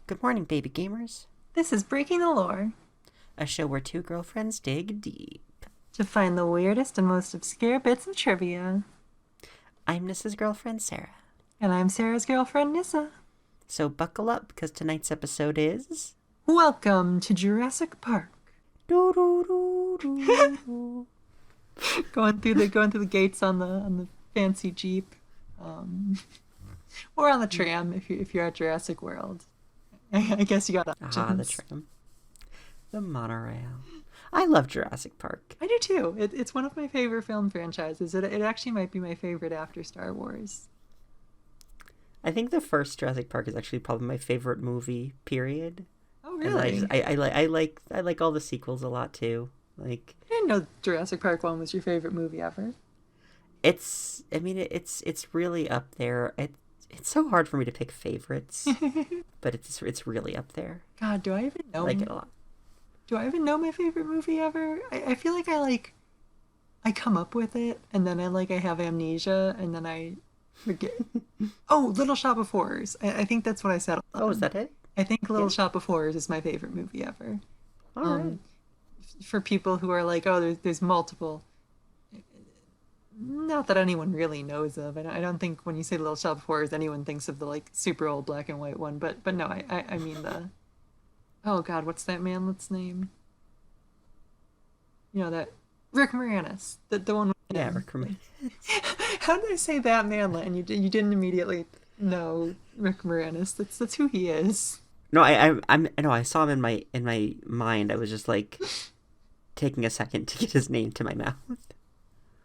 Good morning, baby gamers. This is Breaking the Lore, A show where two girlfriends dig deep. to find the weirdest and most obscure bits of trivia. I'm Nissa's girlfriend, Sarah. And I'm Sarah's girlfriend, Nissa. So buckle up, because tonight's episode is... Welcome to Jurassic Park. Doo-doo-doo-doo-doo. going through the gates on the fancy Jeep, or on the tram if you're at Jurassic World. I guess you got options. Ah, the tram. The monorail. I love Jurassic Park. I do too. It's one of my favorite film franchises. It actually might be my favorite after Star Wars. I think the first Jurassic Park is actually probably my favorite movie, period. Oh, really? And I like all the sequels a lot too. Like, I didn't know Jurassic Park 1 was your favorite movie ever. it's really up there. It's so hard for me to pick favorites, but it's really up there. God, do I even know? I like it a lot. Do I even know my favorite movie ever? I feel like I come up with it, and then I have amnesia, and then I forget. Oh, Little Shop of Horrors. I think that's what I said. Oh, is that it? I think Little Shop of Horrors is my favorite movie ever. All right. For people who are like, oh, there's multiple. Not that anyone really knows of. I don't think when you say Little Shop of Horrors, anyone thinks of the like super old black and white one. But no, I mean the. Oh God, what's that manlet's name? You know that Rick Moranis, the one. Yeah, Rick Moranis. How did I say that manlet and you didn't immediately know Rick Moranis? That's who he is. No, I saw him in my mind. I was just like taking a second to get his name to my mouth.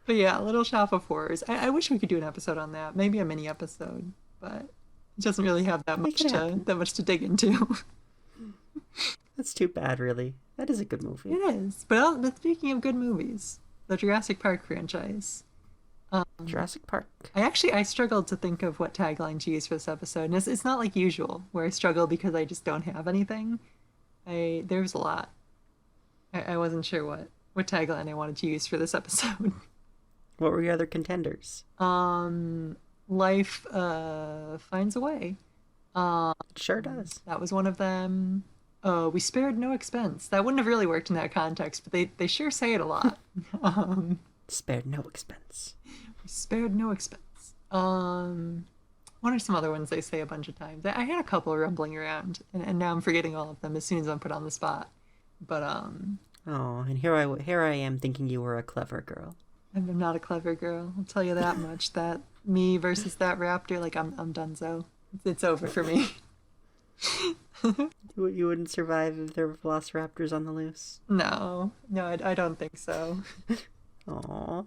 But yeah, Little Shop of Horrors. I wish we could do an episode on that. Maybe a mini episode, but it doesn't really have that much to dig into. That's too bad, really. That is a good movie. It is. But speaking of good movies, the Jurassic Park franchise. Jurassic Park. I struggled to think of what tagline to use for this episode. And it's not like usual, where I struggle because I just don't have anything. There's a lot. I wasn't sure what tagline I wanted to use for this episode. What were your other contenders? Life finds a way. It sure does. That was one of them. We spared no expense. That wouldn't have really worked in that context, but they sure say it a lot. Spared no expense. We spared no expense. What are some other ones they say a bunch of times? I had a couple rumbling around, and now I'm forgetting all of them as soon as I'm put on the spot. But Oh, and here I am thinking you were a clever girl. I'm not a clever girl. I'll tell you that much. That me versus that raptor, like I'm donezo. It's over for me. You wouldn't survive if there were velociraptors on the loose? No, I don't think so. Aww.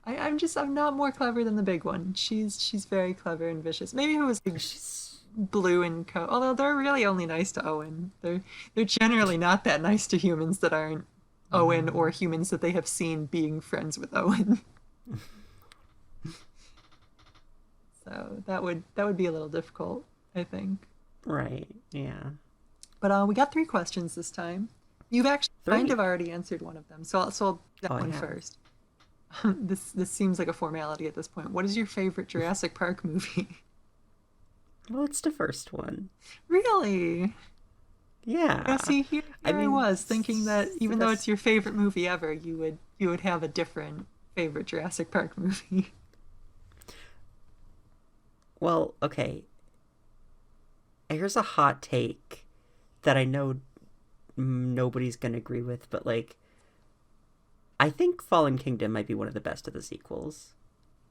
I'm not more clever than the big one. She's very clever and vicious. Maybe if it was like, blue and although they're really only nice to Owen. They're generally not that nice to humans that aren't Owen or humans that they have seen being friends with Owen. So that would be a little difficult, I think. Right, yeah. But we got 3 questions this time. You've actually kind of already answered one of them, so I'll do that one first. This seems like a formality at this point. What is your favorite Jurassic Park movie? Well, it's the first one. Really? Yeah. Yeah, see, here I was thinking that even though it's your favorite movie ever, you would have a different favorite Jurassic Park movie. Well, okay. Here's a hot take that I know nobody's gonna agree with, but like, I think Fallen Kingdom might be one of the best of the sequels.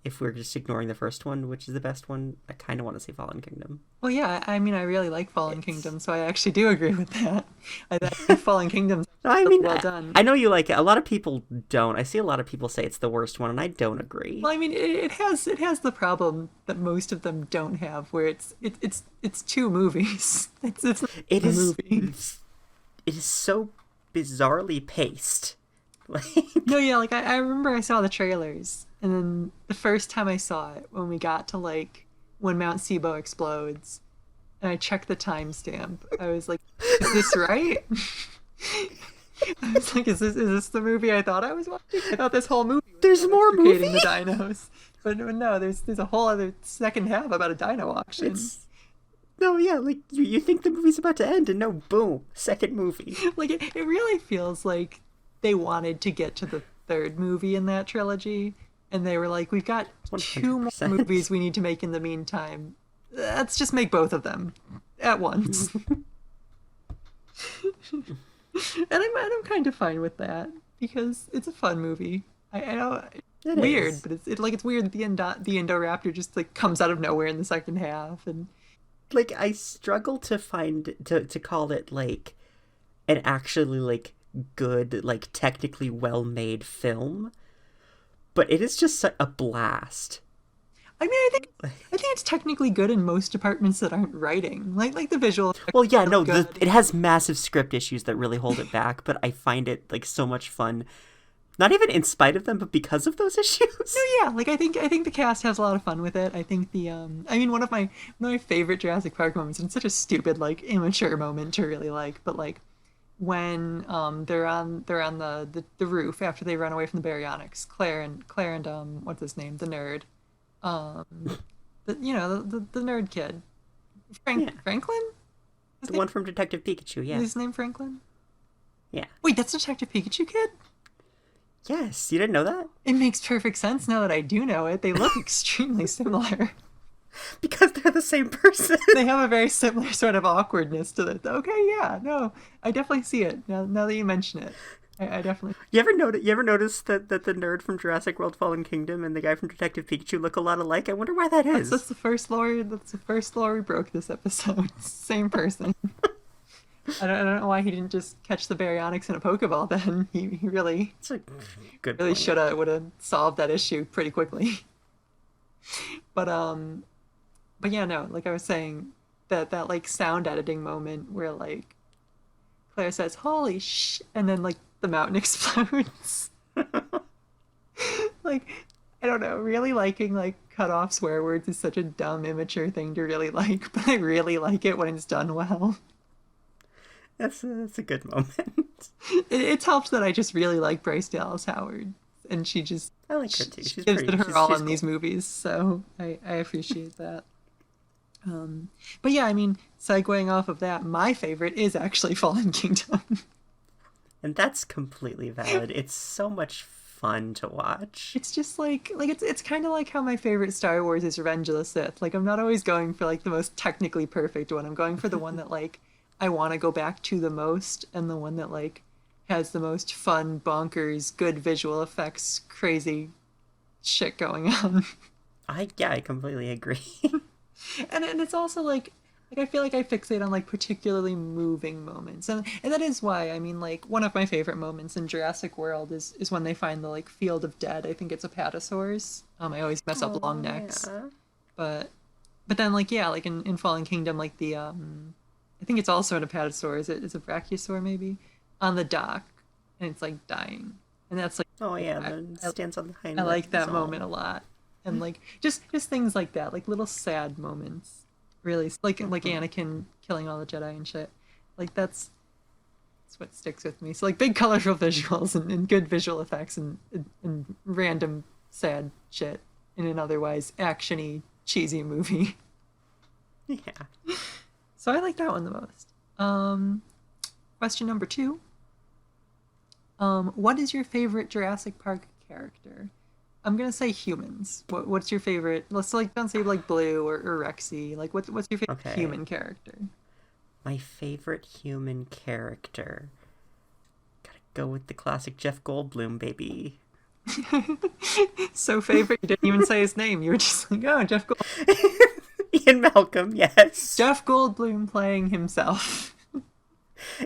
If we're just ignoring the first one, which is the best one, I kind of want to say Fallen Kingdom. Well, yeah, I mean, I really like Fallen Kingdom, so I actually do agree with that. I think Fallen Kingdom's well done. I know you like it. A lot of people don't. I see a lot of people say it's the worst one, and I don't agree. Well, I mean, it has the problem that most of them don't have, where it's 2 movies. It's not a movie. It is so bizarrely paced. Like, no, yeah, like I remember I saw the trailers, and then the first time I saw it, when we got to like when Mount Sibo explodes, and I checked the timestamp, I was like, "Is this right?" I was like, "Is this the movie I thought I was watching? I thought this whole movie was there's more movie. The dinos, but no, there's a whole other second half about a dino auction." No, yeah, like, you think the movie's about to end, and no, boom, second movie. Like, it really feels like they wanted to get to the third movie in that trilogy, and they were like, we've got 2 more 100%. movies we need to make in the meantime. Let's just make both of them at once. And I'm kind of fine with that, because it's a fun movie. I know it's weird, is. but it's weird that the Indoraptor just like comes out of nowhere in the second half, and Like, I struggle to find, to call it, like, an actually, like, good, like, technically well-made film, but it is just a blast. I mean, I think it's technically good in most departments that aren't writing. Like the visual effects Well, yeah, are no, good. it has massive script issues that really hold it back, but I find it, like, so much fun. Not even in spite of them, but because of those issues. No, yeah, like I think the cast has a lot of fun with it. I think I mean, one of my favorite Jurassic Park moments, and it's such a stupid, like, immature moment to really like, but like when they're on the roof after they run away from the baryonyx, Claire and what's his name, the nerd, um the nerd kid, Yeah. Franklin, The one from Detective Pikachu, is yeah. his name Franklin? Yeah. Wait, that's Detective Pikachu kid? Yes, you didn't know that? It makes perfect sense now that I do know it. They look extremely similar. Because they're the same person. They have a very similar sort of awkwardness to it. Okay, yeah, no, I definitely see it now that you mention it. I definitely. You ever notice that the nerd from Jurassic World Fallen Kingdom and the guy from Detective Pikachu look a lot alike? I wonder why that is. That's the first lore. That's the first lore we broke this episode. Same person. I don't know why he didn't just catch the baryonyx in a Pokeball. Then he really It's a good really point. would have solved that issue pretty quickly. But yeah, no, like I was saying, that like sound editing moment where like Claire says "Holy sh," and then like the mountain explodes. Like, I don't know, really liking like cut off swear words is such a dumb, immature thing to really like, but I really like it when it's done well. That's a good moment. It's helped that I just really like Bryce Dallas Howard, and she just I like her too. She's gives pretty. it her all She's in cool. these movies, so I appreciate that. But yeah, I mean, segueing off of that, my favorite is actually Fallen Kingdom. And that's completely valid. It's so much fun to watch. It's just like it's kind of like how my favorite Star Wars is Revenge of the Sith. Like, I'm not always going for like the most technically perfect one. I'm going for the one that like I want to go back to the most, and the one that like has the most fun, bonkers, good visual effects, crazy shit going on. I completely agree. And it's also like I feel like I fixate on like particularly moving moments, and that is why, I mean, like one of my favorite moments in Jurassic World is when they find the like field of dead. I think it's Apatosaurs. I always mess up long necks, Yeah. but then like yeah, like in Fallen Kingdom, like the I think it's also an Apatosaur. Is it Brachiosaur maybe on the dock, and it's like dying, and that's like Oh yeah, I, the I, stands on the hind I like legs. that Oh. moment a lot, and like just things like that, like little sad moments. Really, like Anakin killing all the Jedi and shit. Like that's what sticks with me. So like big colorful visuals and good visual effects and random sad shit in an otherwise actiony cheesy movie. Yeah. So I like that one the most. Question number 2. What is your favorite Jurassic Park character? I'm gonna say humans. What's your favorite? Let's like don't say like Blue or Rexy. Like what's your favorite Okay. human character? My favorite human character. Gotta go with the classic Jeff Goldblum, baby. So favorite, you didn't even say his name. You were just like, oh, Ian Malcolm, yes. Jeff Goldblum playing himself.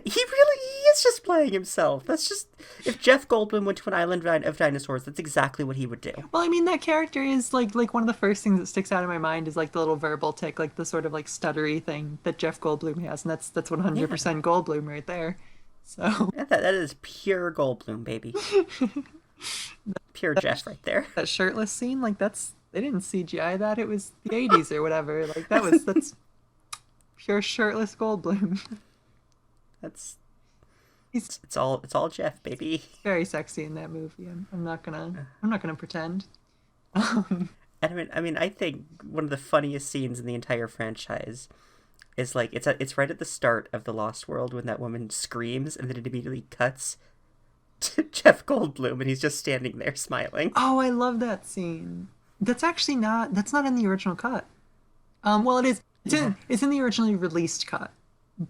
He is just playing himself. That's just, if Jeff Goldblum went to an island of dinosaurs, that's exactly what he would do. Well, I mean, that character is like one of the first things that sticks out in my mind is like the little verbal tick, like the sort of like stuttery thing that Jeff Goldblum has, and that's 100% Goldblum right there. So Yeah, that is pure Goldblum, baby. Pure Jeff right there. that shirtless scene, like they didn't CGI that. It was the 80s or whatever. Like that's pure shirtless Goldblum. That's He's it's all Jeff, baby. very sexy in that movie. I'm not gonna pretend. And I mean, I think one of the funniest scenes in the entire franchise is like it's right at the start of the Lost World when that woman screams, and then it immediately cuts to Jeff Goldblum, and he's just standing there smiling. Oh, I love that scene. That's actually not. That's not in the original cut. Well, it is. It's in the originally released cut,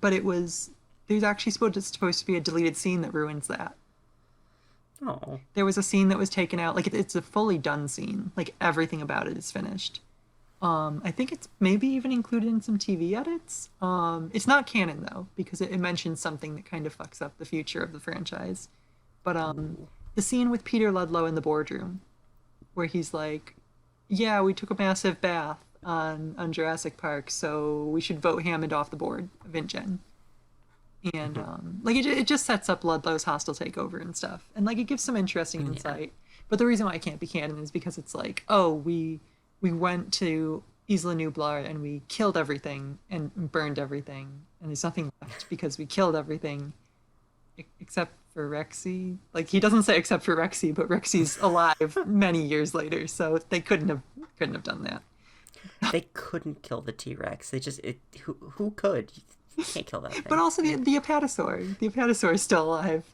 but it was. There's actually supposed to be a deleted scene that ruins that. Oh. There was a scene that was taken out. Like it's a fully done scene. Like everything about it is finished. I think it's maybe even included in some TV edits. It's not canon though, because it mentions something that kind of fucks up the future of the franchise. But the scene with Peter Ludlow in the boardroom, where he's like, "Yeah, we took a massive bath on Jurassic Park, so we should vote Hammond off the board of InGen." And like it just sets up Ludlow's hostile takeover and stuff, and like it gives some interesting insight. But the reason why it can't be canon is because it's like, oh, we went to Isla Nublar and we killed everything and burned everything, and there's nothing left because we killed everything except for Rexy. Like he doesn't say except for Rexy, but Rexy's alive many years later, so they couldn't have done that. They couldn't kill the T-Rex. They just who could? You can't kill that thing. But also the Apatosaur. The Apatosaur is still alive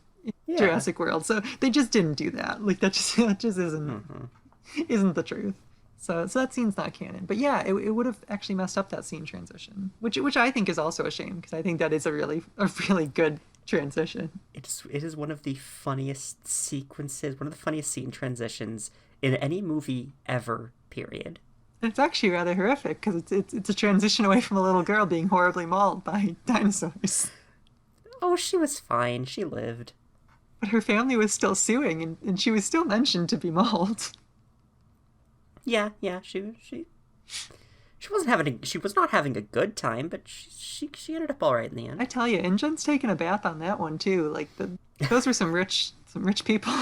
in Jurassic World, so they just didn't do that. Like that just isn't the truth. So that scene's not canon. But yeah, it would have actually messed up that scene transition, which I think is also a shame, because I think that is a really good transition. It is one of the funniest sequences, one of the funniest scene transitions in any movie ever, period. It's actually rather horrific, because it's a transition away from a little girl being horribly mauled by dinosaurs. Oh, she was fine. She lived. But her family was still suing, and she was still mentioned to be mauled. Yeah, she was not having a good time, but she ended up all right in the end. I tell you, InGen's taking a bath on that one too. Like those were some rich people.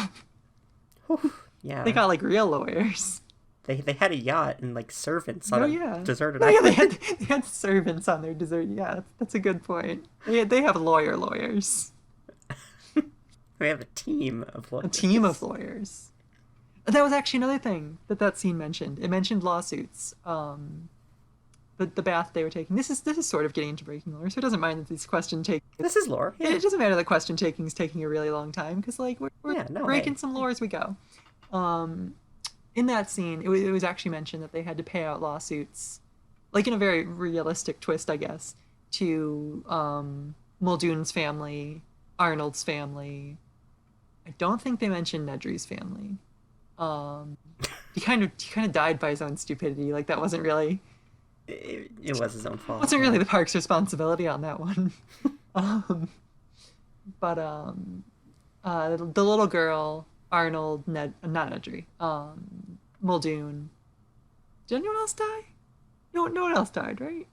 Yeah, they got like real lawyers. They had a yacht and like servants on a deserted island. Yeah, they had servants on their desert. Yeah, that's a good point. They have lawyers. They have a team of lawyers. A team of lawyers. That was actually another thing that scene mentioned. It mentioned lawsuits. The bath they were taking. This is sort of getting into breaking lore, so it doesn't mind that this question taking. This is lore. Yeah. It doesn't matter that question taking is taking a really long time, because like we're breaking some lore as we go. In that scene, it was actually mentioned that they had to pay out lawsuits, like in a very realistic twist, I guess, to Muldoon's family, Arnold's family. I don't think they mentioned Nedry's family. He kind of died by his own stupidity. Like that wasn't really. It was his own fault. Wasn't really the park's responsibility on that one. But the little girl, Arnold, not Nedry, Muldoon. Did anyone else die? No one else died, right?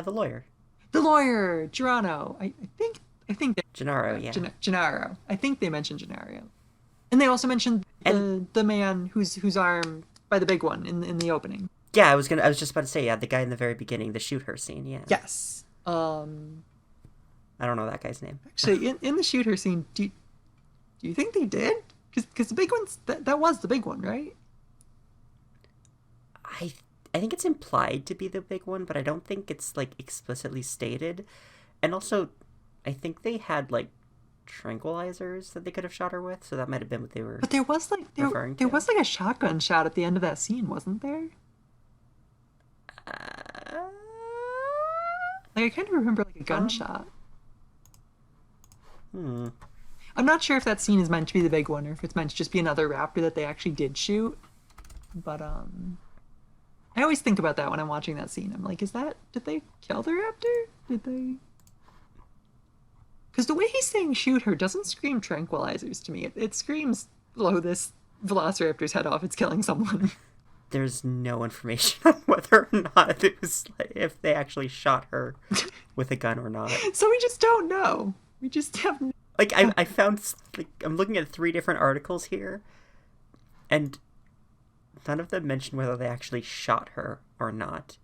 The lawyer. The lawyer, Girano. I think Gennaro, yeah. Gennaro. I think they mentioned Gennaro. And they also mentioned the man whose arm by the big one in the opening. Yeah, I was just about to say, yeah, the guy in the very beginning, the shoot her scene, yeah. Yes. I don't know that guy's name. Actually, in the shoot her scene, do you think they did? Because the big one's that was the big one, right? I think it's implied to be the big one, but I don't think it's like explicitly stated. And also, I think they had like tranquilizers that they could have shot her with, so that might have been what they were. But there was like there was like a shotgun shot at the end of that scene, wasn't there? Like I kind of remember like a gunshot. I'm not sure if that scene is meant to be the big one or if it's meant to just be another raptor that they actually did shoot. But I always think about that when I'm watching that scene. I'm like, did they kill the raptor? Did they? Because the way he's saying shoot her doesn't scream tranquilizers to me. It screams blow this velociraptor's head off. It's killing someone. There's no information on whether or not it was like, if they actually shot her with a gun or not. So we just don't know. We just have no... Like I found like I'm looking at 3 different articles here, and none of them mention whether they actually shot her or not.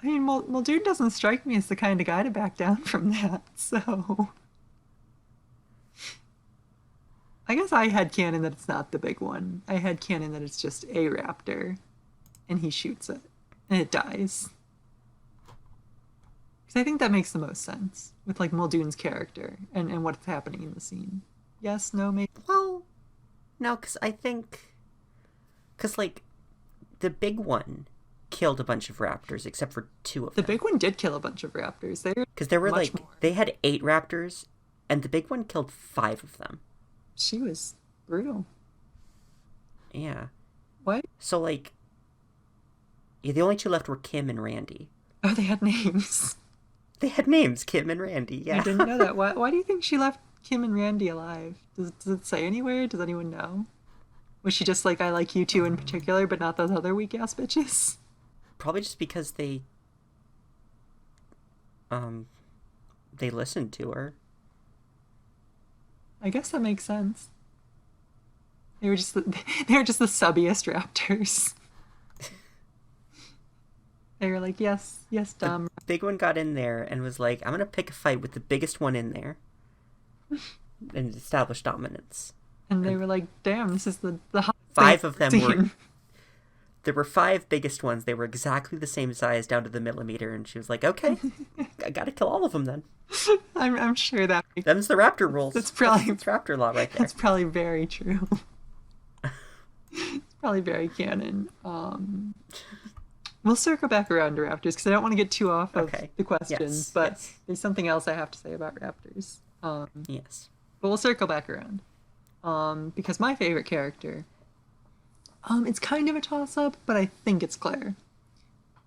I mean, Muldoon doesn't strike me as the kind of guy to back down from that, so... I guess I had canon that it's not the big one. I had canon that it's just a raptor, and he shoots it, and it dies. Because I think that makes the most sense with like Muldoon's character and what's happening in the scene. Yes, no, maybe. Well, no, because I think... Because, like, the big one killed a bunch of raptors, except for 2 of them. The big one did kill a bunch of raptors. Because there were, much like, more. they had 8 raptors, and the big one killed 5 of them. She was brutal. Yeah. What? So, like, yeah, the only 2 left were Kim and Randy. Oh, they had names. They had names, Kim and Randy, yeah. I didn't know that. Why do you think she left Kim and Randy alive? Does it say anywhere? Does anyone know? Was she just like, I like you two in particular, but not those other weak-ass bitches? Probably just because they listened to her. I guess that makes sense. They were just the subbiest raptors. They were like, yes, dumb. The big one got in there and was like, I'm gonna pick a fight with the biggest one in there. And establish dominance. And they were like, damn, this is the hot 5 of them were... There were 5 biggest ones. They were exactly the same size down to the millimeter. And she was like, okay, I gotta kill all of them then. I'm sure that... Them's the raptor rules. That's probably... That's raptor law right there. That's probably very true. It's probably very canon. We'll circle back around to raptors because I don't want to get too off of the questions, but there's something else I have to say about raptors. Yes. But we'll circle back around. Because my favorite character, it's kind of a toss-up, but I think it's Claire.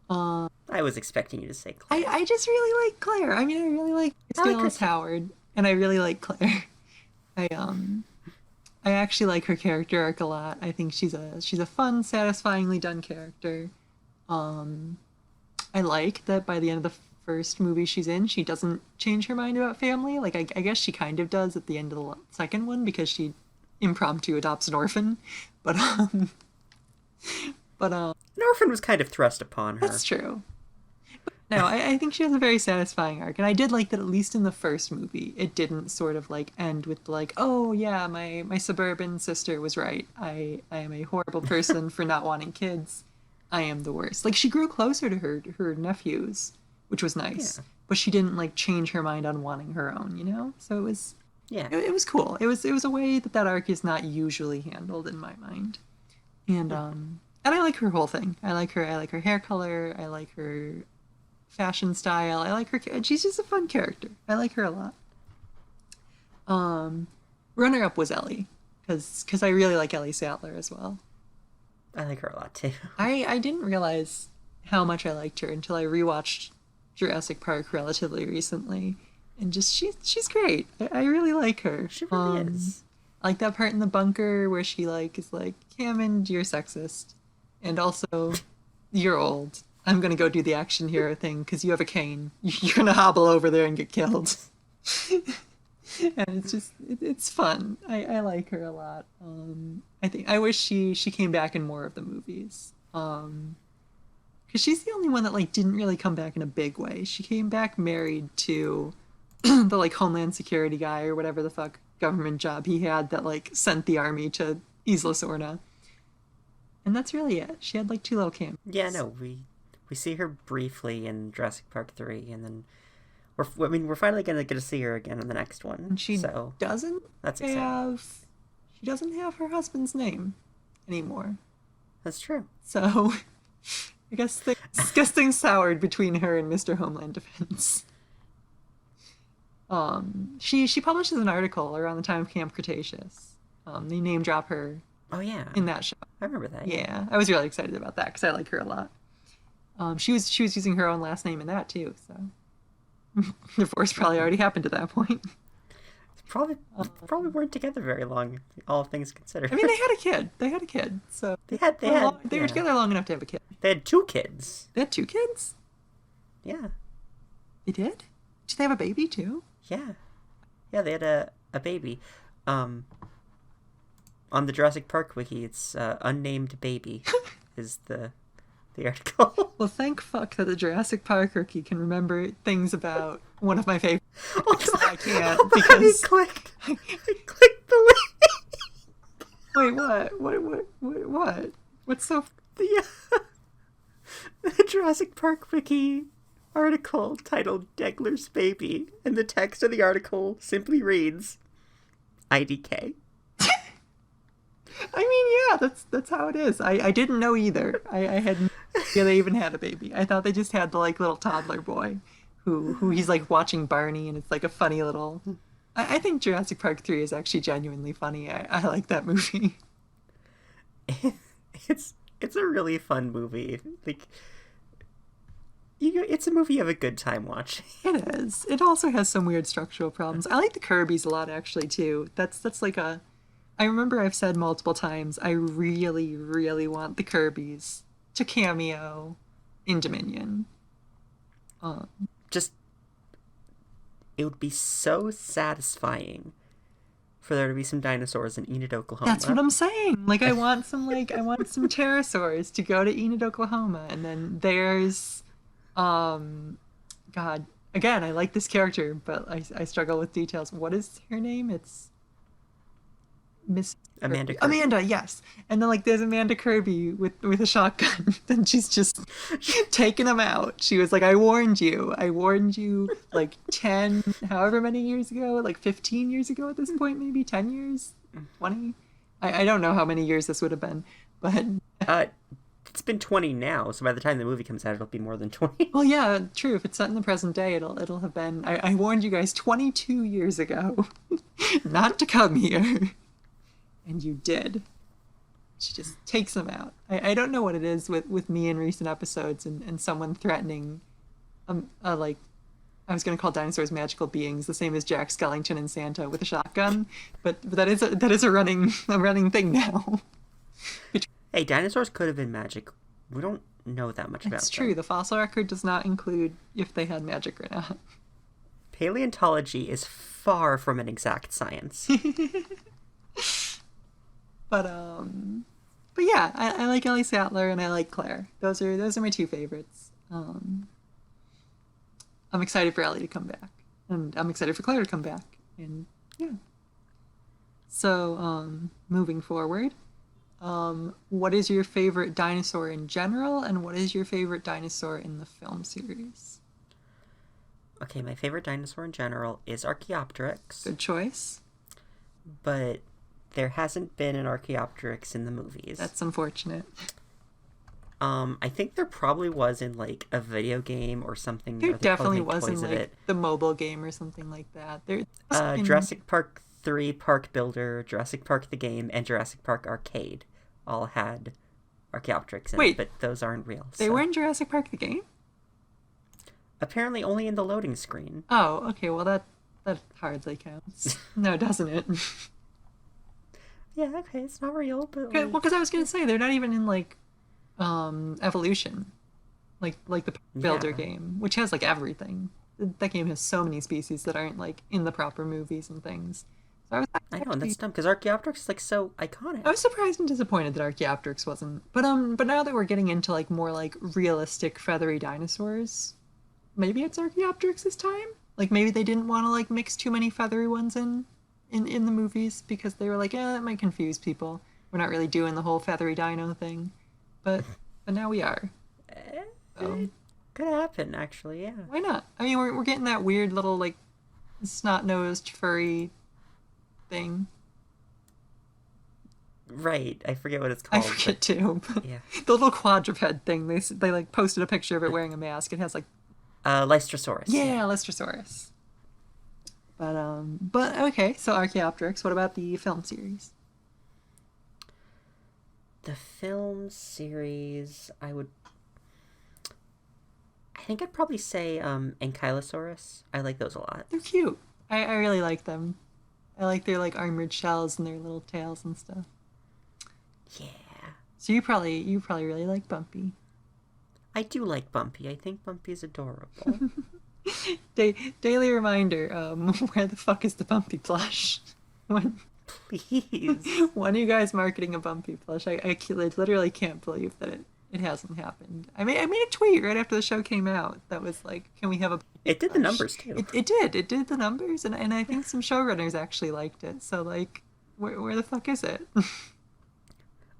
I was expecting you to say Claire. I just really like Claire. I mean, I really like Dallas Howard, and I really like Claire. I actually like her character arc a lot. I think she's a fun, satisfyingly done character. I like that by the end of the first movie she's in, she doesn't change her mind about family. Like, I guess she kind of does at the end of the second one because she impromptu adopts an orphan. But an orphan was kind of thrust upon her. That's true. No, I think she has a very satisfying arc, and I did like that at least in the first movie, it didn't sort of like end with like, oh yeah, my suburban sister was right. I am a horrible person for not wanting kids. I am the worst. Like, she grew closer to her nephews, which was nice, but she didn't like change her mind on wanting her own, you know? So it was, it was cool. It was a way that arc is not usually handled in my mind. And I like her whole thing. I like her hair color. I like her fashion style. I like her. She's just a fun character. I like her a lot. Runner up was Ellie, because I really like Ellie Sattler as well. I like her a lot too. I didn't realize how much I liked her until I rewatched Jurassic Park relatively recently, and just she's great. I really like her. She really is. I like that part in the bunker where she like is like, Hammond, you're sexist, and also you're old. I'm gonna go do the action hero thing because you have a cane. You're gonna hobble over there and get killed. And it's fun. I like her a lot. I wish she came back in more of the movies. Because she's the only one that like didn't really come back in a big way. She came back married to the like Homeland Security guy or whatever the fuck government job he had that like sent the army to Isla Sorna. And that's really it. She had like 2 little cameos. Yeah, no, we see her briefly in Jurassic Park 3, and then we're finally gonna get to see her again in the next one. And she doesn't have her husband's name anymore. That's true. So I guess things soured between her and Mr. Homeland Defense. She publishes an article around the time of Camp Cretaceous. They name drop her. Oh yeah, in that show. I remember that. Yeah, I was really excited about that because I like her a lot. She was using her own last name in that too, so divorce probably already happened at that point. Probably weren't together very long, all things considered. I mean, they had a kid, so they were together long enough to have a kid. They had 2 kids. They had 2 kids? Yeah. They did? Did they have a baby too? Yeah. Yeah, they had a baby. On the Jurassic Park wiki, it's unnamed baby is the article. Well, thank fuck that the Jurassic Park wiki can remember things about one of my favorites. I can't because I clicked the link. Wait, what? What's so? The Jurassic Park wiki article titled Degler's Baby, and the text of the article simply reads, IDK. I mean, yeah, that's how it is. I didn't know either. I had no idea they even had a baby. I thought they just had the like little toddler boy who he's like watching Barney, and it's like a funny little... I think Jurassic Park 3 is actually genuinely funny. I like that movie. It's a really fun movie. Like, it's a movie you have a good time watching. It is. It also has some weird structural problems. I like the Kirby's a lot, actually, too. That's like a... I remember I've said multiple times, I really, really want the Kirby's to cameo in Dominion. Just, it would be so satisfying for there to be some dinosaurs in Enid, Oklahoma. That's what I'm saying. Like, I want some pterosaurs to go to Enid, Oklahoma, and then there's, God, again, I like this character, but I struggle with details. What is her name? It's Miss Amanda Kirby. Amanda, yes. And then like there's Amanda Kirby with a shotgun, and she's just taking them out. She was like, I warned you like 10 however many years ago, like 15 years ago at this point, maybe 10 years, 20. I don't know how many years this would have been, but it's been 20 now, so by the time the movie comes out it'll be more than 20. Well, yeah, true. If it's set in the present day, it'll have been, I warned you guys 22 years ago not to come here. And you did. She just takes them out. I don't know what it is with me in recent episodes and someone threatening, like, I was going to call dinosaurs magical beings, the same as Jack Skellington and Santa with a shotgun, but that is a running thing now. Hey, dinosaurs could have been magic. We don't know that much about them. It's true. The fossil record does not include if they had magic or not. Paleontology is far from an exact science. But yeah, I like Ellie Sattler and I like Claire. Those are my two favorites. I'm excited for Ellie to come back, and I'm excited for Claire to come back, and yeah. So moving forward, what is your favorite dinosaur in general, and what is your favorite dinosaur in the film series? Okay, my favorite dinosaur in general is Archaeopteryx. Good choice. But there hasn't been an Archaeopteryx in the movies. That's unfortunate. I think there probably was in, like, a video game or something. There definitely was in, like, the mobile game or something like that. Jurassic Park 3 Park Builder, Jurassic Park the game, and Jurassic Park Arcade all had Archaeopteryx in it, but those aren't real. They were in Jurassic Park the game? Apparently only in the loading screen. Oh, okay, well that hardly counts. No, doesn't it? Yeah, okay, it's not real, but... Okay, well, because I was going to say, they're not even in, like, Evolution. Like the Builder game, which has, like, everything. That game has so many species that aren't, like, in the proper movies and things. So I know, and that's dumb, because Archaeopteryx is, like, so iconic. I was surprised and disappointed that Archaeopteryx wasn't. But now that we're getting into, like, more, like, realistic feathery dinosaurs, maybe it's Archaeopteryx's time? Like, maybe they didn't want to, like, mix too many feathery ones in the movies because they were like, that might confuse people. We're not really doing the whole feathery dino thing. But now we are. It could happen, actually, yeah. Why not? I mean, we're getting that weird little, like, snot-nosed furry thing. Right, I forget what it's called. I forget too. Yeah. The little quadruped thing, they like posted a picture of it wearing a mask. It has like... Lystrosaurus. Yeah, Lystrosaurus. But okay, so Archaeopteryx, what about the film series? The film series, I think I'd probably say Ankylosaurus. I like those a lot. They're cute. I really like them. I like their like armored shells and their little tails and stuff. Yeah. So you probably really like Bumpy. I do like Bumpy. I think Bumpy is adorable. Daily reminder, where the fuck is the Bumpy plush? Please. When are you guys marketing a Bumpy plush? I literally can't believe that it hasn't happened. I made a tweet right after the show came out that was like, can we have a Bumpy It did plush? the numbers too. It did the numbers, and I think some showrunners actually liked it. So like, where the fuck is it?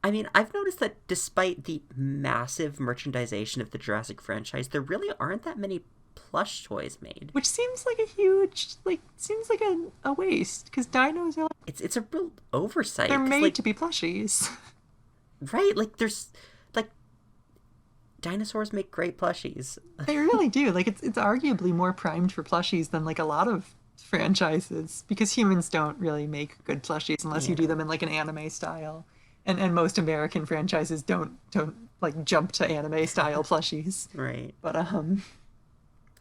I mean, I've noticed that despite the massive merchandisation of the Jurassic franchise, there really aren't that many plush toys made. Which seems like a huge, seems like a waste, because dinos are, It's a real oversight. they're made like, to be plushies. Right? Like, there's, like, dinosaurs make great plushies. They really do. Like, it's arguably more primed for plushies than, like, a lot of franchises, because humans don't really make good plushies unless you do them in, like, an anime style. And most American franchises don't like jump to anime style plushies. Right. But I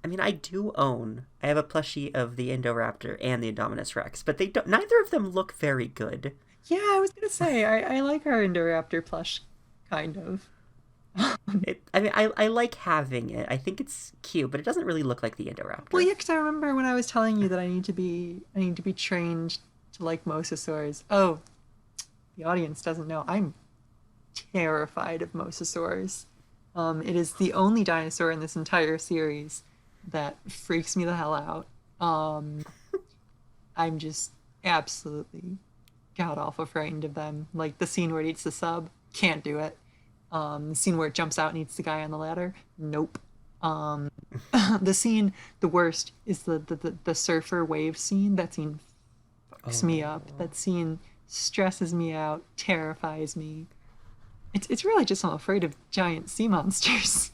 mean, I have a plushie of the Indoraptor and the Indominus Rex, but neither of them look very good. Yeah, I was gonna say I like our Indoraptor plush, kind of. I like having it. I think it's cute, but it doesn't really look like the Indoraptor. Well, yeah, because I remember when I was telling you that I need to be trained to like mosasaurs. Oh, the audience doesn't know. I'm terrified of mosasaurs. It is the only dinosaur in this entire series that freaks me the hell out. I'm just absolutely god-awful frightened of them. Like, the scene where it eats the sub, can't do it. The scene where it jumps out and eats the guy on the ladder, nope. The worst is the surfer wave scene. That scene fucks me up. That scene stresses me out, terrifies me. It's really just I'm afraid of giant sea monsters.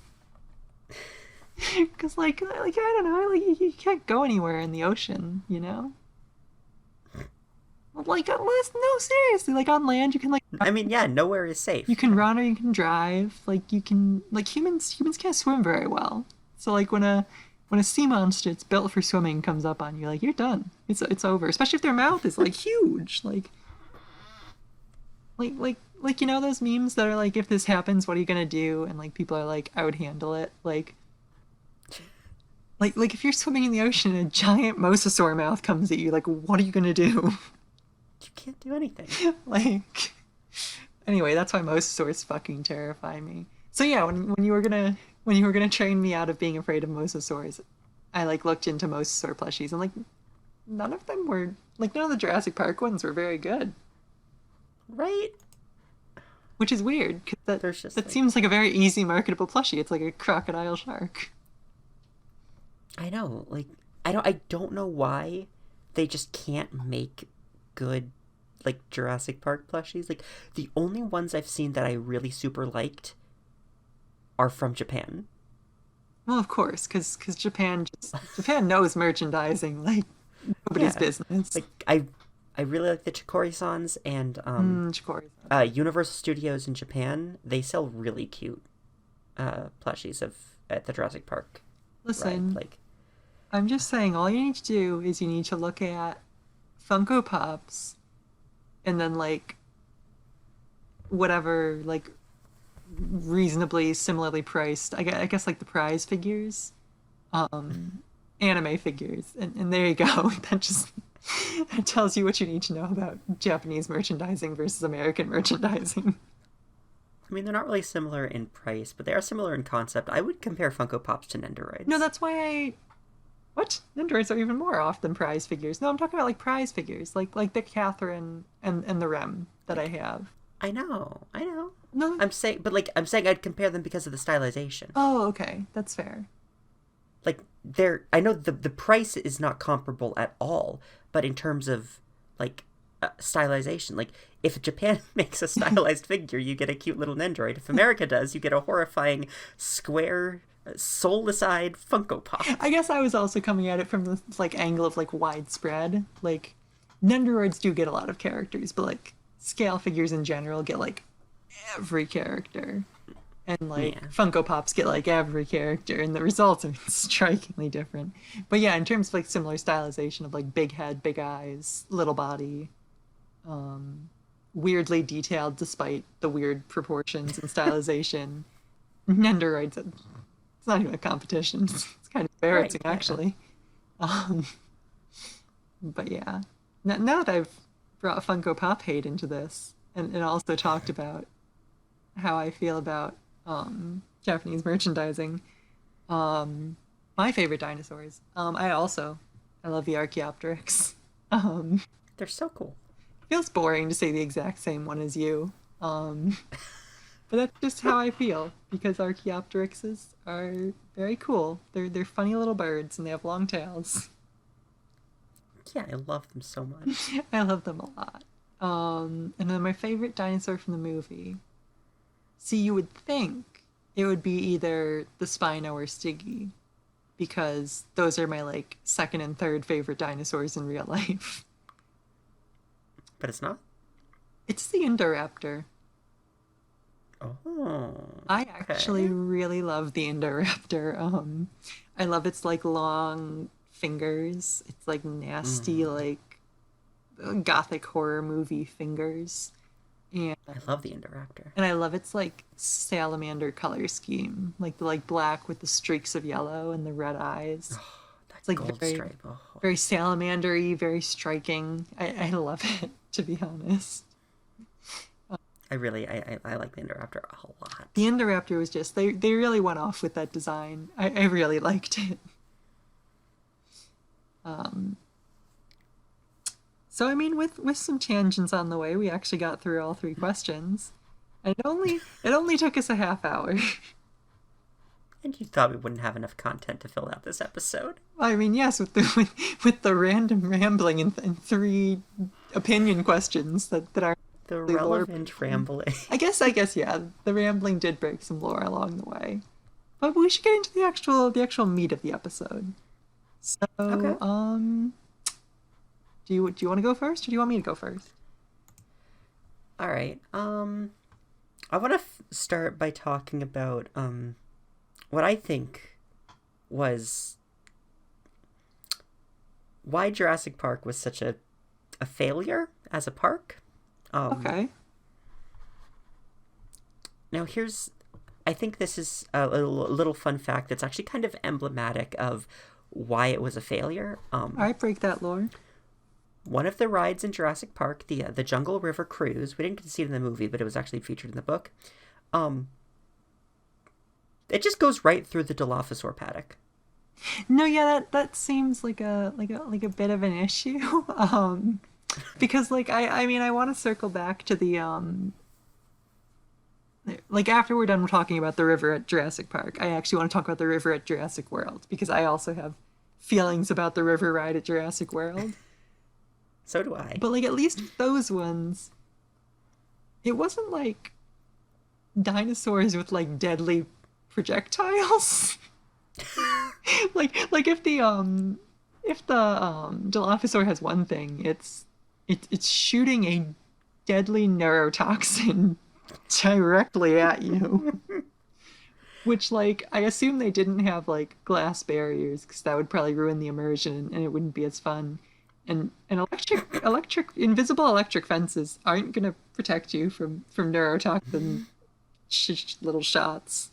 Because, like, I don't know, like, you can't go anywhere in the ocean, you know? Like, unless, no, seriously, like, on land, you can, like... I mean, yeah, nowhere is safe. You can run or you can drive. Like, you can... Like, humans can't swim very well. So, like, when a sea monster that's built for swimming comes up on you, like, you're done. It's over. Especially if their mouth is, like, huge. Like, you know those memes that are like, if this happens, what are you gonna do? And, like, people are like, I would handle it. Like, if you're swimming in the ocean and a giant mosasaur mouth comes at you, like, what are you gonna do? You can't do anything. Like, anyway, that's why mosasaurs fucking terrify me. So yeah, when you were gonna train me out of being afraid of mosasaurs, I, like, looked into mosasaur plushies, and, like, none of the Jurassic Park ones were very good. Right? Which is weird, because that like... seems like a very easy marketable plushie. It's like a crocodile shark. I know, like, I don't know why they just can't make good, like, Jurassic Park plushies. Like, the only ones I've seen that I really super liked are from Japan. Well, of course, because Japan knows merchandising like nobody's business. Like, I really like the Chikori-sans, and Universal Studios in Japan, they sell really cute plushies at the Jurassic Park. Listen, ride. Like, I'm just saying, all you need to do is you need to look at Funko Pops, and then, like, whatever, like, reasonably similarly priced, I guess like the prize figures, anime figures, and there you go. That tells you what you need to know about Japanese merchandising versus American merchandising. I mean, they're not really similar in price, but they are similar in concept. I would compare Funko Pops to Nendoroids. No, that's why What? Nendoroids are even more off than prize figures. No, I'm talking about, like, prize figures, like the Catherine and the Rem that I have. I know. No, I'm saying I'd compare them because of the stylization. Oh, okay, that's fair. Like, I know the price is not comparable at all, but in terms of, like, stylization, like, if Japan makes a stylized figure, you get a cute little Nendoroid. If America does, you get a horrifying square, soulless-eyed Funko Pop. I guess I was also coming at it from the, like, angle of, like, widespread. Like, Nendoroids do get a lot of characters, but, like, scale figures in general get, like, every character. And, like, Funko Pops get, like, every character, and the results are strikingly different. But yeah, in terms of, like, similar stylization of, like, big head, big eyes, little body, weirdly detailed despite the weird proportions and stylization, Nendoroids, it's not even a competition. It's kind of embarrassing, right, actually. But yeah. Now that I've brought Funko Pop hate into this, and also talked about how I feel about Japanese merchandising, my favorite dinosaurs. I love the Archaeopteryx. They're so cool. Feels boring to say the exact same one as you. But that's just how I feel, because Archaeopteryxes are very cool. They're funny little birds, and they have long tails. Yeah, I love them so much. I love them a lot. And then my favorite dinosaur from the movie. See, you would think it would be either the Spino or Stiggy, because those are my like second and third favorite dinosaurs in real life. But it's not? It's the Indoraptor. Oh. I actually really love the Indoraptor. I love its like long fingers. It's like nasty, like gothic horror movie fingers. And I love the Indoraptor. I love its like salamander color scheme, like the like black with the streaks of yellow and the red eyes. Oh, that It's like gold very, stripe. Oh. very salamander-y, very striking. I love it, to be honest. I like the Indoraptor a lot. The Indoraptor was just, they really went off with that design. I really liked it. So, I mean, with some tangents on the way, we actually got through all 3 questions. And it only took us a half hour. And you thought we wouldn't have enough content to fill out this episode. I mean, yes, with the random rambling and 3 opinion questions that are the relevant rambling. I guess, yeah, the rambling did break some lore along the way. But we should get into the actual meat of the episode. So, okay. Do you want to go first, or do you want me to go first? All right. I want to start by talking about what I think was why Jurassic Park was such a failure as a park. Okay. Now I think this is a little fun fact that's actually kind of emblematic of why it was a failure. All right, break that lore. One of the rides in Jurassic Park, the Jungle River Cruise, we didn't get to see it in the movie, but it was actually featured in the book. It just goes right through the Dilophosaur paddock. No, yeah, that seems like a bit of an issue. Because like I mean I want to circle back to the like after we're done talking about the river at Jurassic Park, I actually want to talk about the river at Jurassic World, because I also have feelings about the river ride at Jurassic World. So do I. But like at least those ones, it wasn't like dinosaurs with like deadly projectiles. like if the Dilophosaur has one thing, it's shooting a deadly neurotoxin directly at you. Which, like, I assume they didn't have like glass barriers, because that would probably ruin the immersion and it wouldn't be as fun. And invisible electric fences aren't gonna protect you from neurotoxin little shots.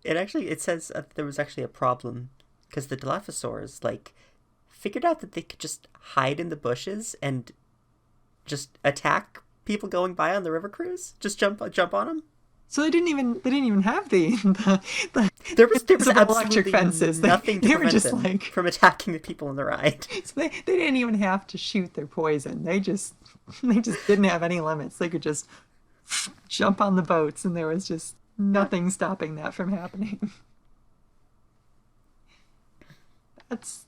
It says there was actually a problem because the Dilophosaurs like figured out that they could just hide in the bushes and just attack people going by on the river cruise. Just jump on them. So they didn't even have the there was electric fences. Nothing to they were prevent just them like from attacking the people on the ride. So they didn't even have to shoot their poison. They just didn't have any limits. They could just jump on the boats, and there was just nothing stopping that from happening. That's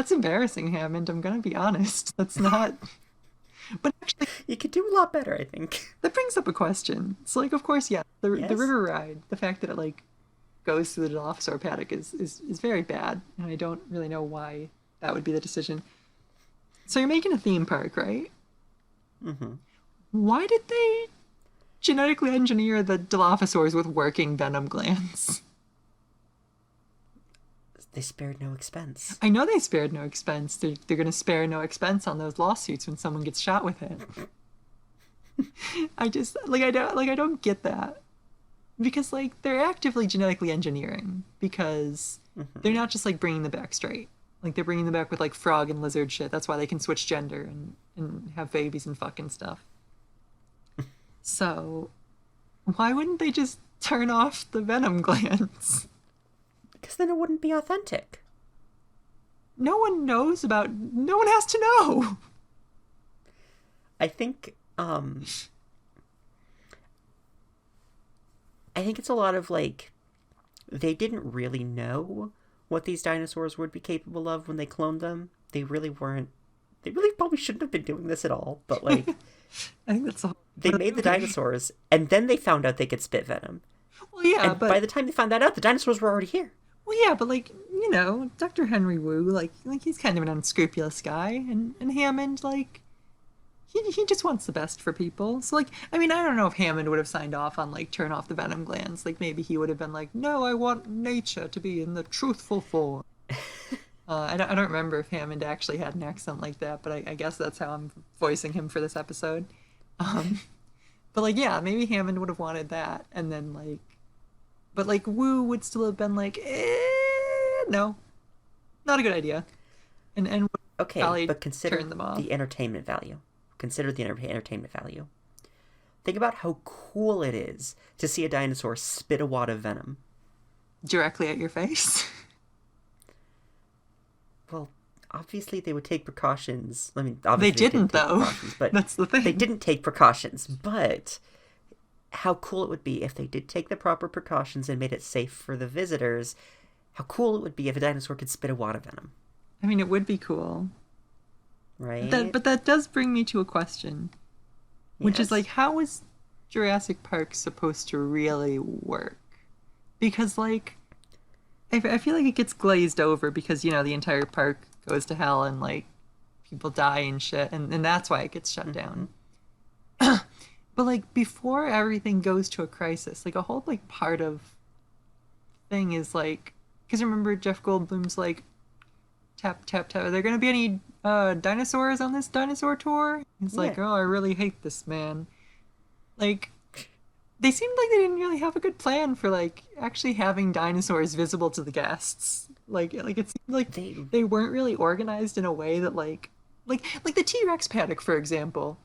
embarrassing, Hammond. I'm gonna be honest. That's not. But actually, you could do a lot better, I think. That brings up a question. It's like, of course, yeah, the river ride, the fact that it like goes through the Dilophosaur paddock is very bad, and I don't really know why that would be the decision. So you're making a theme park, right? Mm-hmm. Why did they genetically engineer the Dilophosaurs with working venom glands? They spared no expense. I know they spared no expense. They're going to spare no expense on those lawsuits when someone gets shot with it. I don't get that. Because like they're actively genetically engineering, because they're not just like bringing them back straight. Like they're bringing them back with like frog and lizard shit. That's why they can switch gender and have babies and fucking stuff. So why wouldn't they just turn off the venom glands? Because then it wouldn't be authentic. No one has to know. I think Um, I think it's a lot of like, they didn't really know what these dinosaurs would be capable of when they cloned them. They really weren't. They really probably shouldn't have been doing this at all. But like, I think that's all. they made the dinosaurs, and then they found out they could spit venom. Well, yeah, And but by the time they found that out, the dinosaurs were already here. well, yeah, but like Dr. Henry Wu, like he's kind of an unscrupulous guy, and Hammond, like he just wants the best for people. So like, I mean, I don't know if Hammond would have signed off on like turn off the venom glands. Like maybe he would have been like, no, I want nature to be in the truthful form. I don't remember if Hammond actually had an accent like that, but I guess that's how I'm voicing him for this episode. But like, yeah, maybe Hammond would have wanted that, and then like, but like Wu would still have been like, no, not a good idea, and would Okay, probably but consider turn them off. the entertainment value. Consider the entertainment value. Think about how cool it is to see a dinosaur spit a wad of venom. Directly at your face. Well, obviously they would take precautions. I mean, They obviously didn't take though. precautions, but That's the thing. they didn't take precautions. But how cool it would be if they did take the proper precautions and made it safe for the visitors. How cool it would be if a dinosaur could spit a wad of venom, I mean, it would be cool. right? But that does bring me to a question, which is Yes. like, how is Jurassic Park supposed to really work? Because like, I feel like it gets glazed over because the entire park goes to hell and like people die and shit, and that's why it gets shut down. But like before everything goes to a crisis, like a whole like part of thing is like, because remember Jeff Goldblum's like, tap tap tap, are there gonna be any dinosaurs on this dinosaur tour? He's like, Yeah. oh, I really hate this, man. Like, they seemed like they didn't really have a good plan for like actually having dinosaurs visible to the guests. Like it seemed like they weren't really organized in a way that like the T-Rex paddock, for example.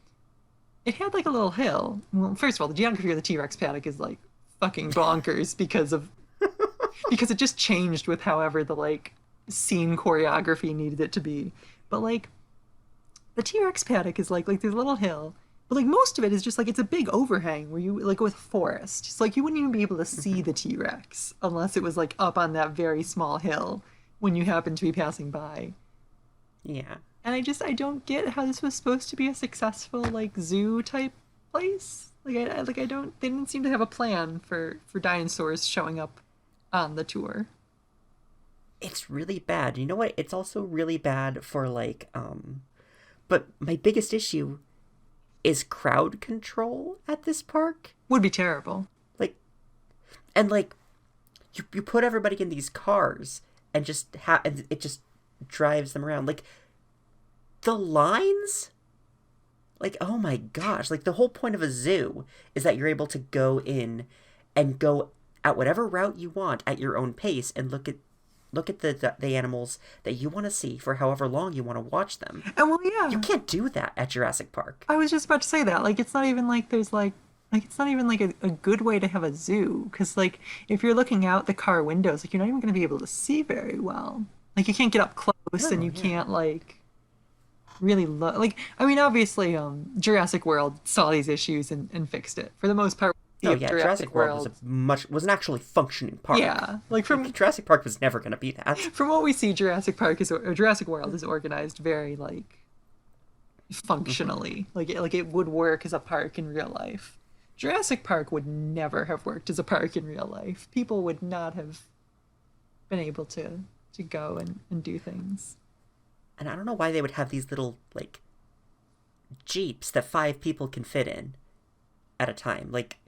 It had like a little hill. Well, first of all, the geography of the T-Rex paddock is like fucking bonkers because it just changed with however the like scene choreography needed it to be. But like the T-Rex paddock is like this little hill, but like most of it is just like it's a big overhang where you like with forest. It's like you wouldn't even be able to see the T-Rex unless it was like up on that very small hill when you happen to be passing by. Yeah. And I don't get how this was supposed to be a successful like zoo type place. Like I don't, they didn't seem to have a plan for dinosaurs showing up on the tour. It's really bad. You know what? It's also really bad for like but my biggest issue is crowd control at this park. Would be terrible. Like, and like you put everybody in these cars and just and it just drives them around. Like the lines, like, oh my gosh, like the whole point of a zoo is that you're able to go in and go at whatever route you want at your own pace and look at the animals that you want to see for however long you want to watch them. And well, yeah, You can't do that at Jurassic Park. I was just about to say that. Like, it's not even like there's like it's not even like a good way to have a zoo, because like if you're looking out the car windows, like you're not even going to be able to see very well. Like you can't get up close, and you can't like really look. Like, I mean, obviously, Jurassic World saw these issues and fixed it for the most part. Oh yeah, Jurassic World was an actually functioning park. Yeah, like from Jurassic Park was never going to be that. From what we see, Jurassic World is organized very like functionally. Like it would work as a park in real life. Jurassic Park would never have worked as a park in real life. People would not have been able to go and do things. And I don't know why they would have these little like Jeeps that 5 people can fit in at a time. Like,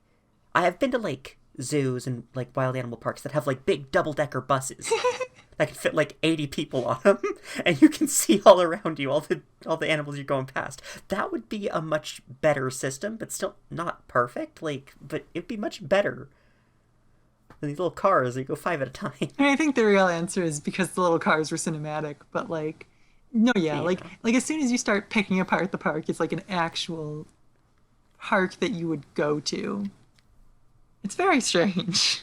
I have been to like zoos and like wild animal parks that have like big double-decker buses that can fit like 80 people on them, and you can see all around you all the animals you're going past. That would be a much better system, but still not perfect. Like, but it'd be much better than these little cars that you go 5 at a time. I mean, I think the real answer is because the little cars were cinematic, but like, no, yeah. Like as soon as you start picking apart the park, it's like an actual park that you would go to. It's very strange.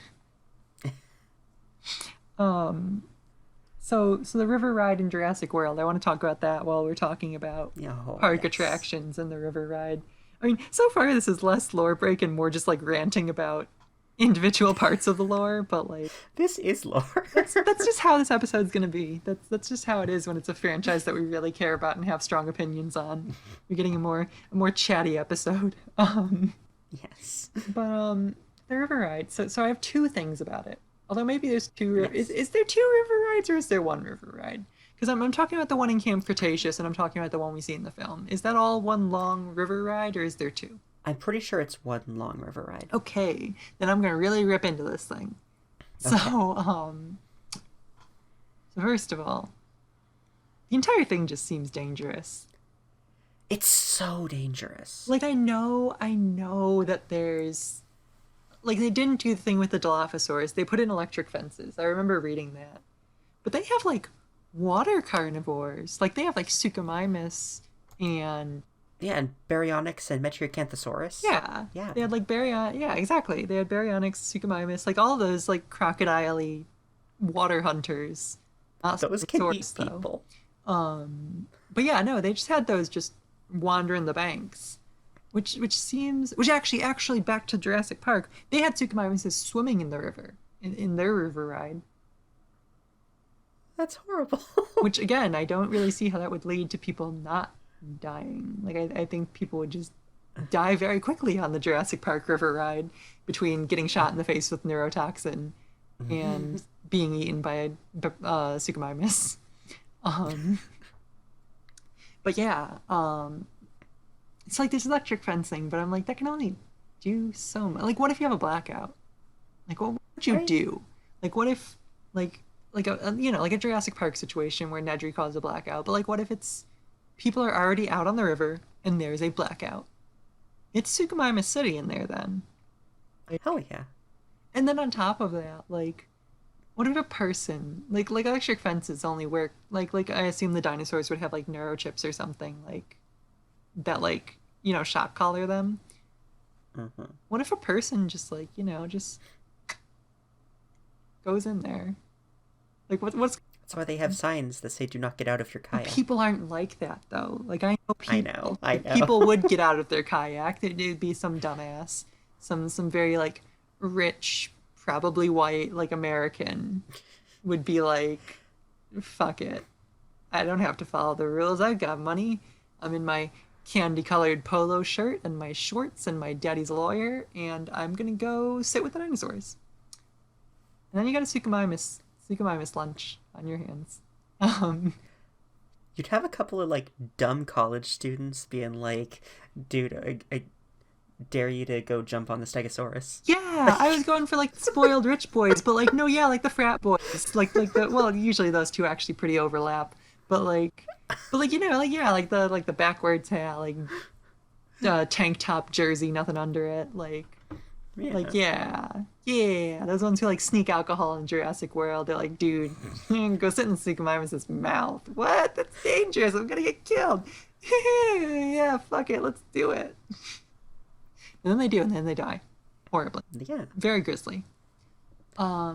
So the river ride in Jurassic World, I want to talk about that while we're talking about park attractions and the river ride. I mean, so far this is less lore break and more just like ranting about individual parts of the lore, but like This is lore. that's just how this episode's gonna be. That's just how it is when it's a franchise that we really care about and have strong opinions on. We're getting a more chatty episode. Yes. But the river ride. So I have two things about it. Although maybe there's two. Yes. Is there two river rides or is there one river ride? Because I'm talking about the one in Camp Cretaceous and I'm talking about the one we see in the film. Is that all one long river ride or is there two? I'm pretty sure it's one long river ride. Okay, then I'm gonna really rip into this thing. Okay. So first of all, the entire thing just seems dangerous. It's so dangerous. Like I know that there's like they didn't do the thing with the Dilophosaurus. They put in electric fences. I remember reading that. But they have like water carnivores. Like they have like Suchomimus and Yeah, and Baryonyx and Metriacanthosaurus. yeah. Yeah. They had like yeah, exactly. They had Baryonyx, Suchomimus, like all those like crocodile-y water hunters. Not Those can eat Stegosaurus, though. people. But yeah, no, they just had those just wandering the banks. Which actually back to Jurassic Park, they had Suchomimuses swimming in the river in their river ride. That's horrible. Which again, I don't really see how that would lead to people not dying. Like I think people would just die very quickly on the Jurassic Park river ride between getting shot in the face with neurotoxin and being eaten by a Suchomimus. But yeah, it's like this electric fencing, but I'm like, that can only do so much. Like, what if you have a blackout? Like, what would you do? Like, what if, like a like a Jurassic Park situation where Nedry caused a blackout, but like, what if it's people are already out on the river and there's a blackout? It's Suchomimus City in there then. Hell yeah. And then on top of that, like, what if a person like electric fences only work like I assume the dinosaurs would have like neurochips or something like that, like, you know, shock collar them. Mm-hmm. What if a person just like, you know, just goes in there? Like what's That's why they have signs that say "Do not get out of your kayak." people aren't like that though. Like I know I know. people would get out of their kayak. There'd be some dumbass, some very like rich, probably white, like American would be like, fuck it. I don't have to follow the rules. I've got money. I'm in my candy-colored polo shirt and my shorts and my daddy's lawyer, and I'm gonna go sit with the dinosaurs. And then you got a Suchomimus lunch on your hands. You'd have a couple of like dumb college students being like, "Dude, I dare you to go jump on the Stegosaurus." Yeah, I was going for like spoiled rich boys, but like no, yeah, like the frat boys, like the well, usually those two actually pretty overlap, but like you know, like yeah, like the backwards hat, like tank top jersey, nothing under it, like yeah, those ones who like sneak alcohol in Jurassic World. They're like, dude, go sit in Suchomimus' mouth. What? That's dangerous. I'm gonna get killed. Yeah, fuck it, let's do it. And then they do, and then they die. Horribly. Yeah. Very grisly. I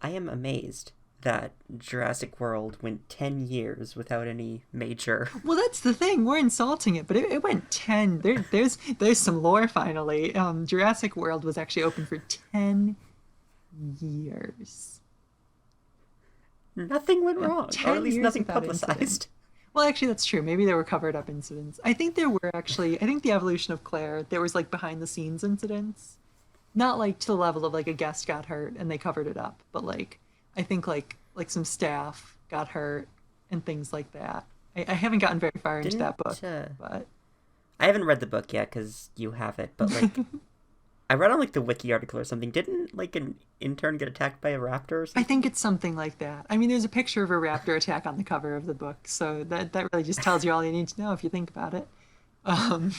am amazed that Jurassic World went 10 years without any major... Well, that's the thing. We're insulting it, but it went 10. There's some lore, finally. Jurassic World was actually open for 10 years. Nothing went wrong, or at least nothing publicized. Incident. Well, actually, that's true. Maybe there were covered up incidents. I think there were actually. I think the evolution of Claire, there was like behind the scenes incidents, not like to the level of like a guest got hurt and they covered it up, but like I think like some staff got hurt and things like that. I haven't gotten very far into that book, but I haven't read the book yet because you have it. But like, I read on like the wiki article or something. Didn't like an intern get attacked by a raptor or something? I think it's something like that. I mean, there's a picture of a raptor attack on the cover of the book, so that really just tells you all you need to know if you think about it. And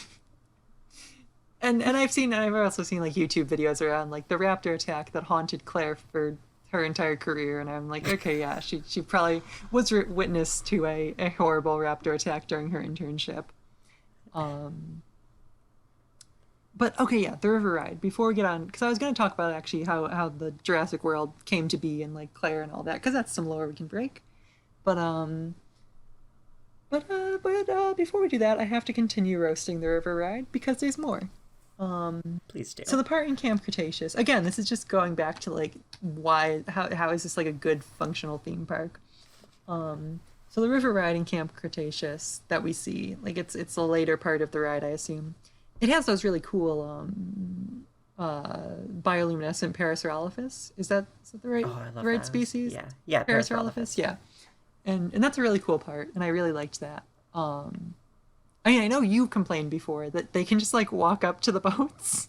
I've also seen like YouTube videos around like the raptor attack that haunted Claire for her entire career, and I'm like, okay, yeah, she probably was witness to a horrible raptor attack during her internship. But okay, yeah, the river ride. Before we get on, because I was going to talk about actually how the Jurassic World came to be and like Claire and all that, because that's some lore we can break. But But before we do that, I have to continue roasting the river ride because there's more. Please do. So the part in Camp Cretaceous, again, this is just going back to like how is this like a good functional theme park? So the river ride in Camp Cretaceous that we see, like it's a later part of the ride, I assume. It has those really cool bioluminescent Parasaurolophus. Is that the right Oh, I love the right those. species? Yeah, Parasaurolophus, yeah. And that's a really cool part, and I really liked that. I mean, I know you complained before that they can just like walk up to the boats.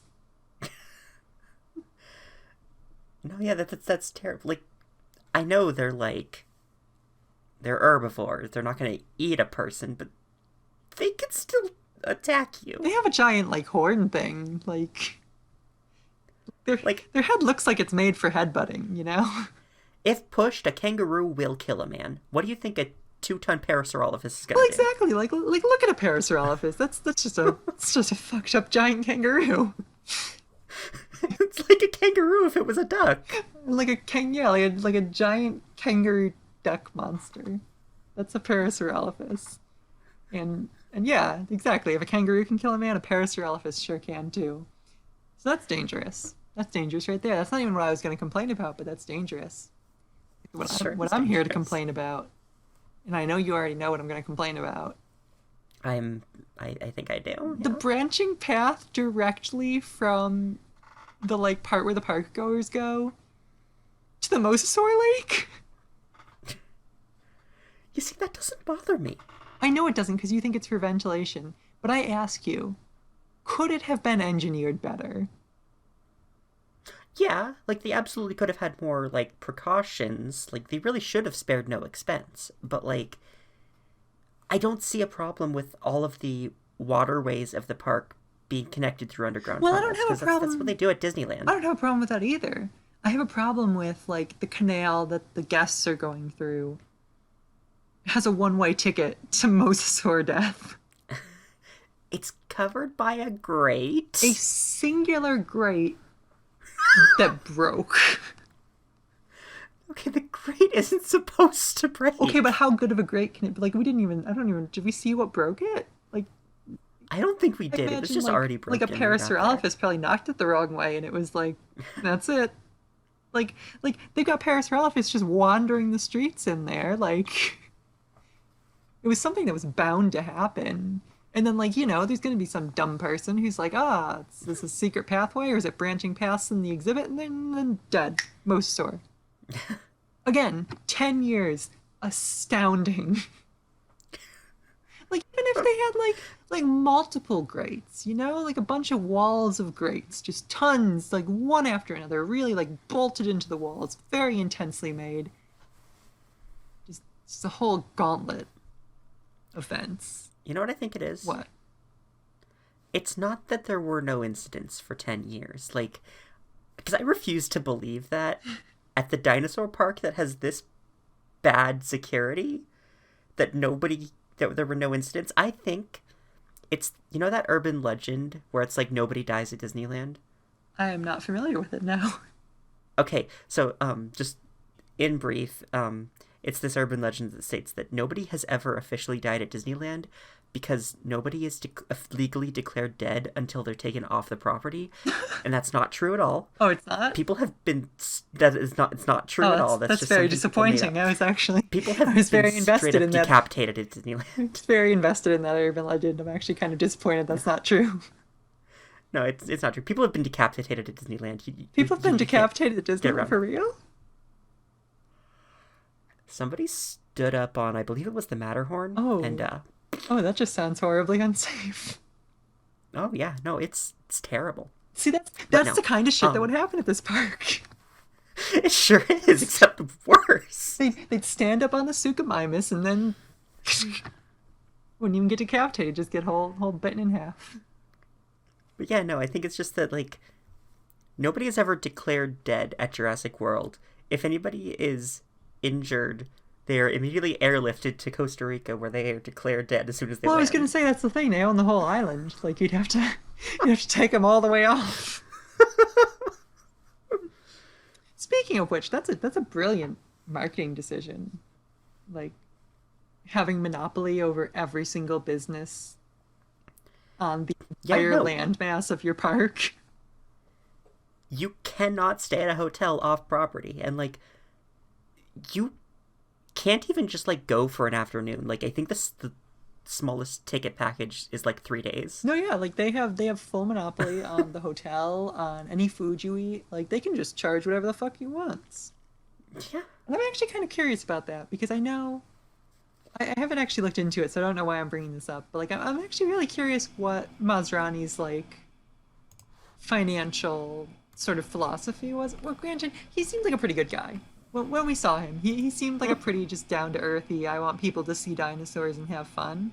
No, yeah, that's terrible. Like, I know they're herbivores. They're not going to eat a person, but they can still attack you. They have a giant like horn thing, like their head looks like it's made for headbutting, you know? If pushed, a kangaroo will kill a man. What do you think a 2-ton Parasaurolophus is going Well, to do? exactly. Like look at a Parasaurolophus. That's just a fucked up giant kangaroo. It's like a kangaroo if it was a duck. Like like a giant kangaroo duck monster. That's a Parasaurolophus. And yeah, exactly. If a kangaroo can kill a man, a Parasaurolophus sure can too. So that's dangerous. That's dangerous right there. That's not even what I was going to complain about, but that's dangerous. What I'm here to complain about, and I know you already know what I'm going to complain about. I think I do. The branching path directly from the like part where the park goers go to the Mosasaur Lake. You see, that doesn't bother me. I know it doesn't because you think it's for ventilation, but I ask you, could it have been engineered better? Yeah, like they absolutely could have had more like precautions. Like they really should have spared no expense. But like I don't see a problem with all of the waterways of the park being connected through underground Well, I tunnels. don't have a 'Cause problem. That's what they do at Disneyland. I don't have a problem with that either. I have a problem with like the canal that the guests are going through. It has a one-way ticket to Mosasaur death. It's covered by a grate. A singular grate that broke. Okay, the grate isn't supposed to break. Okay, but how good of a grate can it be? Like, did we see what broke it? Like, I don't think we I did. It was imagine, just like, already broken. Like a Parasaurolophus probably knocked it the wrong way, and it was like, that's it. Like they've got Parasaurolophus just wandering the streets in there. Like, it was something that was bound to happen. And then, like, there's going to be some dumb person who's like, is this a secret pathway, or is it branching paths in the exhibit? And then dead. Mosasaur. Again, 10 years. Astounding. Like, even if they had, like multiple grates, like a bunch of walls of grates, just tons, like, one after another, really, like, bolted into the walls, very intensely made. Just a whole gauntlet of fence. You know what I think it is? What? It's not that there were no incidents for 10 years. Like, because I refuse to believe that at the dinosaur park that has this bad security, that there were no incidents. I think it's, that urban legend where it's like nobody dies at Disneyland? I am not familiar with it now. Okay, so, just in brief, it's this urban legend that states that nobody has ever officially died at Disneyland because nobody is legally declared dead until they're taken off the property, and that's not true at all. Oh, it's not? People have been... It's not true at all. That's just very disappointing. I was very invested in that. Decapitated at Disneyland. I was very invested in that urban legend. I'm actually kind of disappointed that's not true. No, it's not true. People have been decapitated at Disneyland. People have been decapitated at Disneyland for real? Somebody stood up on, I believe it was the Matterhorn. Oh. And, that just sounds horribly unsafe. Oh, yeah. No, it's terrible. See, that's the kind of shit that would happen at this park. It sure is, except worse. They'd stand up on the Suchomimus and then wouldn't even get decapitated, just get whole bitten in half. But yeah, no, I think it's just that, like, nobody has ever declared dead at Jurassic World. If anybody is injured, they are immediately airlifted to Costa Rica, where they are declared dead as soon as they land. I was going to say, that's the thing. They own the whole island. Like, you'd have to take them all the way off. Speaking of which, that's a brilliant marketing decision. Like, having monopoly over every single business on the Yeah, entire no. landmass of your park. You cannot stay at a hotel off property, and like you can't even just like go for an afternoon. Like I think the smallest ticket package is like 3 days. No, yeah, like they have full monopoly on the hotel, on any food you eat. Like they can just charge whatever the fuck you want. Yeah. And I'm actually kind of curious about that because I know I haven't actually looked into it, so I don't know why I'm bringing this up. But like I'm actually really curious what Masrani's like financial sort of philosophy was. Well, granted, he seemed like a pretty good guy. When we saw him, he seemed like a pretty just down to earthy. I want people to see dinosaurs and have fun.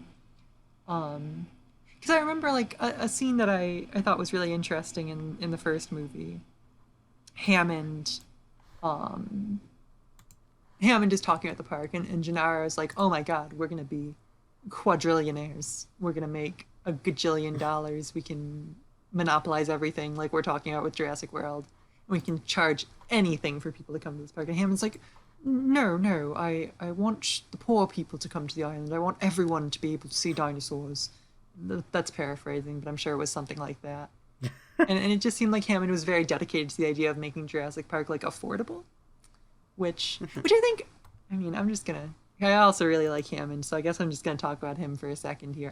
Um, because I remember like a scene that I thought was really interesting in the first movie. Hammond, um, Hammond is talking at the park, and Gennaro is like, "Oh my God, we're gonna be quadrillionaires. We're gonna make a gajillion dollars. We can monopolize everything, like we're talking about with Jurassic World. We can charge anything for people to come to this park." And Hammond's like, "No, no, I want the poor people to come to the island. I want everyone to be able to see dinosaurs." That's paraphrasing, but I'm sure it was something like that. And it just seemed like Hammond was very dedicated to the idea of making Jurassic Park like affordable, which I think, I mean, I also really like Hammond, so I guess I'm just gonna talk about him for a second here.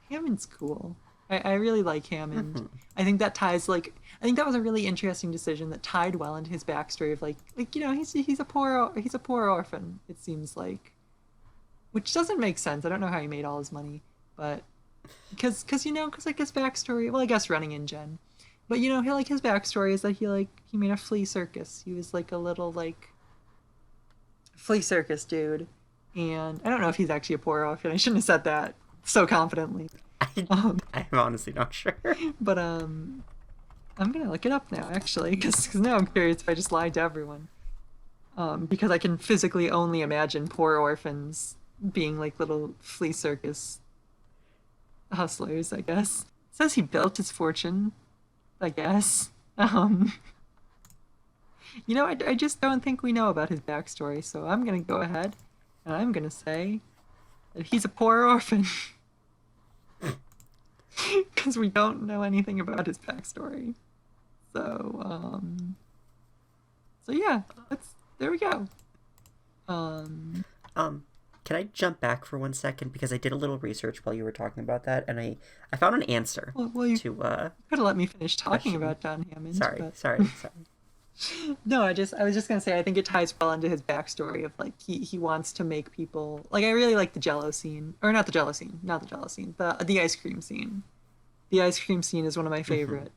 Hammond's cool. I really like Hammond. I think that ties like I think that was a really interesting decision that tied well into his backstory of like he's a poor orphan, it seems like, which doesn't make sense. I don't know how he made all his money, but because like his backstory, well, I guess running in Gen, but his backstory is that he made a flea circus. He was like a little like flea circus dude, and I don't know if he's actually a poor orphan. I shouldn't have said that so confidently. Um, I'm honestly not sure. but I'm gonna look it up now actually, because now I'm curious if I just lied to everyone. Because I can physically only imagine poor orphans being like little flea circus hustlers, I guess. It says he built his fortune, I guess. I just don't think we know about his backstory, so I'm gonna go ahead and I'm gonna say that he's a poor orphan. Because we don't know anything about his backstory. So yeah, there we go. Can I jump back for 1 second, because I did a little research while you were talking about that, and I found an answer Well, you to could have let me finish talking question. about John Hammond. Sorry, But... sorry. No, I was just gonna say I think it ties well into his backstory of like he wants to make people like I really like the Jello scene, or not the Jello scene, the ice cream scene. The ice cream scene is one of my favorite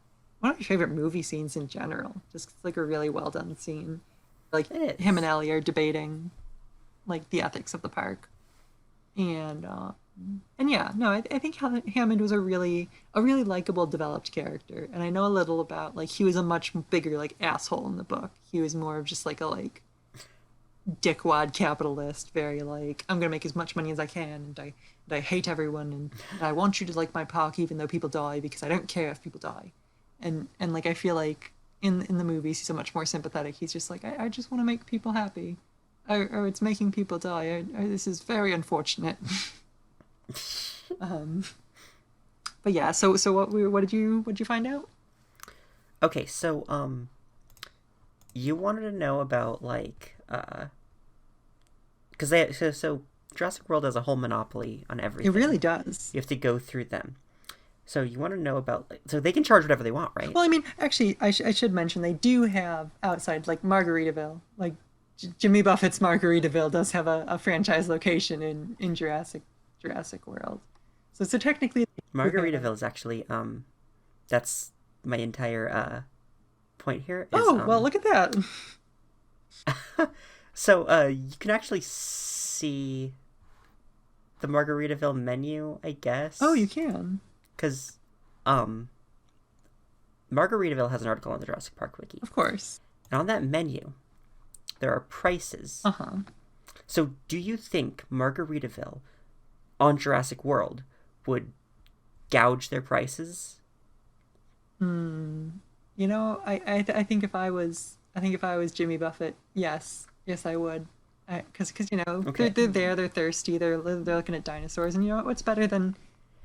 movie scenes in general. Just it's like a really well done scene. Like him and Ellie are debating like the ethics of the park, and yeah, no, I think Hammond was a really likable, developed character, and I know a little about like he was a much bigger like asshole in the book. He was more of just like a like dickwad capitalist, very like I'm gonna make as much money as I can, and I hate everyone, and I want you to like my park even though people die because I don't care if people die, and like I feel like in the movies he's a much more sympathetic. He's just like I just want to make people happy. Oh, it's making people die. This is very unfortunate. But yeah, so what did you find out? Okay, so you wanted to know about like because so Jurassic World has a whole monopoly on everything. It really does. You have to go through them. So you want to know about like, so they can charge whatever they want, right? Well, I mean, actually, I should mention they do have outside like Margaritaville, like Jimmy Buffett's Margaritaville does have a franchise location in Jurassic World. So technically, Margaritaville is actually that's my entire point here. Is, oh well, look at that. So you can actually see the Margaritaville menu, I guess. Oh, you can. Because Margaritaville has an article on the Jurassic Park wiki. Of course. And on that menu, there are prices. Uh-huh. So do you think Margaritaville on Jurassic World would gouge their prices? I think if I was Jimmy Buffett, yes, I would. Because you know Okay. they're there, they're thirsty, they're looking at dinosaurs, and you know what? What's better than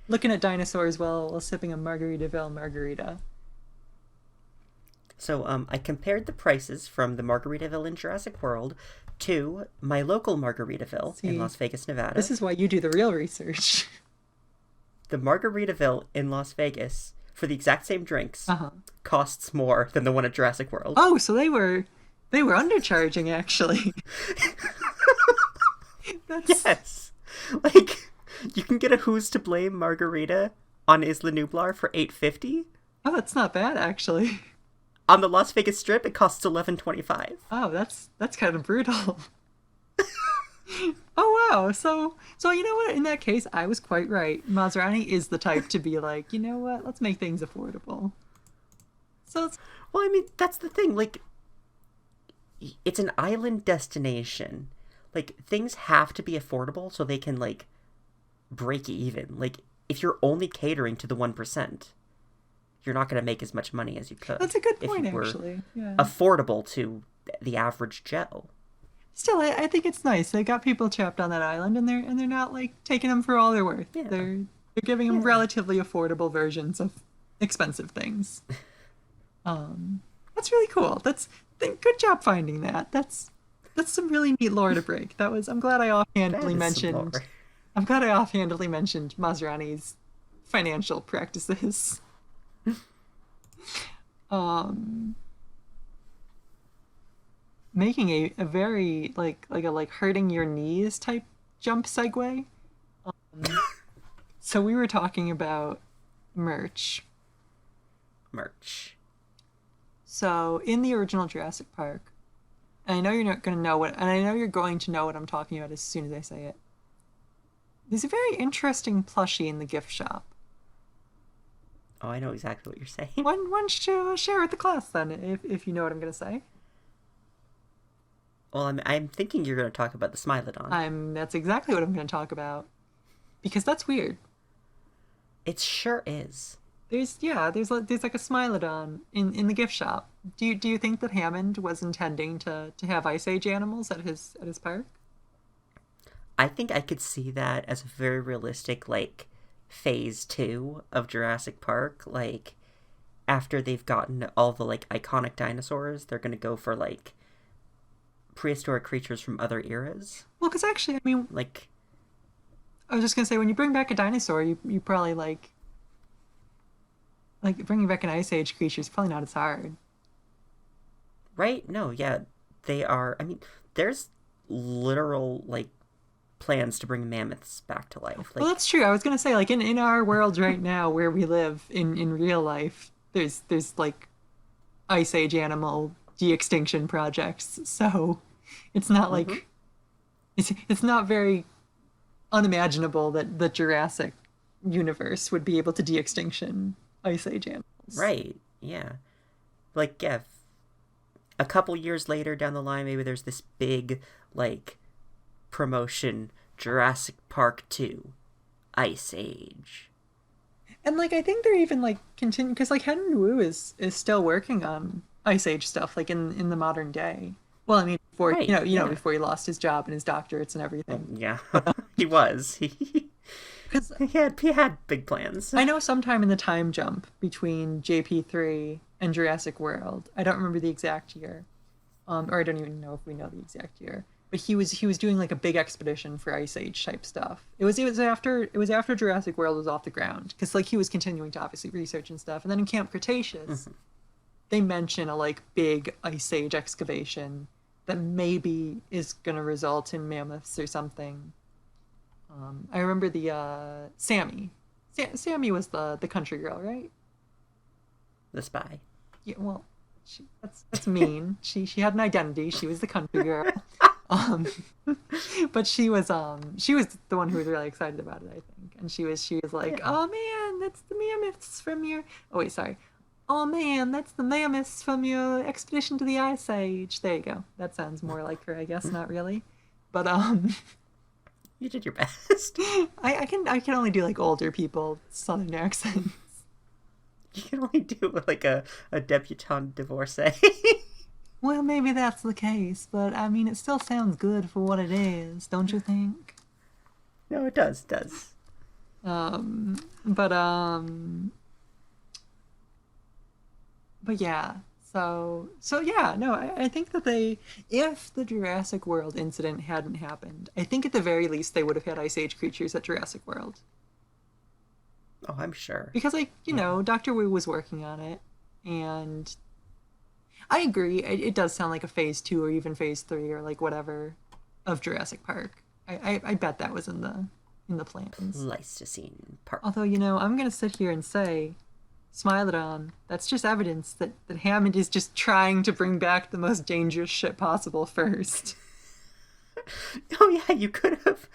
looking at dinosaurs while sipping a Margaritaville margarita? So I compared the prices from the Margaritaville in Jurassic World to my local Margaritaville in See, Las Vegas, Nevada. this is why you do the real research. The Margaritaville in Las Vegas for the exact same drinks Uh-huh. costs more than the one at Jurassic World. Oh, so they were undercharging actually. That's Yes. Like, you can get a Who's to Blame margarita on Isla Nublar for $8.50. oh, that's not bad actually. On the Las Vegas Strip, it costs $11.25. Oh, that's kind of brutal. Oh wow. So you know what? In that case, I was quite right. Maserati is the type to be like, you know what? Let's make things affordable. So it's, Well, I mean, that's the thing. Like, it's an island destination. Like, things have to be affordable so they can, like, break even. Like, if you're only catering to the 1%, you're not going to make as much money as you could. that's a good if point you were actually. Yeah. affordable to the average Joe. Still, I think it's nice. They got people trapped on that island, and they're not like taking them for all they're worth. Yeah. They're giving them relatively affordable versions of expensive things. That's really cool. Good job finding that. That's some really neat lore to break. I'm glad I offhandedly That is some mentioned. lore. I'm glad I offhandedly mentioned Maserati's financial practices. Making a very like a hurting your knees type jump segue. So we were talking about merch. Merch. So in the original Jurassic Park, and I know you're not going to know what, and I know you're going to know what I'm talking about as soon as I say it. There's a very interesting plushie in the gift shop. Oh, I know exactly what you're saying. Why don't you share with the class then, if you know what I'm going to say? Well, I'm thinking you're going to talk about the Smilodon. That's exactly what I'm going to talk about, because that's weird. It sure is. There's like a Smilodon in the gift shop. Do you think that Hammond was intending to have Ice Age animals at his park? I think I could see that as a very realistic, like, phase 2 of Jurassic Park. Like, after they've gotten all the, like, iconic dinosaurs, they're going to go for, like, prehistoric creatures from other eras. Well, because actually, I mean, Like, I was just gonna say, when you bring back a dinosaur, you probably like bringing back an Ice Age creature is probably not as hard. right? No, yeah, they are. I mean, there's literal, like, plans to bring mammoths back to life. Like, Well, that's true. I was gonna say, like in our world right now, where we live in real life, there's like Ice Age animal de-extinction projects. So it's not like it's not very unimaginable that the Jurassic universe would be able to de-extinction Ice Age animals. right, yeah. Like, yeah, a couple years later down the line, maybe there's this big, like, promotion, Jurassic Park 2, Ice Age. And like I think they're even like continue because like Henry Wu is still working on Ice Age stuff like in the modern day. Well, I mean before Right, yeah. before he lost his job and his doctorates and everything. Yeah, he was. Because He had big plans. I know sometime in the time jump between JP3 and Jurassic World, I don't remember the exact year, or I don't even know if we know the exact year. But he was doing like a big expedition for Ice Age type stuff. It was after Jurassic World was off the ground because like he was continuing to obviously research and stuff. And then in Camp Cretaceous, they mention a like big Ice Age excavation that maybe is gonna result in mammoths or something. I remember the Sammy. Sammy was the country girl, right? The spy. Yeah. Well, that's mean. she had an identity. She was the country girl. But she was the one who was really excited about it, I think. And she was like, Yeah. "Oh man, that's the mammoths from your." Oh wait, sorry. "Oh man, that's the mammoths from your expedition to the Ice Age." There you go. That sounds more like her, I guess. Not really, but You did your best. I can only do like older people Southern accents. You can only do, like, a debutante divorcee. Well, maybe that's the case, but I mean, it still sounds good for what it is, don't you think? No, it does. But yeah. So yeah, no, I think that if the Jurassic World incident hadn't happened, I think at the very least they would have had Ice Age creatures at Jurassic World. Oh, I'm sure. Because, like, you know, Dr. Wu was working on it, and I agree, it does sound like a phase 2 or even phase 3 or, like, whatever of Jurassic Park. I bet that was in the plans. Pleistocene Park. Although, you know, I'm going to sit here and say, Smilodon, that's just evidence that Hammond is just trying to bring back the most dangerous shit possible first. Oh yeah, you could have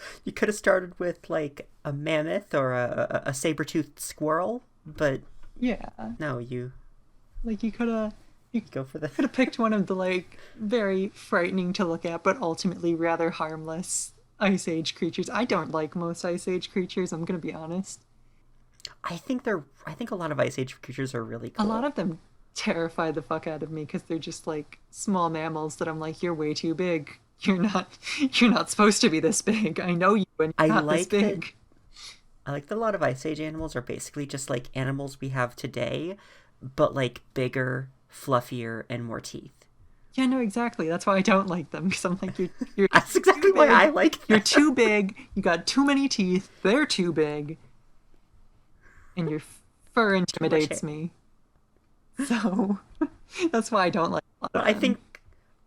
started with like a mammoth or a saber-toothed squirrel, but Yeah. no, you could have go for the could have picked one of the like very frightening to look at but ultimately rather harmless Ice Age creatures. I don't like most Ice Age creatures, I'm going to be honest. I think a lot of Ice Age creatures are really cool. A lot of them terrify the fuck out of me because they're just like small mammals that I'm like, you're way too big. You're not supposed to be this big. I know you, and you're not this big. I like that a lot of Ice Age animals are basically just like animals we have today, but like bigger, fluffier, and more teeth. Yeah, no, exactly. That's why I don't like them, because I'm like, you're That's exactly why I like them. You're too big. You got too many teeth. They're too big. And your fur intimidates me. So that's why I don't like them. I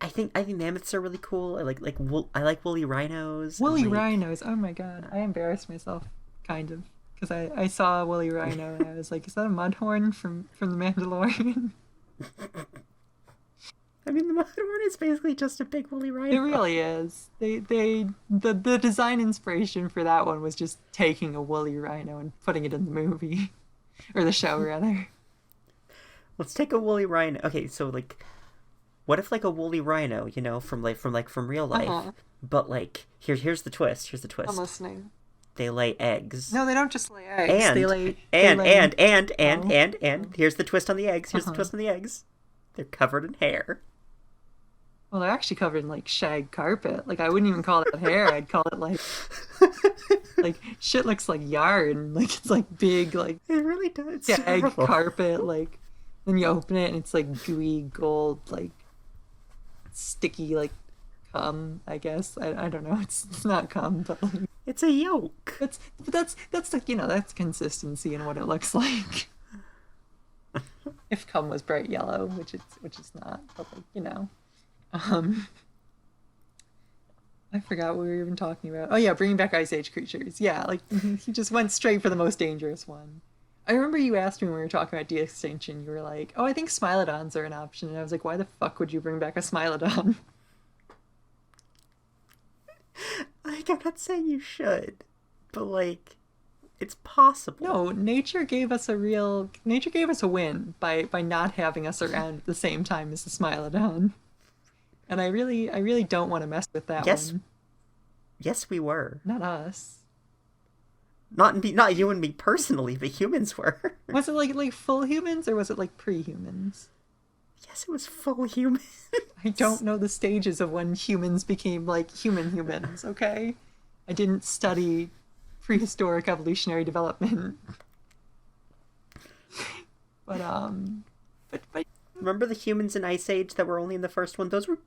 think mammoths are really cool. I like woolly rhinos. Woolly rhinos. Oh my god, I embarrassed myself, kind of, because I saw a woolly rhino and I was like, is that a mudhorn from the Mandalorian? I mean, the mudhorn is basically just a big woolly rhino. It really is. The design inspiration for that one was just taking a woolly rhino and putting it in the movie, or the show rather. Let's take a woolly rhino. Okay, so like, what if like a woolly rhino, you know, from real life, but like here's the twist. Here's the twist. I'm listening. They lay eggs. No, they don't just lay eggs. And here's the twist on the eggs. Here's the twist on the eggs. They're covered in hair. Well, they're actually covered in like shag carpet. Like I wouldn't even call it hair. I'd call it like shit looks like yarn. Like it's like big like it really does. Shag carpet. Like then you open it and it's like gooey gold like sticky like cum. I guess I don't know. It's not cum, but like, it's a yolk. That's like, you know, that's consistency in what it looks like. If cum was bright yellow, which it's not, but like, you know. I forgot what we were even talking about. Oh yeah, bringing back Ice Age creatures. Yeah, like he just went straight for the most dangerous one. I remember you asked me when we were talking about de-extinction, you were like, oh, I think Smilodons are an option. And I was like, why the fuck would you bring back a Smilodon? Like, I'm not saying you should, but like, it's possible. No, nature gave us a win by not having us around at the same time as the Smilodon. And I really don't want to mess with that one. Yes, we were. Not us. Not you and me personally, but humans were. Was it like full humans or was it like pre-humans? Yes, it was full humans. I don't know the stages of when humans became like humans, okay? I didn't study prehistoric evolutionary development. But remember the humans in Ice Age that were only in the first one? Those were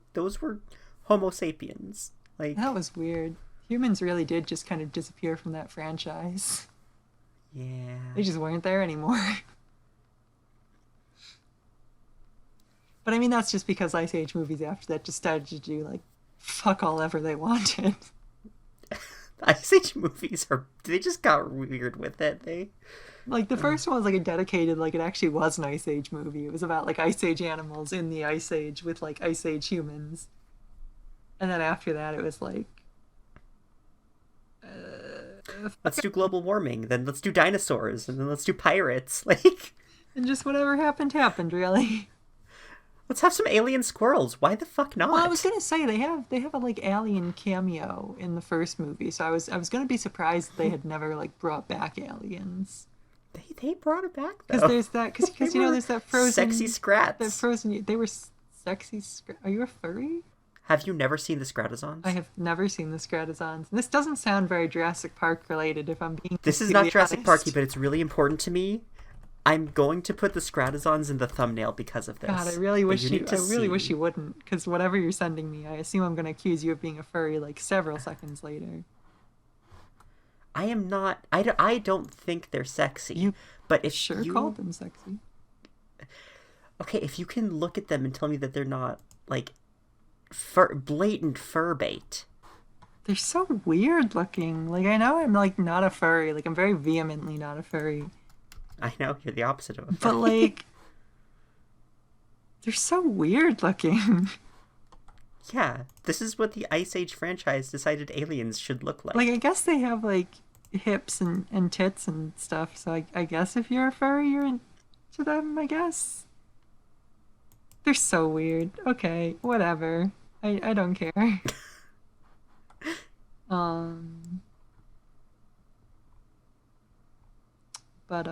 Homo sapiens. Like that was weird. Humans really did just kind of disappear from that franchise. Yeah. They just weren't there anymore. But I mean, that's just because Ice Age movies after that just started to do like fuck all ever they wanted. Ice Age movies they just got weird with it. Like the first one was like a dedicated, like it actually was an Ice Age movie. It was about like Ice Age animals in the Ice Age with like Ice Age humans. And then after that it was like let's do global warming, then let's do dinosaurs, and then let's do pirates. Like, and just whatever happened really. Let's have some alien squirrels. Why the fuck not? Well, I was gonna say they have a like alien cameo in the first movie, so I was gonna be surprised if they had never like brought back aliens. They brought it back though. Because there's that because you know there's that frozen sexy scrats. That frozen they were Sexy Are you a furry? Have you never seen the Scratazons? I have never seen the Scratazons. And this doesn't sound very Jurassic Park related, if I'm being This is not Jurassic honest. Parky, but it's really important to me. I'm going to put the Scratazons in the thumbnail because of this. God, I really wish you wish you wouldn't, because whatever you're sending me, I assume I'm going to accuse you of being a furry like several seconds later. I am not. I don't think they're sexy. You but if sure you called them sexy. Okay, if you can look at them and tell me that they're not like blatant fur bait. They're so weird looking. Like, I know I'm like not a furry. Like, I'm very vehemently not a furry. I know, you're the opposite of a furry. But like, they're so weird looking. Yeah, this is what the Ice Age franchise decided aliens should look like. Like, I guess they have like hips and tits and stuff. So I guess if you're a furry, you're into them, I guess. They're so weird. Okay, whatever. I don't care. But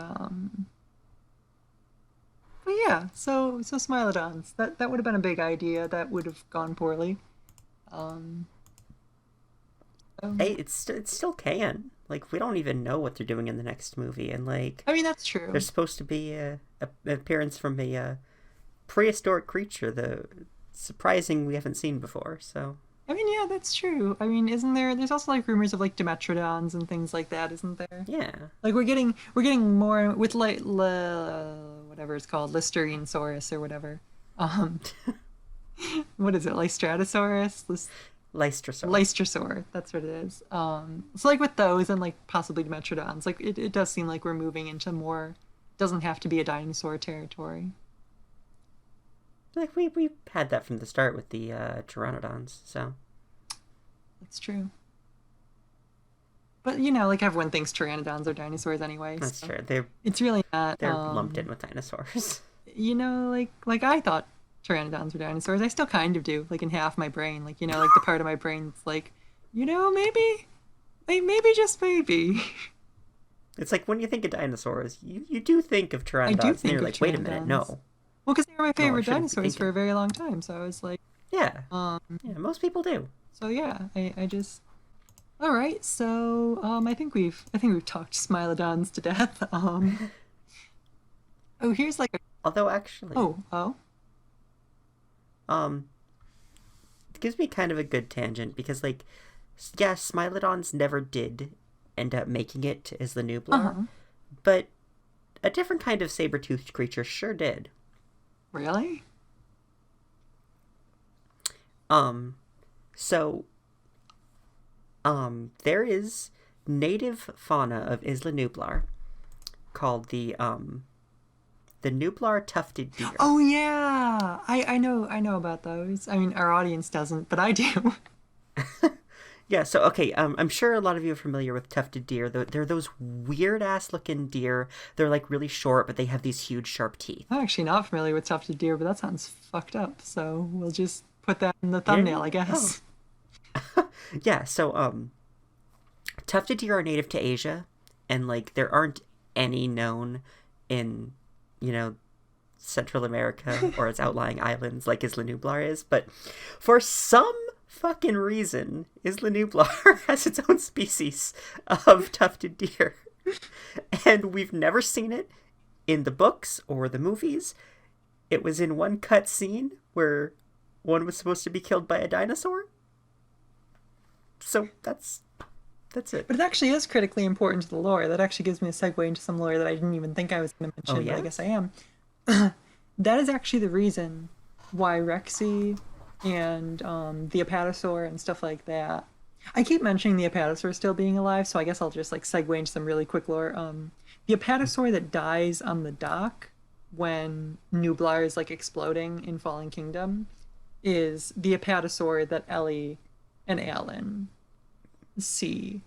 yeah, so Smilodons. That would have been a big idea. That would have gone poorly. Hey, it still can. Like, we don't even know what they're doing in the next movie, and like, I mean, that's true. There's supposed to be an appearance from a prehistoric creature, the surprising we haven't seen before. So I mean, yeah, that's true. I mean, isn't there's also like rumors of like Dimetrodons and things like that, isn't there? Yeah. Like we're getting more with like whatever it's called, Listeriosaurus or whatever. What is it? Lystratosaurus? Lystrosaur. That's what it is. So like with those and like possibly Dimetrodons, like it does seem like we're moving into more, doesn't have to be a dinosaur territory. Like we had that from the start with the Pteranodons, so that's true. But you know, like everyone thinks Pteranodons are dinosaurs anyway. That's so true. It's really not. They're lumped in with dinosaurs. You know, like I thought Pteranodons were dinosaurs. I still kind of do, like in half my brain. Like, you know, like the part of my brain that's like, you know, maybe just maybe. It's like when you think of dinosaurs, you do think of Pteranodons, and you're like, wait a minute, no. Well, because they were my favorite dinosaurs for a very long time, so I was like... Yeah. Yeah, most people do. So yeah, I just... Alright, so I think we've talked Smilodons to death. Oh, here's like a... Although actually... Oh? It gives me kind of a good tangent, because like, yeah, Smilodons never did end up making it to Isla Nublar, but a different kind of saber-toothed creature sure did. Really? So, there is native fauna of Isla Nublar called the Nublar Tufted Deer. Oh yeah! I know about those. I mean, our audience doesn't, but I do. Yeah, so, okay, I'm sure a lot of you are familiar with tufted deer. They're those weird-ass looking deer. They're, like, really short, but they have these huge, sharp teeth. I'm actually not familiar with tufted deer, but that sounds fucked up. So we'll just put that in the thumbnail, I guess. Oh. Yeah, so, tufted deer are native to Asia, and, like, there aren't any known in, you know, Central America or its outlying islands like Isla Nublar is, but for some fucking reason, Isla Nublar has its own species of tufted deer. And we've never seen it in the books or the movies. It was in one cut scene where one was supposed to be killed by a dinosaur. So that's it. But it actually is critically important to the lore. That actually gives me a segue into some lore that I didn't even think I was going to mention, but I guess I am. That is actually the reason why Rexy and the Apatosaur and stuff like that. I keep mentioning the Apatosaur still being alive, so I guess I'll just like segue into some really quick lore. The Apatosaur that dies on the dock when Nublar is like exploding in Fallen Kingdom is the Apatosaur that Ellie and Alan see.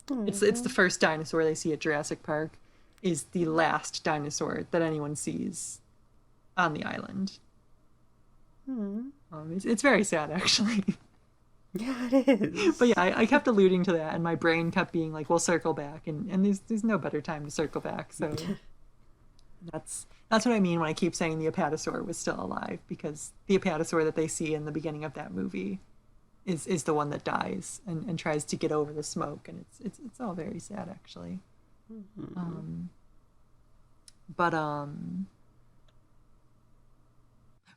It's the first dinosaur they see at Jurassic Park. Is the last dinosaur that anyone sees on the island. It's very sad, actually. Yeah, it is. But yeah, I kept alluding to that, and my brain kept being like, "We'll circle back," and there's no better time to circle back. So, That's what I mean when I keep saying the Apatosaur was still alive, because the Apatosaur that they see in the beginning of that movie is the one that dies and tries to get over the smoke, and it's all very sad actually. But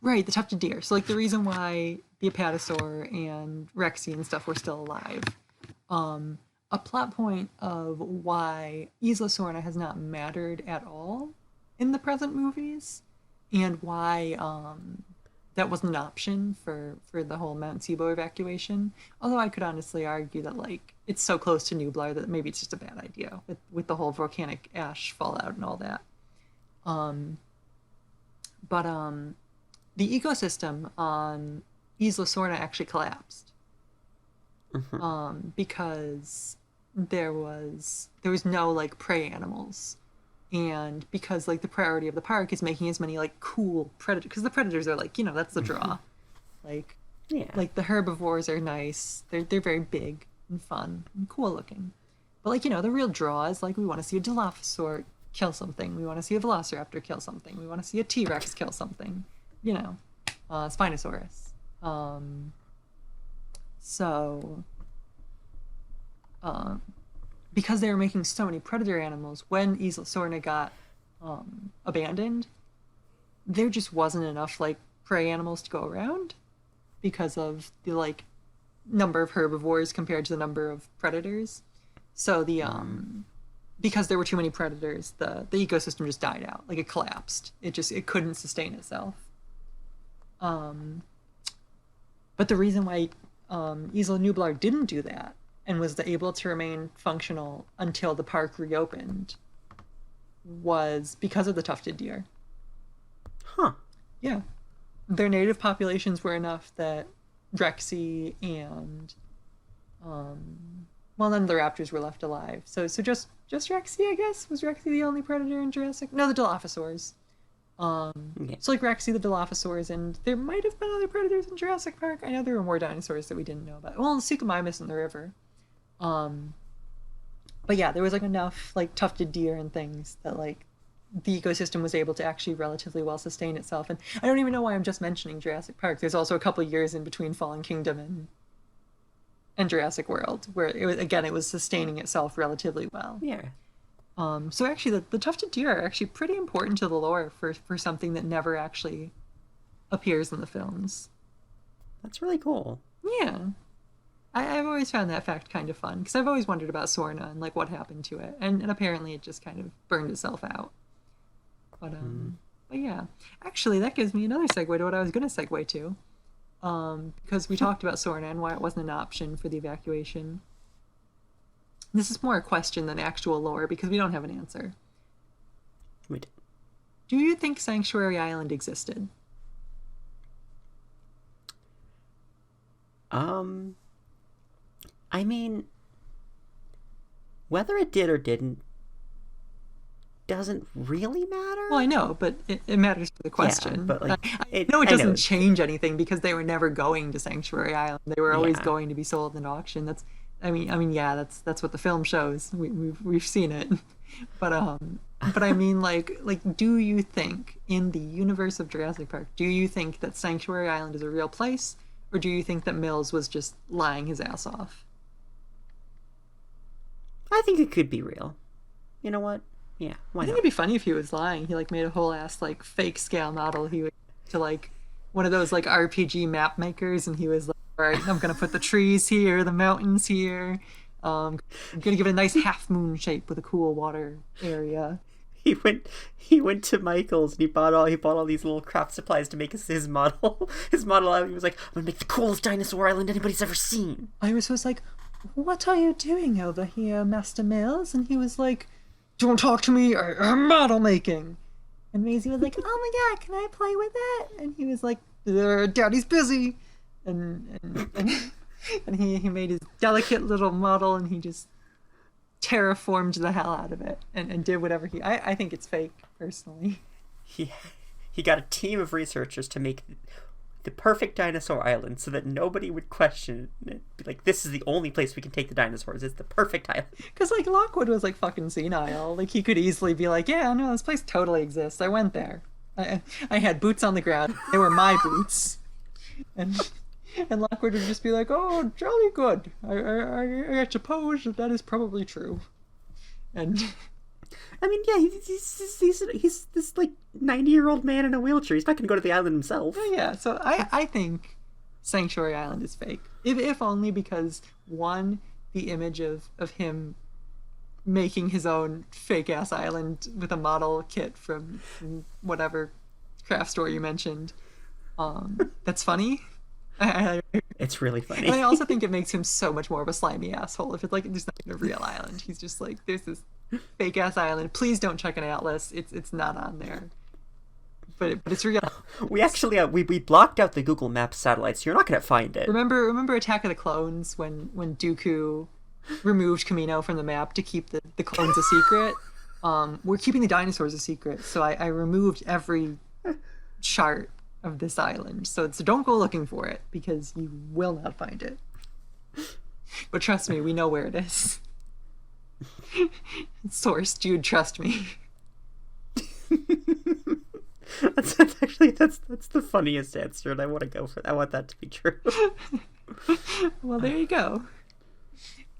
right, the Tufted Deer. So like the reason why the Apatosaur and Rexy and stuff were still alive. A plot point of why Isla Sorna has not mattered at all in the present movies, and why that wasn't an option for the whole Mount Sibo evacuation. Although I could honestly argue that like it's so close to Nublar that maybe it's just a bad idea with the whole volcanic ash fallout and all that. But the ecosystem on Isla Sorna actually collapsed. Because there was no like prey animals, and because like the priority of the park is making as many like cool predators, because the predators are like, that's the draw. Like the herbivores are nice, they're very big and fun and cool looking, but like the real draw is like we want to see a Dilophosaur kill something, we want to see a Velociraptor kill something, we want to see a T-Rex kill something, Spinosaurus. So because they were making so many predator animals, when Isla Sorna got abandoned, there just wasn't enough like prey animals to go around because of the like number of herbivores compared to the number of predators. So the because there were too many predators, the ecosystem just died out. Like it collapsed. It couldn't sustain itself. But the reason why Isla Nublar didn't do that and was able to remain functional until the park reopened was because of the tufted deer. Huh. Yeah. Their native populations were enough that Rexy and then the raptors were left alive. So just Rexy, I guess? Was Rexy the only predator in Jurassic? No, the Dilophosaurs. Okay. So like Rexy, the Dilophosaurs, and there might have been other predators in Jurassic Park. I know there were more dinosaurs that we didn't know about. Well, the Suchomimus in the river. But yeah, there was like enough like tufted deer and things that like the ecosystem was able to actually relatively well sustain itself. And I don't even know why I'm just mentioning Jurassic Park. There's also a couple of years in between Fallen Kingdom and Jurassic World where it was sustaining itself relatively well. Yeah. So actually the tufted deer are actually pretty important to the lore for something that never actually appears in the films. That's really cool. Yeah. I've always found that fact kind of fun, because I've always wondered about Sorna and like what happened to it, and apparently it just kind of burned itself out. But yeah, actually that gives me another segue to what I was going to segue to, because we talked about Sorna and why it wasn't an option for the evacuation. This is more a question than actual lore, because we don't have an answer. We did. Do you think Sanctuary Island existed? I mean, whether it did or didn't doesn't really matter. Well, I know, but it matters for the question. Yeah, but like, I know it doesn't change anything, because they were never going to Sanctuary Island. They were always going to be sold in auction. That's what the film shows. We've seen it. But I mean, like, do you think in the universe of Jurassic Park, do you think that Sanctuary Island is a real place, or do you think that Mills was just lying his ass off? I think it could be real. You know what? Yeah, why I think not? it'd be funny if he was lying. He like made a whole ass like fake scale model. He went to like one of those like RPG map makers, and he was like, all right, I'm gonna put the trees here, the mountains here. I'm gonna give it a nice half moon shape with a cool water area. He went to Michael's and he bought all these little craft supplies to make his model. His model out. He was like, I'm gonna make the coolest dinosaur island anybody's ever seen. Iris was like, what are you doing over here, Master Mills? And he was like, don't talk to me, I'm model making. And Maisie was like, oh my god, can I play with it? And he was like, Daddy's busy. And he made his delicate little model, and he just terraformed the hell out of it and did whatever I think it's fake, personally. He got a team of researchers to make the perfect dinosaur island so that nobody would question it. Be like, this is the only place we can take the dinosaurs. It's the perfect island. Because, like, Lockwood was, like, fucking senile. Like, he could easily be like, yeah, no, this place totally exists. I went there. I had boots on the ground. They were my boots. And Lockwood would just be like, oh, jolly good. I suppose that is probably true. And... I mean, yeah, he's this, like, 90-year-old man in a wheelchair. He's not going to go to the island himself. Yeah, so I think Sanctuary Island is fake. If only because, one, the image of him making his own fake-ass island with a model kit from whatever craft store you mentioned, that's funny. It's really funny. And I also think it makes him so much more of a slimy asshole. If it's like, there's not even a real island. He's just like, there's this fake ass island. Please don't check an atlas. It's not on there. But it's real. We actually we blocked out the Google Maps satellites. So you're not gonna find it. Remember Attack of the Clones when Dooku removed Kamino from the map to keep the clones a secret? We're keeping the dinosaurs a secret, so I removed every chart of this island. So don't go looking for it because you will not find it. But trust me, we know where it is. Source, Jude, trust me. that's the funniest answer, and I want to go for that. I want that to be true. Well, there you go.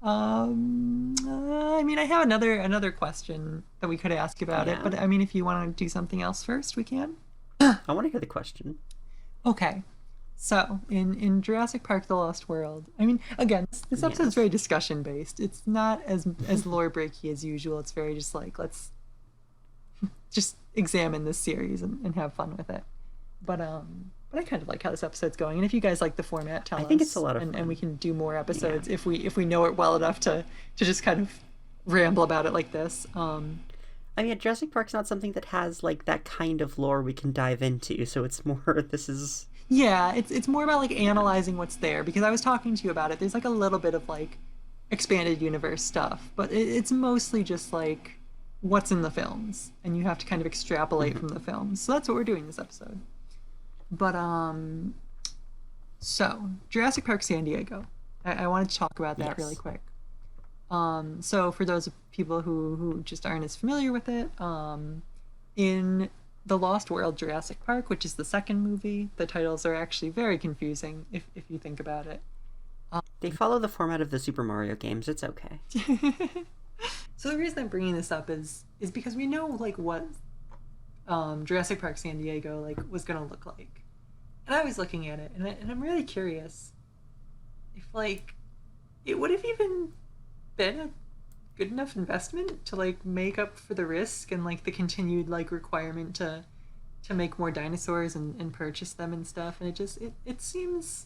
I mean, I have another question that we could ask about it, but I mean, if you want to do something else first, we can. I want to hear the question. Okay. So, in Jurassic Park: The Lost World, I mean, again, this episode's very discussion-based. It's not as lore-breaky as usual. It's very just like, let's just examine this series and have fun with it. But I kind of like how this episode's going. And if you guys like the format, tell us. I think it's a lot of fun. And we can do more episodes if we know it well enough to just kind of ramble about it like this. I mean, Jurassic Park's not something that has, like, that kind of lore we can dive into, so it's more, this is... Yeah, it's more about, like, analyzing what's there, because I was talking to you about it. There's, like, a little bit of, like, expanded universe stuff, but it's mostly just, like, what's in the films, and you have to kind of extrapolate from the films. So that's what we're doing this episode. But, so, Jurassic Park San Diego. I wanted to talk about that really quick. So for those people who just aren't as familiar with it, in The Lost World Jurassic Park, which is the second movie, the titles are actually very confusing if you think about it. They follow the format of the Super Mario games. It's okay. So the reason I'm bringing this up is because we know, like, what Jurassic Park San Diego, like, was going to look like. And I was looking at it, and I'm really curious if, like, it would have even been a good enough investment to, like, make up for the risk and, like, the continued, like, requirement to make more dinosaurs and purchase them and stuff. And it seems,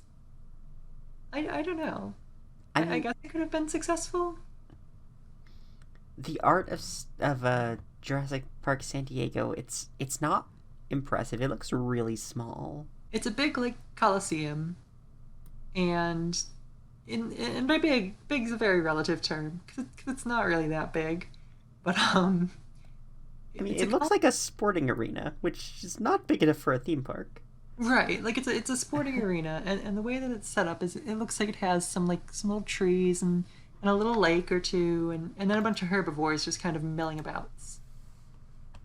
I don't know. I guess it could have been successful. The art of Jurassic Park San Diego, it's not impressive. It looks really small. It's a big, like, coliseum, and by big is a very relative term because it's not really that big, but I mean, it looks like a sporting arena, which is not big enough for a theme park. Right, like it's a sporting arena, and the way that it's set up is it looks like it has some little trees and a little lake or two, and then a bunch of herbivores just kind of milling about.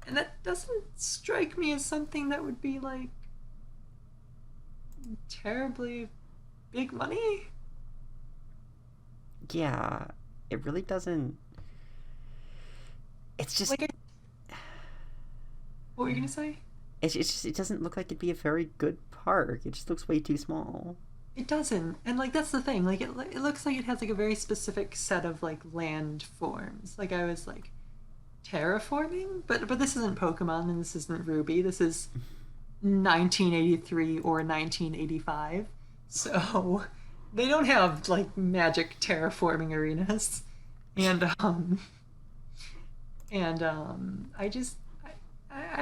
And that doesn't strike me as something that would be, like, terribly big money. Yeah, it really doesn't. It's just, like, what were you gonna say? It's just, it doesn't look like it'd be a very good park. It just looks way too small. It doesn't, and, like, that's the thing. Like, it looks like it has, like, a very specific set of, like, land forms. Like, I was like, terraforming, but this isn't Pokemon and this isn't Ruby. This is 1983 or 1985. So they don't have, like, magic terraforming arenas. And I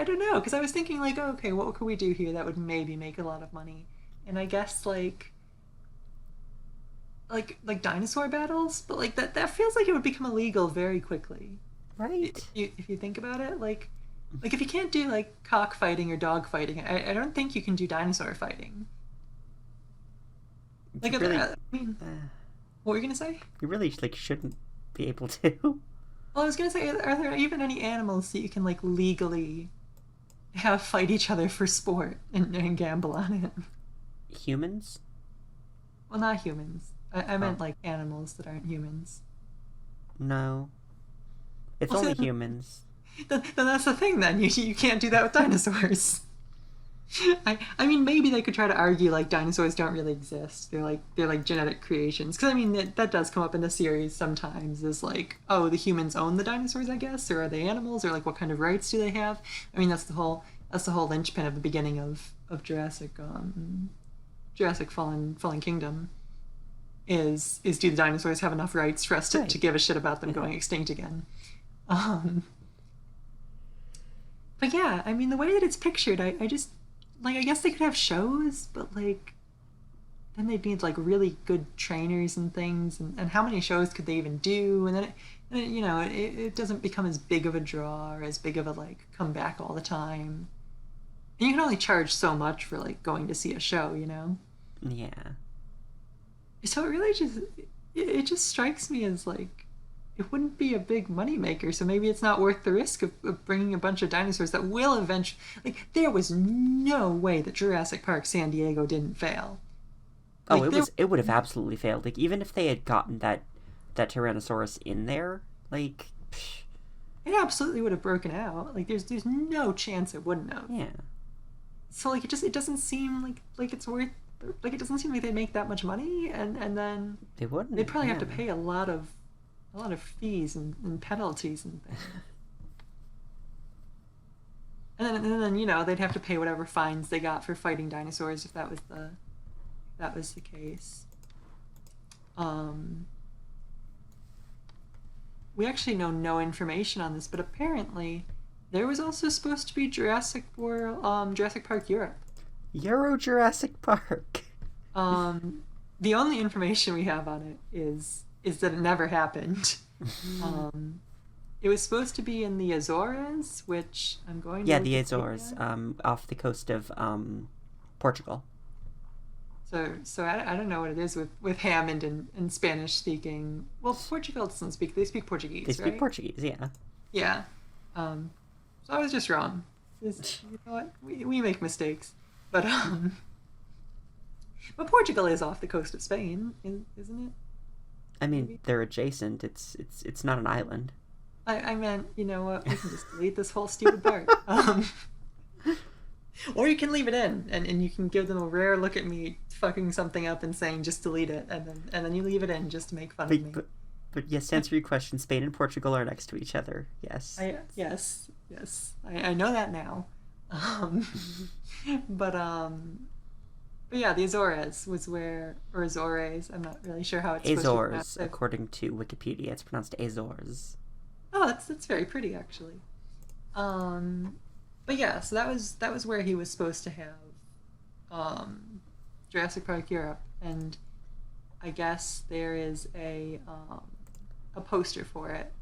don't know, because I was thinking, like, oh, okay, what could we do here that would maybe make a lot of money? And I guess, like dinosaur battles, but, like, that feels like it would become illegal very quickly. Right. If you think about it, like if you can't do, like, cockfighting or dog fighting, I don't think you can do dinosaur fighting. Like, You really, I mean, what were you gonna say? you really like shouldn't be able to. Well, I was gonna say, are there even any animals that you can like legally have fight each other for sport and gamble on it? Humans? Well, not humans. I meant like animals that aren't humans. No. It's Well, only then- humans. Then that's the thing. Then you can't do that with dinosaurs. I mean, maybe they could try to argue like dinosaurs don't really exist. They're like genetic creations. Because I mean that does come up in the series sometimes. Is like, oh, the humans own the dinosaurs, I guess, or are they animals, or like what kind of rights do they have? I mean, that's the whole linchpin of the beginning of Jurassic Fallen Kingdom. Is do the dinosaurs have enough rights for us to give a shit about them going extinct again? But yeah, I mean, the way that it's pictured, I just like, I guess they could have shows, but like then they'd need like really good trainers and things, and how many shows could they even do? And then it doesn't become as big of a draw or as big of a like comeback all the time. And you can only charge so much for like going to see a show, you know? Yeah. So it really just strikes me as like it wouldn't be a big moneymaker, so maybe it's not worth the risk of bringing a bunch of dinosaurs that will eventually... Like, there was no way that Jurassic Park San Diego didn't fail. Like, it would have absolutely failed. Like, even if they had gotten that Tyrannosaurus in there, like... Psh. It absolutely would have broken out. Like, there's no chance it wouldn't have. Yeah. So, like, it doesn't seem like it's worth... Like, it doesn't seem like they'd make that much money, and then... They wouldn't. They'd probably have to pay a lot of fees and penalties and things. And then they'd have to pay whatever fines they got for fighting dinosaurs if that was the case. We actually know no information on this, but apparently there was also supposed to be Jurassic Park Europe. Jurassic Park. The only information we have on it is that it never happened. It was supposed to be in the Azores, which I'm going to... Yeah, the Azores, off the coast of Portugal. So I don't know what it is with Hammond and Spanish speaking. Well, Portugal doesn't speak. They speak Portuguese, They speak right? Portuguese, yeah. Yeah. So I was just wrong. You know what? We make mistakes. But Portugal is off the coast of Spain, isn't it? I mean, they're adjacent. It's not an island. I meant, you know what? We can just delete this whole stupid part. Or you can leave it in, and you can give them a rare look at me fucking something up and saying just delete it, and then you leave it in just to make fun of me. But yes, to answer your question, Spain and Portugal are next to each other. Yes. Yes. I know that now. But yeah, the Azores was where, or Azores, I'm not really sure how it's supposed to be Azores, pronounced. according to Wikipedia, it's pronounced Azores. Oh, that's very pretty, actually. But yeah, so that was where he was supposed to have Jurassic Park Europe, and I guess there is a poster for it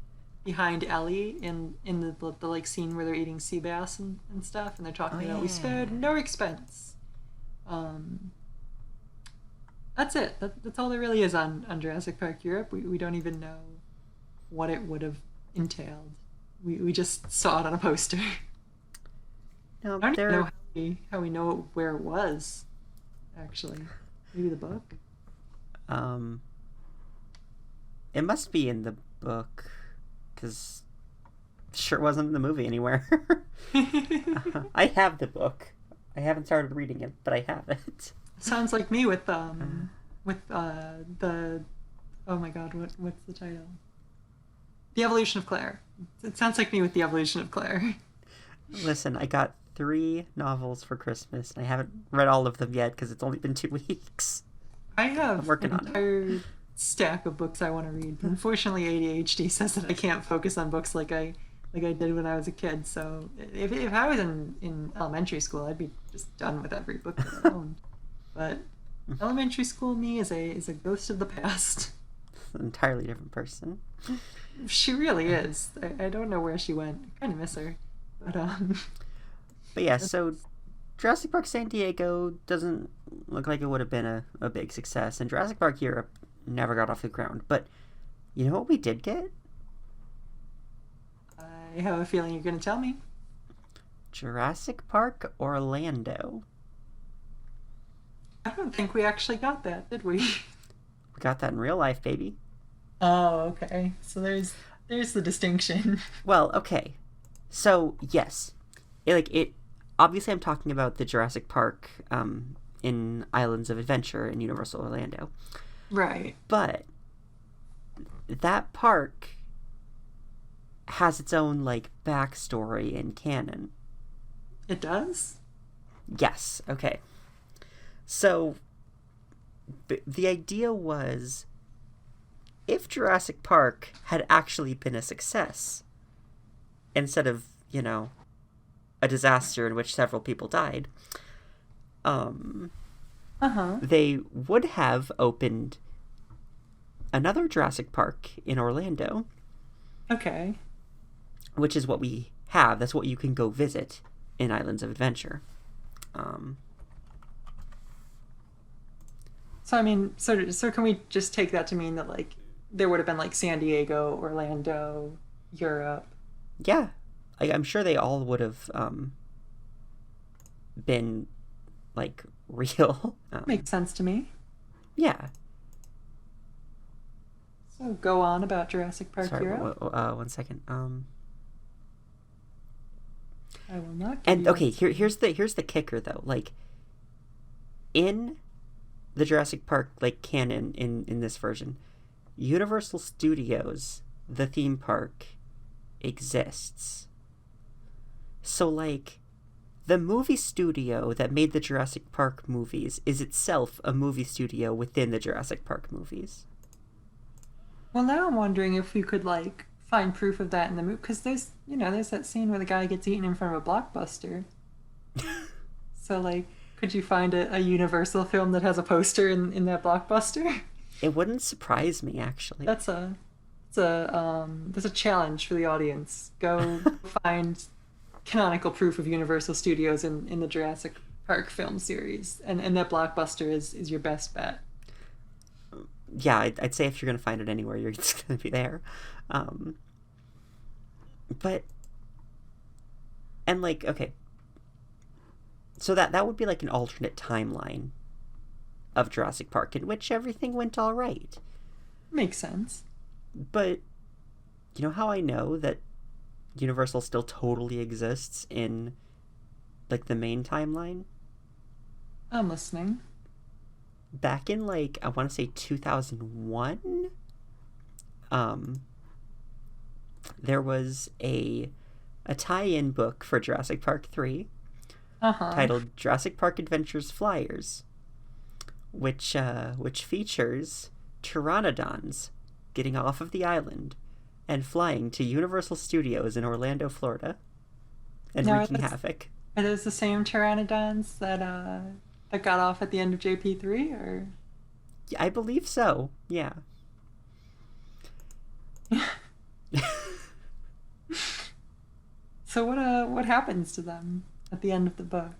behind Ellie in the like scene where they're eating sea bass and stuff, and they're talking about we spared no expense. That's it. That's all there really is on Jurassic Park Europe. We don't even know what it would have entailed. We just saw it on a poster. No, I don't even know how we know where it was, actually. Maybe the book? It must be in the book, because it sure wasn't in the movie anywhere. I have the book. I haven't started reading it, but I have it. Sounds like me with the oh my god, what's the title? The Evolution of Claire. It sounds like me with The Evolution of Claire. Listen, I got 3 novels for Christmas, and I haven't read all of them yet because it's only been 2 weeks. I have I'm working an on it. entire stack of books I want to read. But unfortunately, ADHD says that I can't focus on books like I did when I was a kid. So if I was in elementary school, I'd be just done with every book that I owned. But elementary school me is a ghost of the past. An entirely different person. She really is. I don't know where she went. I kind of miss her. But yeah, so Jurassic Park San Diego doesn't look like it would have been a big success, and Jurassic Park Europe never got off the ground. But you know what we did get? I have a feeling you're going to tell me. Jurassic Park Orlando. I don't think we actually got that, did we? We got that in real life, baby. Oh, okay. So there's the distinction. Well, okay. So, yes. It obviously I'm talking about the Jurassic Park in Islands of Adventure in Universal Orlando. Right. But that park has its own, like, backstory and canon. It does? Yes. Okay. So, the idea was, if Jurassic Park had actually been a success, instead of, you know, a disaster in which several people died, they would have opened another Jurassic Park in Orlando. Okay. Which is what we have. That's what you can go visit in Islands of Adventure. So, I mean, so can we just take that to mean that, like, there would have been, like, San Diego, Orlando, Europe? Yeah. I'm sure they all would have been, like, real. Makes sense to me. Yeah. So go on about Jurassic Park Europe. 1 second. I will not. And okay, here's the kicker though. Like, in the Jurassic Park like canon in this version, Universal Studios, the theme park, exists. So like, the movie studio that made the Jurassic Park movies is itself a movie studio within the Jurassic Park movies. Well, now I'm wondering if we could, like, find proof of that in the movie, because there's that scene where the guy gets eaten in front of a Blockbuster. So, like, could you find a Universal film that has a poster in that Blockbuster? It wouldn't surprise me, actually. There's a challenge for the audience. Go find canonical proof of Universal Studios in the Jurassic Park film series, and that Blockbuster is your best bet. Yeah, I'd say if you're going to find it anywhere, it's going to be there. But, and like, okay. So that would be like an alternate timeline of Jurassic Park in which everything went all right. Makes sense. But, you know how I know that Universal still totally exists in, like, the main timeline? I'm listening. Back in, like, I want to say 2001, there was a tie-in book for Jurassic Park 3 titled Jurassic Park Adventures Flyers, which features pteranodons getting off of the island and flying to Universal Studios in Orlando, Florida, and wreaking havoc. Are those the same pteranodons that got off at the end of JP3, or? Yeah, I believe so. Yeah. So what happens to them at the end of the book?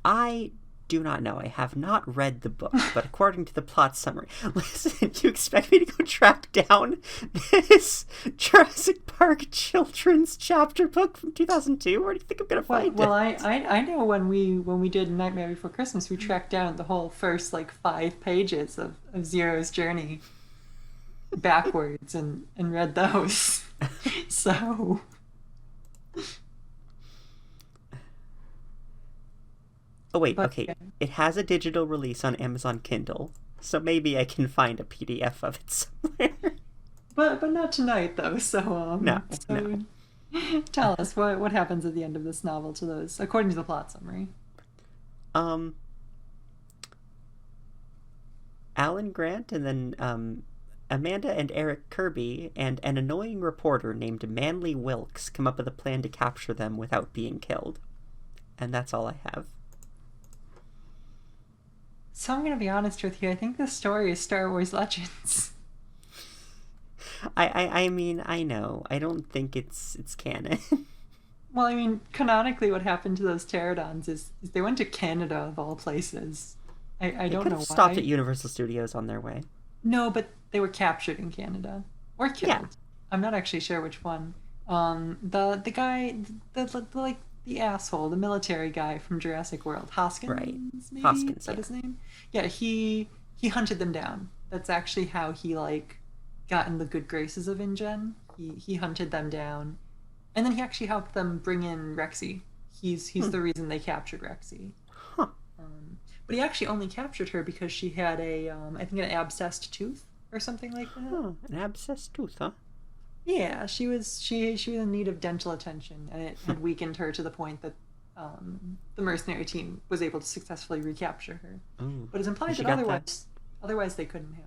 I do not know. I have not read the book, but according to the plot summary, listen, you expect me to go track down this Jurassic Park children's chapter book from 2002? Where do you think I'm gonna find it? Well, I know when we did Nightmare Before Christmas, we tracked down the whole first, like, 5 pages of Zero's journey backwards and read those. So. Oh, wait, okay. It has a digital release on Amazon Kindle, so maybe I can find a PDF of it somewhere. But not tonight, though, so... No. Tell us, what happens at the end of this novel to those, according to the plot summary? Alan Grant and then, Amanda and Eric Kirby and an annoying reporter named Manly Wilkes come up with a plan to capture them without being killed. And that's all I have. So I'm going to be honest with you. I think this story is Star Wars Legends. I mean, I know. I don't think it's canon. Well, I mean, canonically, what happened to those pterodons is they went to Canada of all places. I They don't could know have why. stopped at Universal Studios on their way. No, but they were captured in Canada or killed. Yeah. I'm not actually sure which one. The guy, like the asshole, the military guy from Jurassic World, Hoskins, Right. maybe? Hoskins, Is that yeah. his name? Yeah, he hunted them down. That's actually how he like got in the good graces of InGen. He hunted them down, and then he actually helped them bring in Rexy. He's the reason they captured Rexy. Huh. But he actually only captured her because she had I think an abscessed tooth or something like that. Oh, an abscessed tooth, huh? Yeah, she was in need of dental attention, and it had weakened her to the point that the mercenary team was able to successfully recapture her. Ooh. But it's implied She that got otherwise they couldn't have.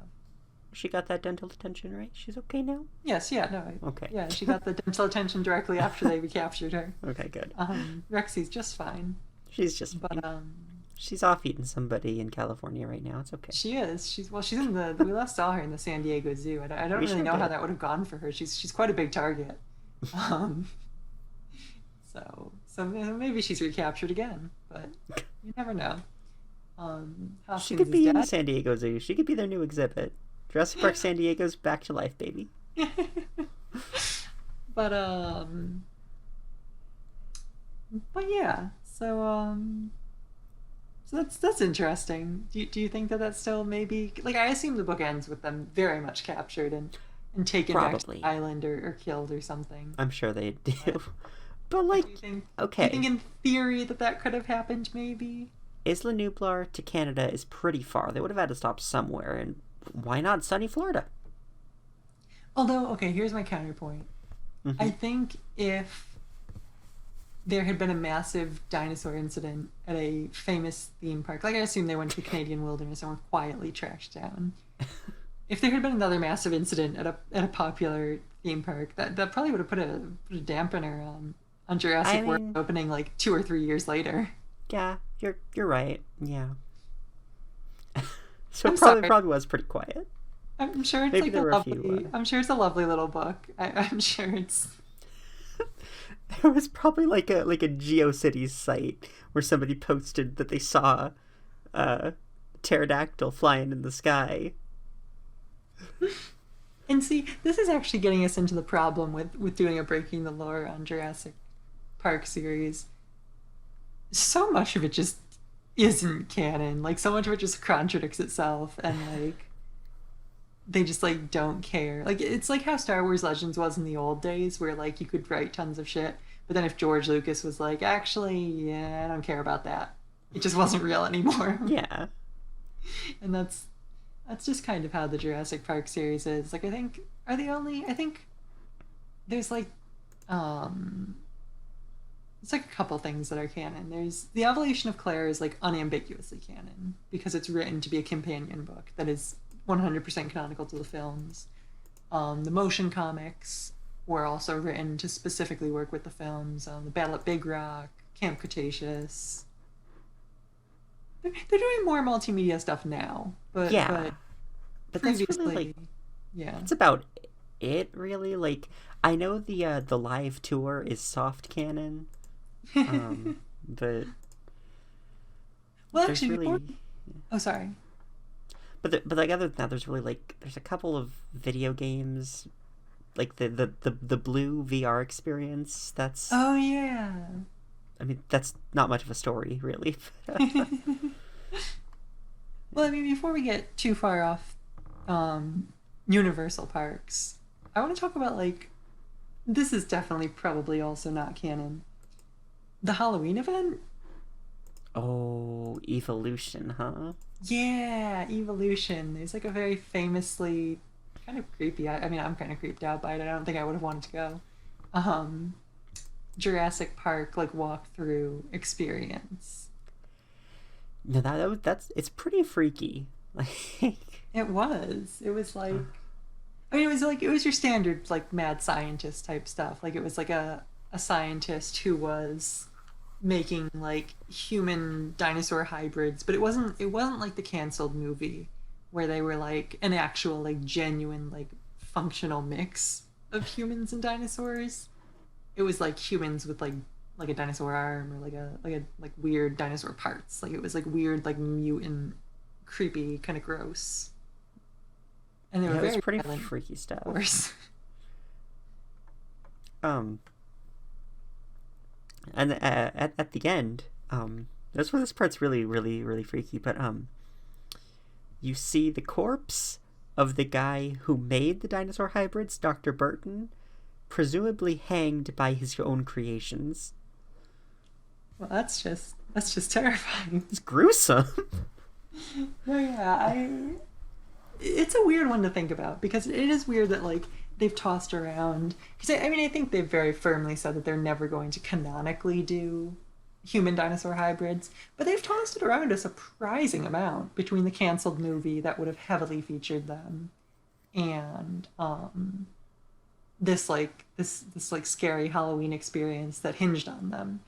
She got that dental attention, right? She's okay now? Yes, yeah, no, Okay. yeah, she got the dental attention directly after they recaptured her. Okay, good. Rexy's just fine, She's just but she's off eating somebody in California right now. It's okay. she is. She's in the. We last saw her in the San Diego Zoo. I don't We really sure know how did. that would have gone for her. She's quite a big target. So maybe she's recaptured again, but you never know. Hoskins She could be is in the dead. San Diego Zoo. She could be their new exhibit. Jurassic Park San Diego's back to life, baby. But yeah. So that's interesting. Do you think that that's still maybe like I assume the book ends with them very much captured and taken back to Probably. the island or killed or something? I'm sure they do. But like, Do you think? okay. Do you think in theory that could have happened? Maybe. Isla Nublar to Canada is pretty far. They would have had to stop somewhere, and why not sunny Florida? Although, okay, here's my counterpoint. Mhm. I think if there had been a massive dinosaur incident at a famous theme park, like I assume they went to the Canadian wilderness and were quietly trashed down. If there had been another massive incident at a popular theme park, that probably would have put a dampener on Jurassic I World mean- opening like 2 or 3 years later. Yeah, you're right. Yeah. So I'm it sorry. probably was pretty quiet. I'm sure it's Maybe like there a were a few, lovely. I'm sure it's a lovely little book. I'm sure it's. There was probably like a GeoCities site where somebody posted that they saw a pterodactyl flying in the sky. And see, this is actually getting us into the problem with doing a Breaking the Lore on Jurassic Park series. So much of it just isn't canon. Like, so much of it just contradicts itself, and, like, they just, like, don't care. Like, it's like how Star Wars Legends was in the old days, where, like, you could write tons of shit, but then if George Lucas was like, actually, yeah, I don't care about that, it just wasn't real anymore. Yeah. And that's just kind of how the Jurassic Park series is. Like, I think there's like it's like a couple things that are canon. There's the Evolution of Claire is like unambiguously canon because it's written to be a companion book that is 100% canonical to the films. The motion comics were also written to specifically work with the films. The Battle at Big Rock, Camp Cretaceous. They're doing more multimedia stuff now, but Yeah. But that's previously, really like yeah. that's about it, really. Like, I know the live tour is soft canon, but Well, there's actually, really oh, sorry. but like other than that, there's really like there's a couple of video games, like the Blue VR experience. That's Oh yeah. I mean that's not much of a story, really. Well, I mean, before we get too far off Universal parks, I want to talk about like this is definitely probably also not canon. The Halloween event. Oh, Evolution, huh? Yeah, Evolution. There's like a very famously kind of creepy. I mean, I'm kind of creeped out by it. I don't think I would have wanted to go. Jurassic Park like walkthrough experience. No, that's it's pretty freaky. Like, It was. It was like. I mean, it was your standard like mad scientist type stuff. Like it was like a scientist who was making like human dinosaur hybrids, but it wasn't like the canceled movie where they were like an actual like genuine like functional mix of humans and dinosaurs. It was like humans with like a dinosaur arm or like weird dinosaur parts. Like it was like weird, like mutant, creepy, kind of gross. And they were Yeah, it was very pretty violent, freaky of stuff. course. And at the end, that's where this part's really, really, really freaky. But you see the corpse of the guy who made the dinosaur hybrids, Dr. Burton, presumably hanged by his own creations. Well, that's just terrifying. It's gruesome. No, yeah, it's a weird one to think about because it is weird that like they've tossed around because I mean I think they've very firmly said that they're never going to canonically do human dinosaur hybrids, but they've tossed it around a surprising amount between the canceled movie that would have heavily featured them and this scary Halloween experience that hinged on them.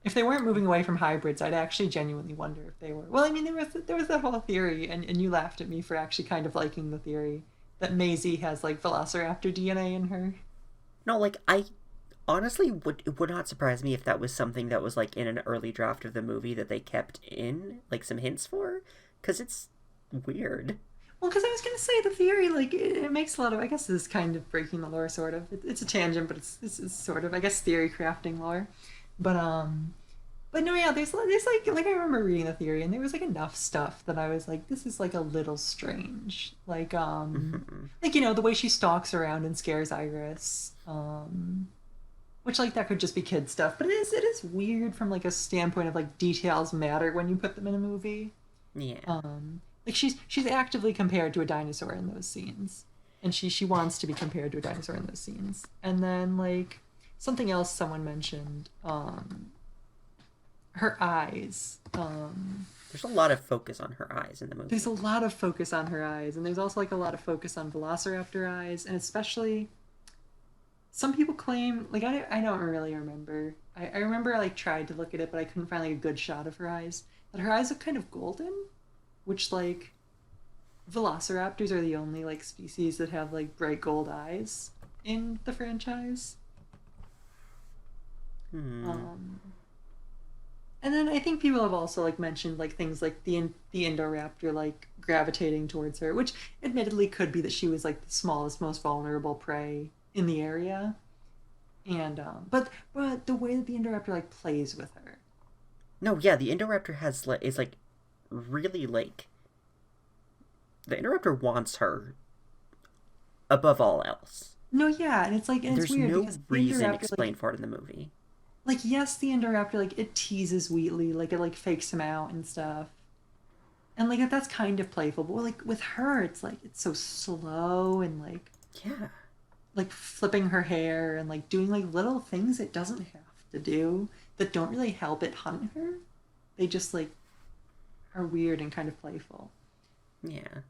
If they weren't moving away from hybrids, I'd actually genuinely wonder if they were. Well, I mean, there was that whole theory, and you laughed at me for actually kind of liking the theory that Maisie has like Velociraptor DNA in her. No, like I honestly it would not surprise me if that was something that was like in an early draft of the movie that they kept in like some hints for, because it's weird. Well, because I was gonna say the theory, like it makes a lot of. I guess this is kind of breaking the lore, sort of. It's a tangent, but it's sort of, I guess, theory crafting lore. But no, yeah, there's like I remember reading the theory, and there was like enough stuff that I was like, this is like a little strange. Like like you know the way she stalks around and scares Iris, which like that could just be kid stuff, but it is weird from like a standpoint of like details matter when you put them in a movie. Yeah. Like she's actively compared to a dinosaur in those scenes, and she wants to be compared to a dinosaur in those scenes, and then like. Something else someone mentioned, her eyes. There's a lot of focus on her eyes in the movie. There's a lot of focus on her eyes, and there's also like a lot of focus on Velociraptor eyes, and especially some people claim, like I don't really remember. I remember I like tried to look at it, but I couldn't find like a good shot of her eyes. But her eyes look kind of golden, which like Velociraptors are the only like species that have like bright gold eyes in the franchise. And then I think people have also like mentioned like things like the Indoraptor like gravitating towards her, which admittedly could be that she was like the smallest, most vulnerable prey in the area, and but the way that the Indoraptor like plays with her. No, yeah, the Indoraptor is like really like the Indoraptor wants her above all else. No, yeah, and it's like and there's it's weird no because reason explained for it in the movie. Like, yes, the Indoraptor, like, it teases Wheatley, like, it, like, fakes him out and stuff. And, like, that's kind of playful. But, like, with her, it's, like, it's so slow and, like... Yeah. Like, flipping her hair and, like, doing, like, little things it doesn't have to do that don't really help it hunt her. They just, like, are weird and kind of playful. Yeah.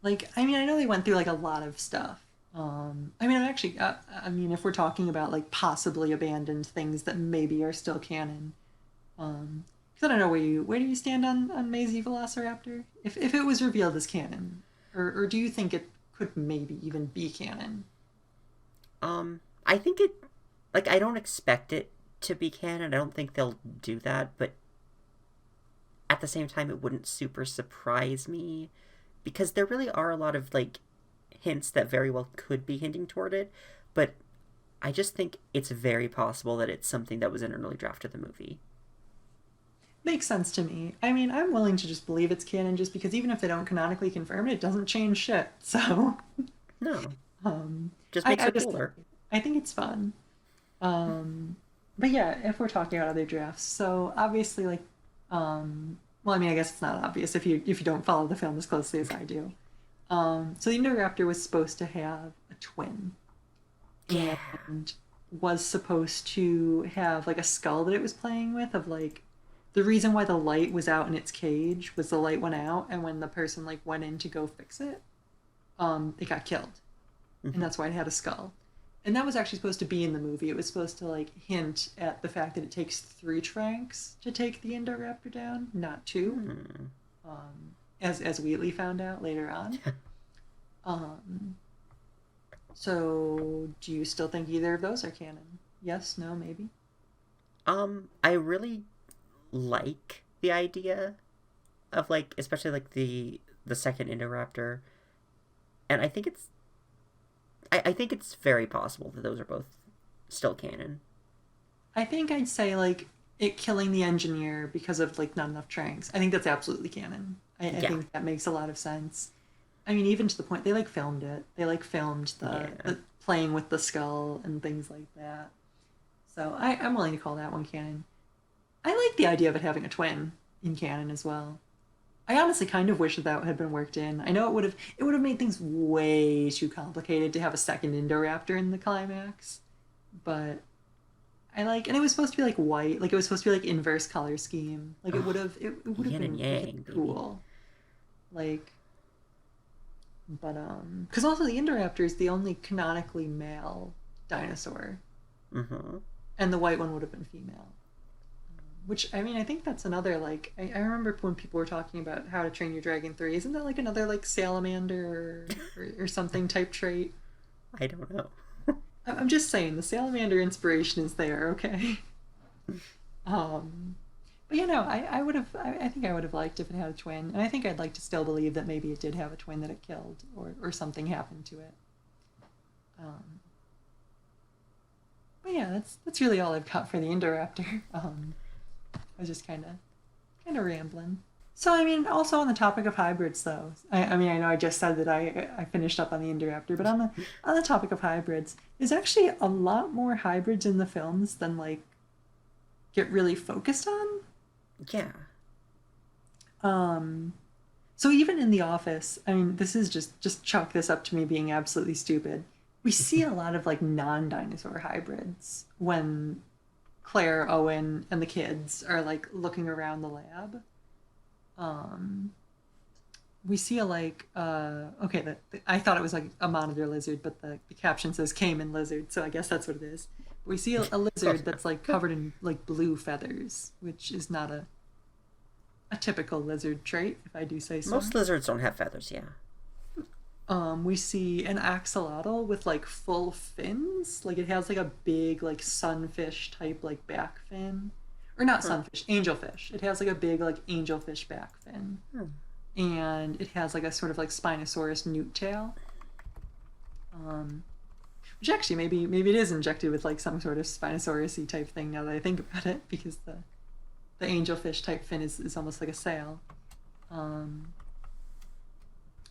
Like, I mean, I know they went through, like, a lot of stuff. I mean, I'm actually, I mean, if we're talking about like possibly abandoned things that maybe are still canon, because I don't know where do you stand on Maisie Velociraptor? If it was revealed as canon, or do you think it could maybe even be canon? I think it, like, I don't expect it to be canon. I don't think they'll do that, but at the same time, it wouldn't super surprise me because there really are a lot of like hints that very well could be hinting toward it, but I just think it's very possible that it's something that was in an early draft of the movie. Makes sense to me. I mean, I'm willing to just believe it's canon just because even if they don't canonically confirm it, it doesn't change shit. So no, just makes it cooler. I think it's fun. But yeah, if we're talking about other drafts, so obviously like well, I mean, I guess it's not obvious if you don't follow the film as closely as I do. So the Indoraptor was supposed to have a twin. Yeah. And was supposed to have like a skull that it was playing with of like the reason why the light was out in its cage was the light went out, and when the person like went in to go fix it, it got killed. Mm-hmm. And that's why it had a skull. And that was actually supposed to be in the movie. It was supposed to like hint at the fact that it takes 3 Tranks to take the Indoraptor down, not 2. Mm. as Wheatley found out later on. um, so do you still think either of those are canon? Yes, no, maybe? I really like the idea of, like, especially, like, the second Indoraptor. And I think it's very possible that those are both still canon. I think I'd say, like, it killing the engineer because of, like, not enough tranks. I think that's absolutely canon. I think that makes a lot of sense. I mean, even to the point, they, like, filmed it. They, like, filmed the playing with the skull and things like that. So I'm willing to call that one canon. I like the idea of it having a twin in canon as well. I honestly kind of wish that had been worked in. I know it would have made things way too complicated to have a second Indoraptor in the climax, but I like, and it was supposed to be like white, like it was supposed to be like inverse color scheme. Like it would have been yang, cool. Like, but because also the Indoraptor is the only canonically male dinosaur, and the white one would have been female. Which, I mean, I think that's another, like, I remember when people were talking about How to Train Your Dragon 3, isn't that like another, like, salamander or something type trait? I don't know. I'm just saying, the salamander inspiration is there, okay? But, you know, I think I would have liked if it had a twin, and I think I'd like to still believe that maybe it did have a twin that it killed, or something happened to it. But yeah, that's really all I've got for the Indoraptor. I was just kind of rambling. So, I mean, also on the topic of hybrids, though. I mean, I know I just said that I finished up on the Indoraptor, but on the topic of hybrids, there's actually a lot more hybrids in the films than, like, get really focused on. Yeah. So even in The Office, I mean, this is just chalk this up to me being absolutely stupid. We see a lot of, like, non-dinosaur hybrids when Claire, Owen, and the kids are, like, looking around the lab. We see a, like, I thought it was, like, a monitor lizard, but the caption says caiman lizard, so I guess that's what it is. We see a lizard that's, like, covered in, like, blue feathers, which is not a typical lizard trait, if I do say so. Most lizards don't have feathers, yeah. We see an axolotl with, like, full fins. Like, it has, like, a big, like, sunfish type, like, back fin. Or not sunfish, angelfish. It has, like, a big, like, angelfish back fin. And it has, like, a sort of, like, Spinosaurus newt tail. Which actually, maybe it is injected with, like, some sort of Spinosaurus-y type thing now that I think about it, because the angelfish type fin is almost like a sail.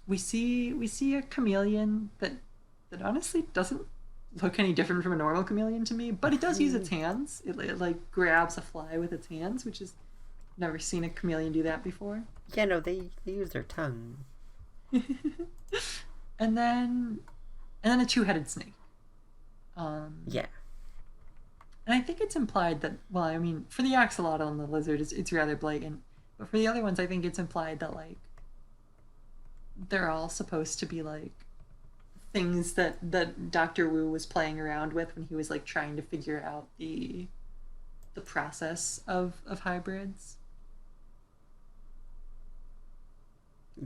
We see a chameleon that honestly doesn't look any different from a normal chameleon to me, but it does use its hands. It like grabs a fly with its hands, which is never seen a chameleon do that before. Yeah, no, they use their tongue. and then a two-headed snake. Yeah. And I think it's implied that, well, I mean, for the axolotl and the lizard, it's rather blatant, but for the other ones, I think it's implied that, like, they're all supposed to be, like, things that Dr. Wu was playing around with when he was, like, trying to figure out the process of hybrids.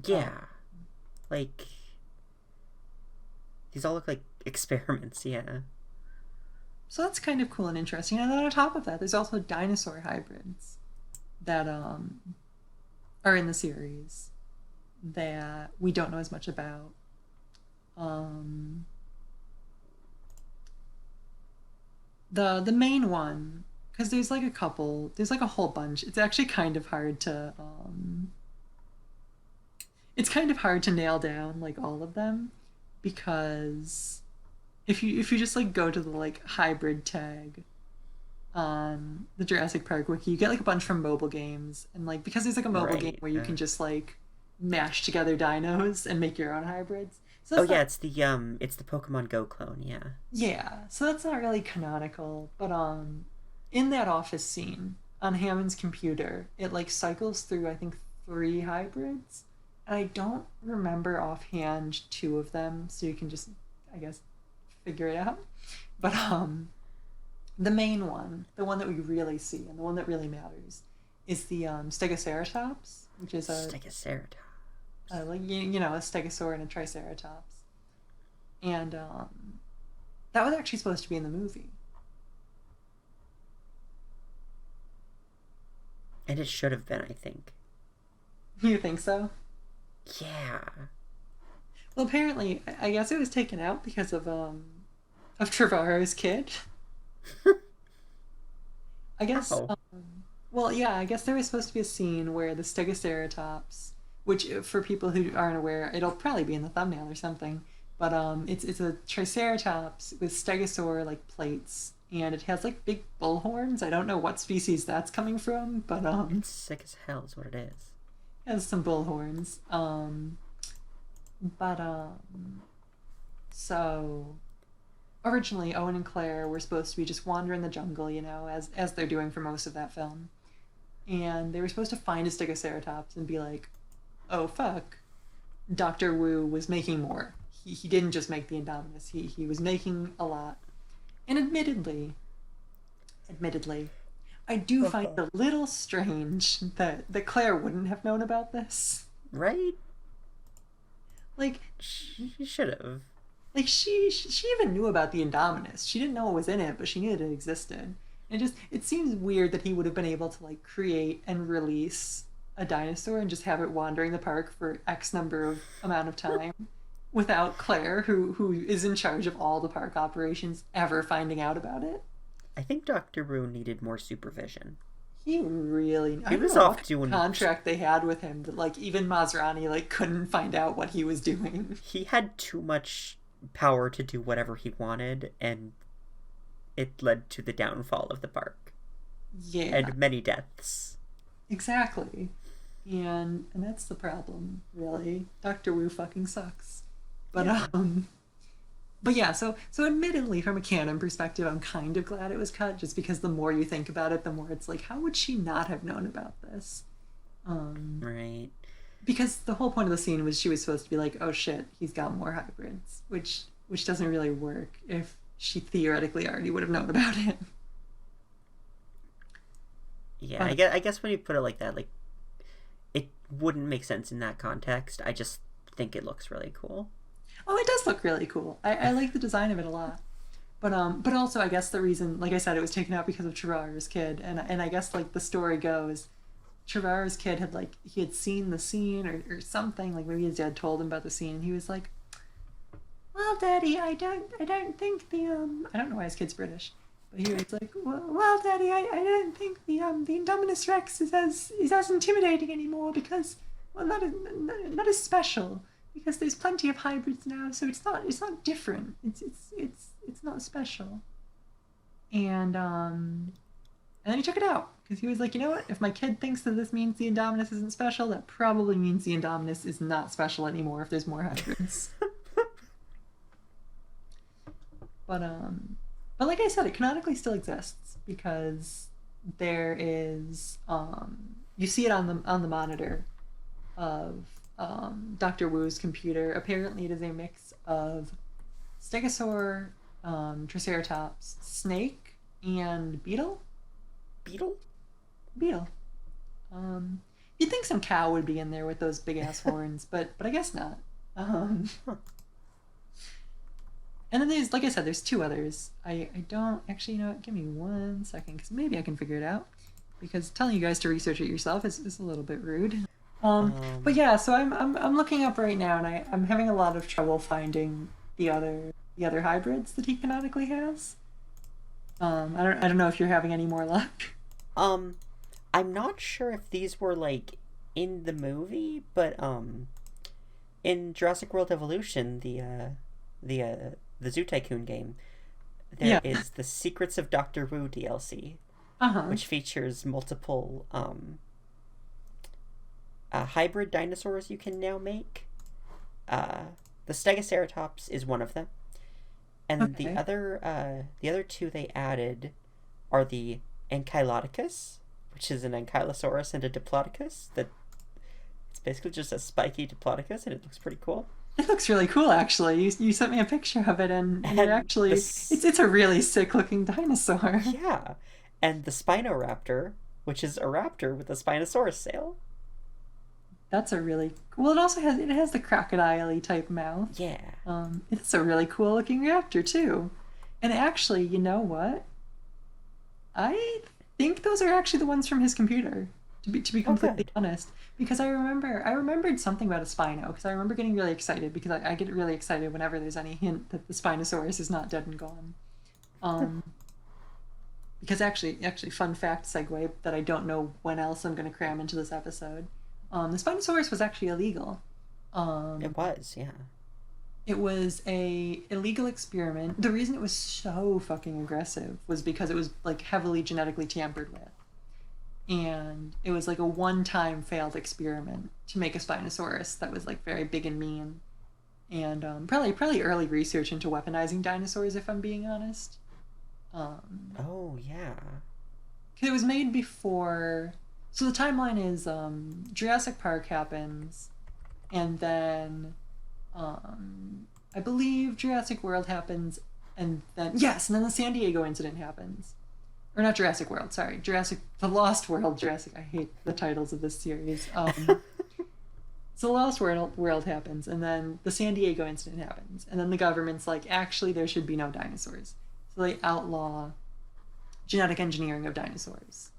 Yeah. Like, these all look like experiments, yeah. So that's kind of cool and interesting. And then on top of that, there's also dinosaur hybrids that are in the series that we don't know as much about. The main one, because there's like a couple, there's like a whole bunch. It's actually kind of hard to nail down, like, all of them, because if you just, like, go to the, like, hybrid tag on the Jurassic Park wiki, you get, like, a bunch from mobile games, and, like, because there's, like, a mobile game where you can just, like, mash together dinos and make your own hybrids. So it's the Pokemon Go clone, yeah. Yeah, so that's not really canonical, but in that office scene on Hammond's computer, it, like, cycles through, I think, 3 hybrids, and I don't remember offhand 2 of them, so you can just, I guess, figure it out. But the main one, the one that we really see and the one that really matters, is the Stegosaurus, which is a Stegosaurus. like you know, a stegosaur and a triceratops, and that was actually supposed to be in the movie. And it should have been, I think. You think so? Yeah. Well, apparently, I guess it was taken out because of Trevorrow's kid. I guess. Oh. Well, yeah, I guess there was supposed to be a scene where the Stegoceratops, which for people who aren't aware, it'll probably be in the thumbnail or something. But it's a Triceratops with Stegosaur like plates, and it has like big bull horns. I don't know what species that's coming from, but It's sick as hell is what it is. it has some bull horns. But so originally Owen and Claire were supposed to be just wandering the jungle, you know, as they're doing for most of that film. And they were supposed to find a Stegoceratops and be like, oh fuck, Dr. Wu was making more. He didn't just make the Indominus, he was making a lot. And admittedly, I do find it a little strange that Claire wouldn't have known about this. Right? Like, She should have. like she even knew about the Indominus. She didn't know what was in it, but she knew that it existed. And it seems weird that he would have been able to like create and release a dinosaur and just have it wandering the park for X number of amount of time without Claire, who is in charge of all the park operations, ever finding out about it. I think Dr. Wu needed more supervision. He really. I He don't was know off what doing contract they had with him that like even Maserati like couldn't find out what he was doing. He had too much power to do whatever he wanted, and it led to the downfall of the park. Yeah. And many deaths. Exactly. And that's the problem, really. Dr. Wu fucking sucks. But Yeah. but yeah, so admittedly from a canon perspective, I'm kind of glad it was cut, just because the more you think about it, the more it's like, how would she not have known about this? Right. Because the whole point of the scene was she was supposed to be like, oh shit, he's got more hybrids, which doesn't really work if she theoretically already would have known about it. Yeah, I guess when you put it like that, like, it wouldn't make sense in that context. I just think it looks really cool. Oh, it does look really cool. I like the design of it a lot. But also I guess the reason, like I said, it was taken out because of Trevorrow's kid, and I guess like the story goes, Trevorrow's kid had seen the scene or something, like maybe his dad told him about the scene, and he was like, well, Daddy, I don't think the I don't know why his kid's British, but he was like, well, Daddy, I don't think the Indominus Rex is as intimidating anymore because, well, not as special, because there's plenty of hybrids now, so it's not different. It's not special. And then he took it out because he was like, you know what? If my kid thinks that this means the Indominus isn't special, that probably means the Indominus is not special anymore if there's more hybrids. But like I said, it canonically still exists because there is you see it on the monitor of Dr. Wu's computer. Apparently, it is a mix of Stegosaur, Triceratops, snake, and beetle. Beetle? Beetle. You'd think some cow would be in there with those big ass horns, but I guess not. And then there's, like I said, there's two others. I don't actually, you know what? Give me 1 second, because maybe I can figure it out. Because telling you guys to research it yourself is a little bit rude. But yeah, so I'm looking up right now, and I'm having a lot of trouble finding the other hybrids that he canonically has. I don't know if you're having any more luck. I'm not sure if these were like in the movie, but in Jurassic World Evolution, the Zoo Tycoon game, there is the Secrets of Dr. Wu DLC, which features multiple hybrid dinosaurs you can now make. The Stegoceratops is one of them, and the other two they added are the Ankylodocus, which is an Ankylosaurus and a Diplodocus. It's basically just a spiky Diplodocus, and it looks pretty cool. It looks really cool, actually. You sent me a picture of it, and it actually it's a really sick looking dinosaur. Yeah, and the Spinoraptor, which is a raptor with a Spinosaurus sail. That's a really well. It has the crocodile-y type mouth. Yeah. It's a really cool looking raptor too. And actually, you know what? I think those are actually the ones from his computer. To be completely good. honest, because I remembered something about a Spino because I remember getting really excited because I get really excited whenever there's any hint that the Spinosaurus is not dead and gone. Um, because actually, fun fact segue that I don't know when else I'm going to cram into this episode. The Spinosaurus was actually illegal. It was, yeah. It was a illegal experiment. The reason it was so fucking aggressive was because it was like heavily genetically tampered with. And it was like a one-time failed experiment to make a Spinosaurus that was like very big and mean. And probably early research into weaponizing dinosaurs, if I'm being honest. Oh, yeah. 'Cause it was made before. So the timeline is Jurassic Park happens, and then I believe Jurassic World happens, and then the San Diego incident happens. Or not Jurassic World, sorry. The Lost World Jurassic. I hate the titles of this series. So the Lost World happens, and then the San Diego incident happens, and then the government's like, actually, there should be no dinosaurs. So they outlaw genetic engineering of dinosaurs.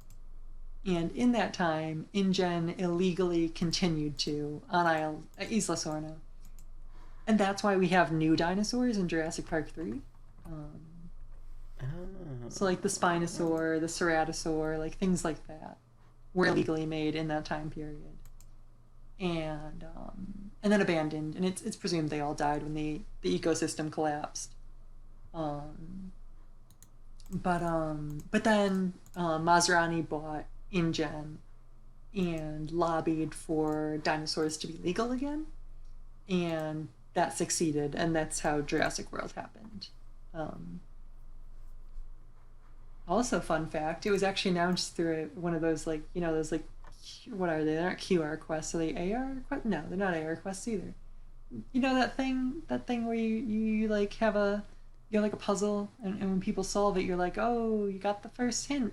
And in that time, InGen illegally continued to on Isla Sorna. And that's why we have new dinosaurs in Jurassic Park 3. So like the Spinosaur, the Ceratosaur, like things like that were illegally made in that time period. And then abandoned, and it's presumed they all died when the ecosystem collapsed. But then Masrani bought InGen and lobbied for dinosaurs to be legal again, and that succeeded, and that's how Jurassic World happened. Also, fun fact, it was actually announced through one of those, like, you know, those, like, what are they? They're not QR quests, are they AR quests? No, they're not AR quests either. You know that thing where you like have a puzzle, and when people solve it, you're like, oh, you got the first hint.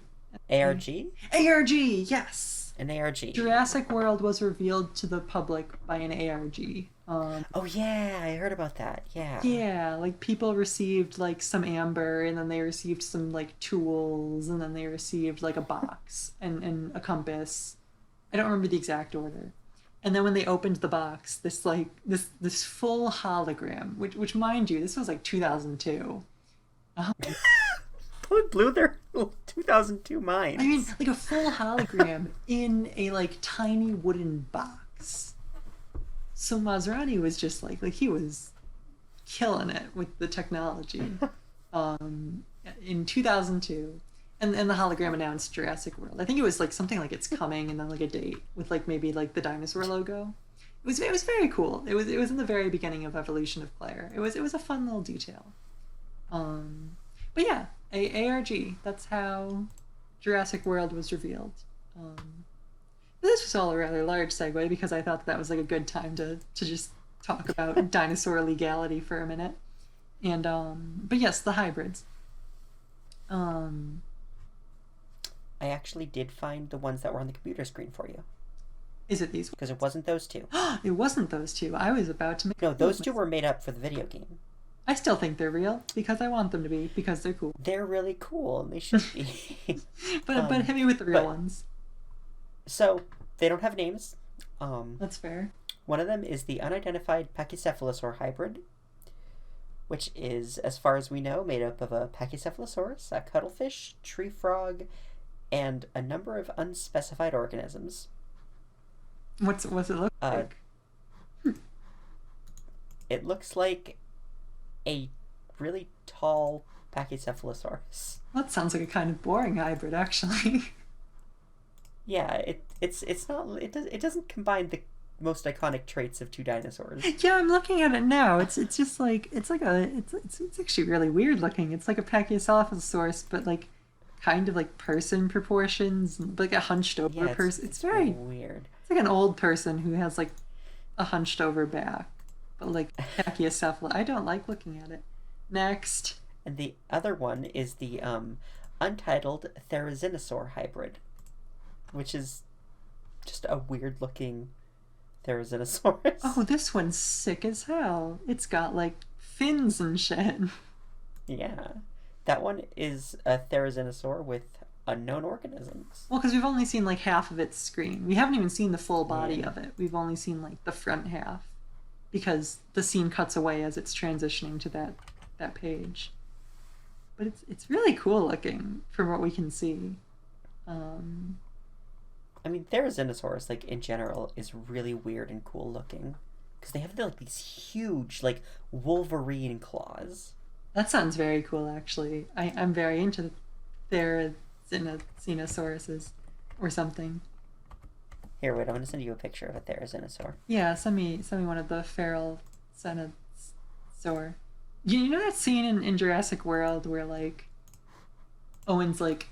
ARG? ARG, yes! An ARG. Jurassic World was revealed to the public by an ARG. Oh, yeah, I heard about that, yeah. Yeah, like people received like some amber, and then they received some like tools, and then they received like a box and a compass. I don't remember the exact order. And then when they opened the box, this full hologram, which mind you, this was like 2002. What blew their 2002 minds? I mean, like a full hologram in a like tiny wooden box. So Masrani was just like he was killing it with the technology in 2002. And the hologram announced Jurassic World. I think it was like something like it's coming, and then like a date with like maybe like the dinosaur logo. It was very cool. It was in the very beginning of evolution of player. It was a fun little detail. But yeah, ARG. That's how Jurassic World was revealed. This was all a rather large segue because I thought that was like a good time to just talk about dinosaur legality for a minute. And but yes, the hybrids. I actually did find the ones that were on the computer screen for you. Is it these? Because it wasn't those two. It wasn't those two. I was about to make... No, those two were made up for the video game. I still think they're real because I want them to be, because they're cool. They're really cool, and they should be. but hit me with the real ones. So, they don't have names. That's fair. One of them is the Unidentified Pachycephalosaur Hybrid, which is, as far as we know, made up of a Pachycephalosaurus, a cuttlefish, tree frog, and a number of unspecified organisms. What's it look like? It looks like a really tall Pachycephalosaurus. That sounds like a kind of boring hybrid, actually. Yeah, it doesn't combine the most iconic traits of two dinosaurs. Yeah, I'm looking at it now. It's just like it's actually really weird looking. It's like a Pachycephalosaurus, but like kind of like person proportions, like a hunched over person. It's very weird. It's like an old person who has like a hunched over back, but like Pachycephalo. I don't like looking at it. Next. And the other one is the Untitled Dinosaur Hybrid, which is just a weird looking Therizinosaurus. Oh, this one's sick as hell. It's got like fins and shit. Yeah. That one is a Therizinosaur with unknown organisms. Well, because we've only seen like half of its screen. We haven't even seen the full body Yeah. of it. We've only seen like the front half because the scene cuts away as it's transitioning to that page. But it's really cool looking from what we can see. I mean, Therizinosaurus, like, in general, is really weird and cool looking. Because they have, like, these huge, like, Wolverine claws. That sounds very cool, actually. I'm very into Therizinosaurus or something. Here, wait, I'm going to send you a picture of a Therizinosaur. Yeah, send me one of the feral Cenosaur. You know that scene in Jurassic World where, like, Owen's like,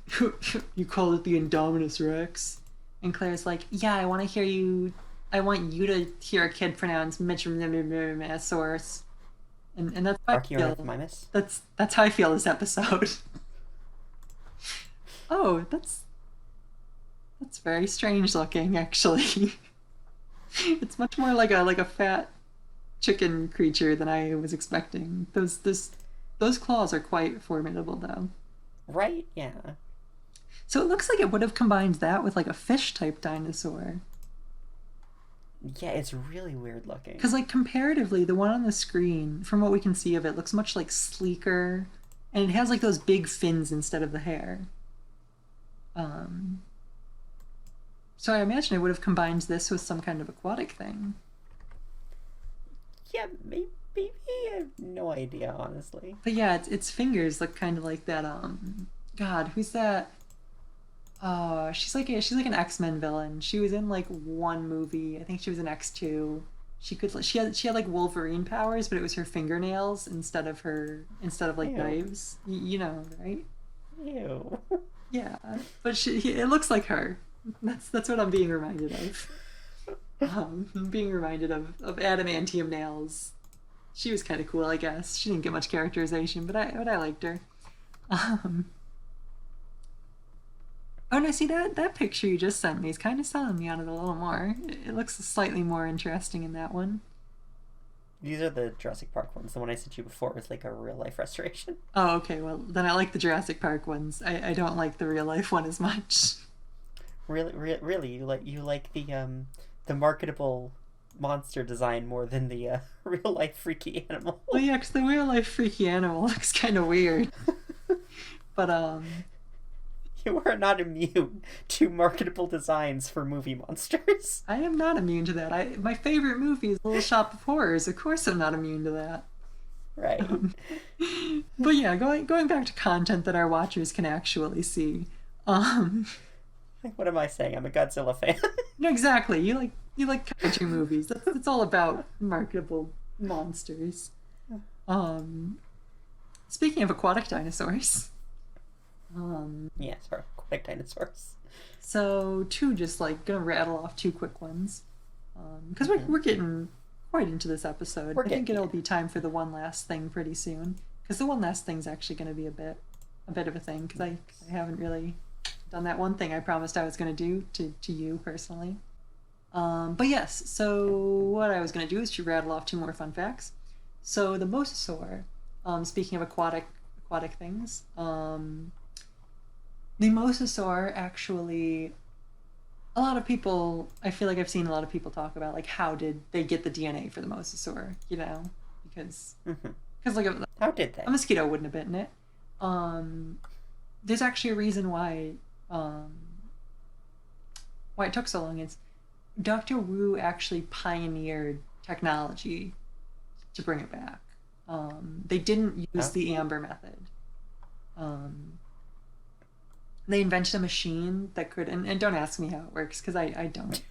you call it the Indominus Rex? And Claire's like, yeah, I want you to hear a kid pronounce Mitchell-source. And that's how I feel. Archaeornithomimus? That's how I feel this episode. Oh, that's very strange looking, actually. It's much more like a fat chicken creature than I was expecting. Those claws are quite formidable, though. Right? Yeah. So it looks like it would have combined that with like a fish-type dinosaur. Yeah, it's really weird looking. Because like comparatively, the one on the screen, from what we can see of it, looks much like sleeker, and it has like those big fins instead of the hair. So I imagine it would have combined this with some kind of aquatic thing. Yeah, maybe. I have no idea, honestly. But yeah, its fingers look kind of like that. God, who's that? She's like an X-Men villain. She was in like one movie. I think she was in X2. She had like Wolverine powers, but it was her fingernails instead of like Ew. knives. You know, right? Ew. Yeah, but it looks like her. That's what I'm being reminded of. I'm being reminded of adamantium nails. She was kind of cool, I guess. She didn't get much characterization, but I liked her. Oh no, see that picture you just sent me is kind of selling me on it a little more. It looks slightly more interesting in that one. These are the Jurassic Park ones. The one I sent you before was like a real life restoration. Oh, okay. Well, then I like the Jurassic Park ones. I don't like the real life one as much. Really, you like the marketable monster design more than the real life freaky animal. Well, yeah, because the real life freaky animal looks kind of weird. But You are not immune to marketable designs for movie monsters. I am not immune to that. My favorite movie is Little Shop of Horrors. Of course, I'm not immune to that. Right. But yeah, going back to content that our watchers can actually see. What am I saying? I'm a Godzilla fan. No, exactly. You like kaiju movies. It's all about marketable monsters. Speaking of aquatic dinosaurs. Yeah, sorry, aquatic dinosaurs. So just like gonna rattle off two quick ones, because we're getting quite into this episode. I think it'll be time for the one last thing pretty soon, because the one last thing's actually gonna be a bit of a thing, because I haven't really done that one thing I promised I was gonna do to you personally. But yes, so what I was gonna do is to rattle off two more fun facts. So the mosasaur, speaking of aquatic things, the mosasaur actually, a lot of people, I feel like I've seen a lot of people talk about like how did they get the DNA for the mosasaur, you know, because like How did they? a mosquito wouldn't have bitten it. There's actually a reason why it took so long. It's Dr. Wu actually pioneered technology to bring it back. They didn't use the amber method. They invented a machine that could, and don't ask me how it works because I don't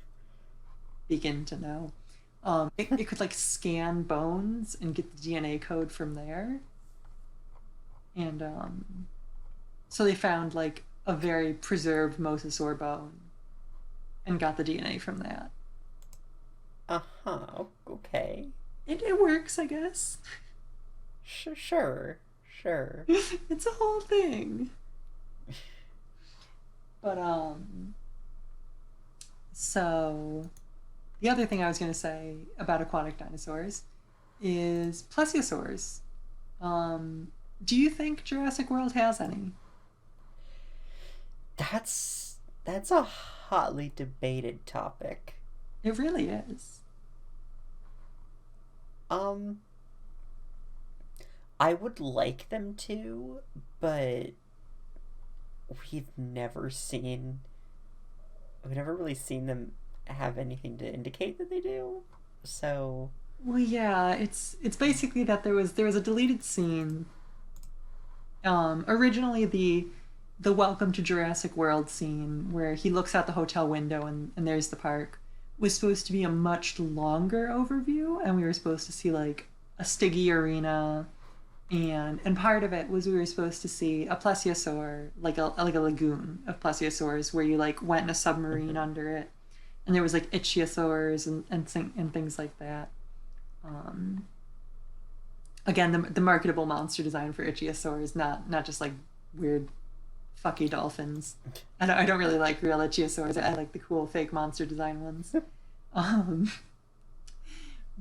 begin to know. It could like scan bones and get the DNA code from there. And so they found like a very preserved mosasaur bone and got the DNA from that. Okay. It works, I guess. Sure. It's a whole thing. But so The other thing I was going to say about aquatic dinosaurs is plesiosaurs. Do you think Jurassic World has any? That's a hotly debated topic. It really is. I would like them to, but we've never really seen them have anything to indicate that they do. So, Well, yeah, it's basically that there was a deleted scene. Originally the Welcome to Jurassic World scene where he looks out the hotel window and there's the park was supposed to be a much longer overview, and we were supposed to see like a Stiggy arena, and part of it was we were supposed to see a plesiosaur, like a lagoon of plesiosaurs where you like went in a submarine under it, and there was like ichthyosaurs and things like that. Again, the marketable monster design for ichthyosaurs, not just like weird fucky dolphins. I don't really like real ichthyosaurs. I like the cool fake monster design ones.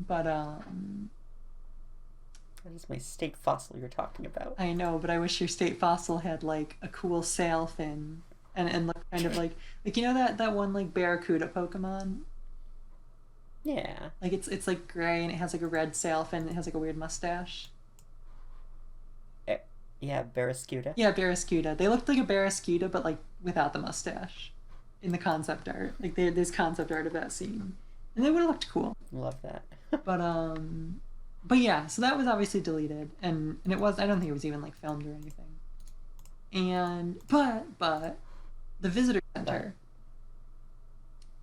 But that is my state fossil you're talking about. I know, but I wish your state fossil had like a cool sail fin and looked kind of like you know that one like Barracuda Pokemon. Yeah. Like it's like gray and it has like a red sail fin and it has like a weird mustache. Yeah, Barracuda. Yeah, Barracuda. They looked like a Barracuda, but like without the mustache in the concept art. Like there's concept art of that scene, and they would have looked cool. Love that. But yeah, so that was obviously deleted, and it was, I don't think it was even like filmed or anything. And but the visitor center,